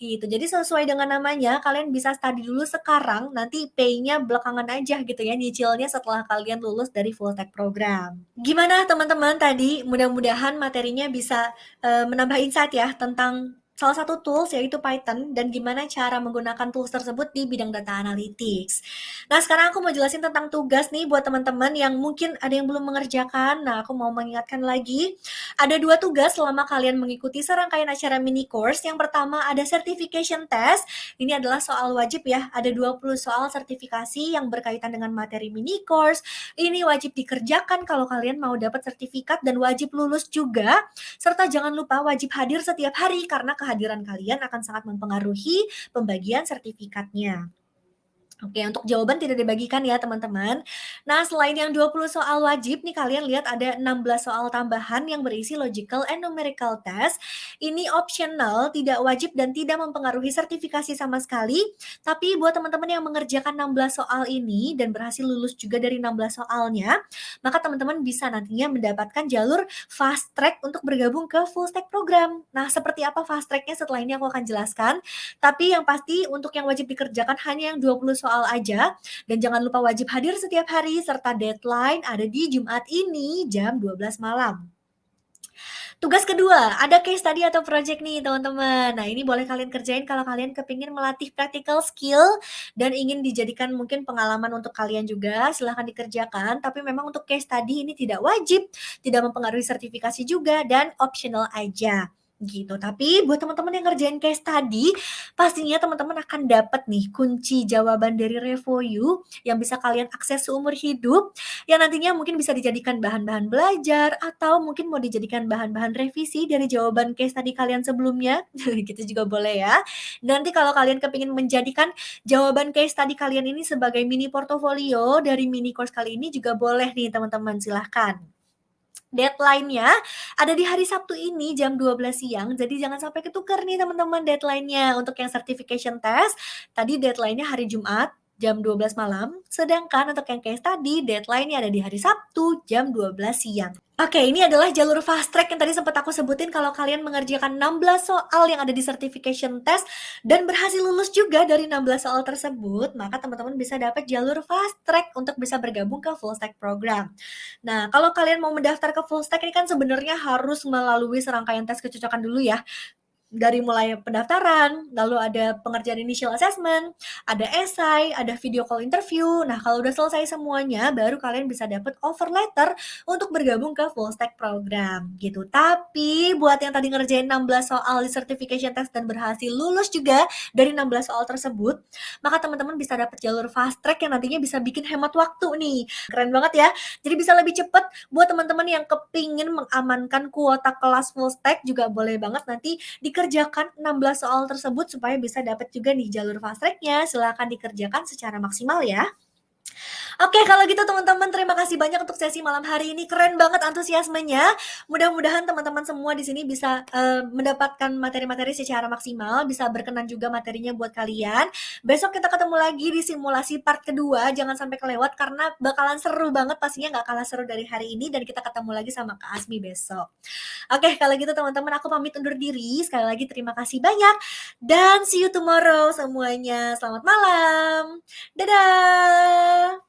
Gitu. Jadi sesuai dengan namanya, kalian bisa study dulu sekarang, nanti pay-nya belakangan aja gitu ya, nyicilnya setelah kalian lulus dari full stack program. Gimana teman-teman tadi? Mudah-mudahan materinya bisa menambah insight ya tentang salah satu tools yaitu Python dan gimana cara menggunakan tools tersebut di bidang data analytics. Nah, sekarang aku mau jelasin tentang tugas nih buat teman-teman yang mungkin ada yang belum mengerjakan. Nah, aku mau mengingatkan lagi, ada 2 tugas selama kalian mengikuti serangkaian acara mini course. Yang pertama ada certification test. Ini adalah soal wajib ya. Ada 20 soal sertifikasi yang berkaitan dengan materi mini course. Ini wajib dikerjakan kalau kalian mau dapat sertifikat dan wajib lulus juga. Serta jangan lupa wajib hadir setiap hari karena kehadiran kalian akan sangat mempengaruhi pembagian sertifikatnya. Oke, untuk jawaban tidak dibagikan ya teman-teman. Nah, selain yang 20 soal wajib nih kalian lihat ada 16 soal tambahan yang berisi logical and numerical test. Ini optional, tidak wajib dan tidak mempengaruhi sertifikasi sama sekali. Tapi buat teman-teman yang mengerjakan 16 soal ini dan berhasil lulus juga dari 16 soalnya, maka teman-teman bisa nantinya mendapatkan jalur fast track untuk bergabung ke full stack program. Nah, seperti apa fast tracknya setelah ini aku akan jelaskan. Tapi yang pasti untuk yang wajib dikerjakan hanya yang 20 soal aja. Dan jangan lupa wajib hadir setiap hari serta deadline ada di Jumat ini jam 12 malam. Tugas kedua, ada case study atau project nih teman-teman. Nah, ini boleh kalian kerjain kalau kalian kepingin melatih practical skill dan ingin dijadikan mungkin pengalaman untuk kalian juga, silahkan dikerjakan. Tapi memang untuk case study ini tidak wajib, tidak mempengaruhi sertifikasi juga, dan optional aja gitu. Tapi buat teman-teman yang ngerjain case study, pastinya teman-teman akan dapat nih kunci jawaban dari Revoyu yang bisa kalian akses seumur hidup, yang nantinya mungkin bisa dijadikan bahan-bahan belajar atau mungkin mau dijadikan bahan-bahan revisi dari jawaban case tadi kalian sebelumnya, gitu juga boleh ya. Nanti kalau kalian kepingin menjadikan jawaban case tadi kalian ini sebagai mini portofolio dari mini course kali ini juga boleh nih teman-teman, silahkan. Deadline-nya ada di hari Sabtu ini jam 12 siang, jadi jangan sampai ketukar nih teman-teman deadline-nya. Untuk yang certification test, tadi deadline-nya hari Jumat jam 12 malam, sedangkan untuk yang case tadi deadline-nya ada di hari Sabtu jam 12 siang. Oke, ini adalah jalur fast track yang tadi sempat aku sebutin kalau kalian mengerjakan 16 soal yang ada di certification test dan berhasil lulus juga dari 16 soal tersebut, maka teman-teman bisa dapat jalur fast track untuk bisa bergabung ke full stack program. Nah, kalau kalian mau mendaftar ke full stack ini kan sebenarnya harus melalui serangkaian tes kecocokan dulu ya. dari mulai pendaftaran, lalu ada pengerjaan initial assessment, ada esai, ada video call interview. Nah, kalau udah selesai semuanya, baru kalian bisa dapat offer letter untuk bergabung ke full stack program gitu. Tapi buat yang tadi ngerjain 16 soal di certification test dan berhasil lulus juga dari 16 soal tersebut, maka teman-teman bisa dapat jalur fast track yang nantinya bisa bikin hemat waktu nih. Keren banget ya. Jadi bisa lebih cepat buat teman-teman yang kepingin mengamankan kuota kelas full stack juga boleh banget nanti dikerjakan 16 soal tersebut supaya bisa dapat juga nih jalur fast track-nya. Silakan dikerjakan secara maksimal ya. Oke, kalau gitu teman-teman terima kasih banyak untuk sesi malam hari ini. Keren banget antusiasmenya. Mudah-mudahan teman-teman semua di sini bisa mendapatkan materi-materi secara maksimal, bisa berkenan juga materinya buat kalian. Besok kita ketemu lagi di simulasi part kedua. Jangan sampai kelewat karena bakalan seru banget, pastinya nggak kalah seru dari hari ini, dan kita ketemu lagi sama Kak Asmi besok. Oke, kalau gitu teman-teman aku pamit undur diri. Sekali lagi terima kasih banyak dan see you tomorrow semuanya. Selamat malam. Dadah.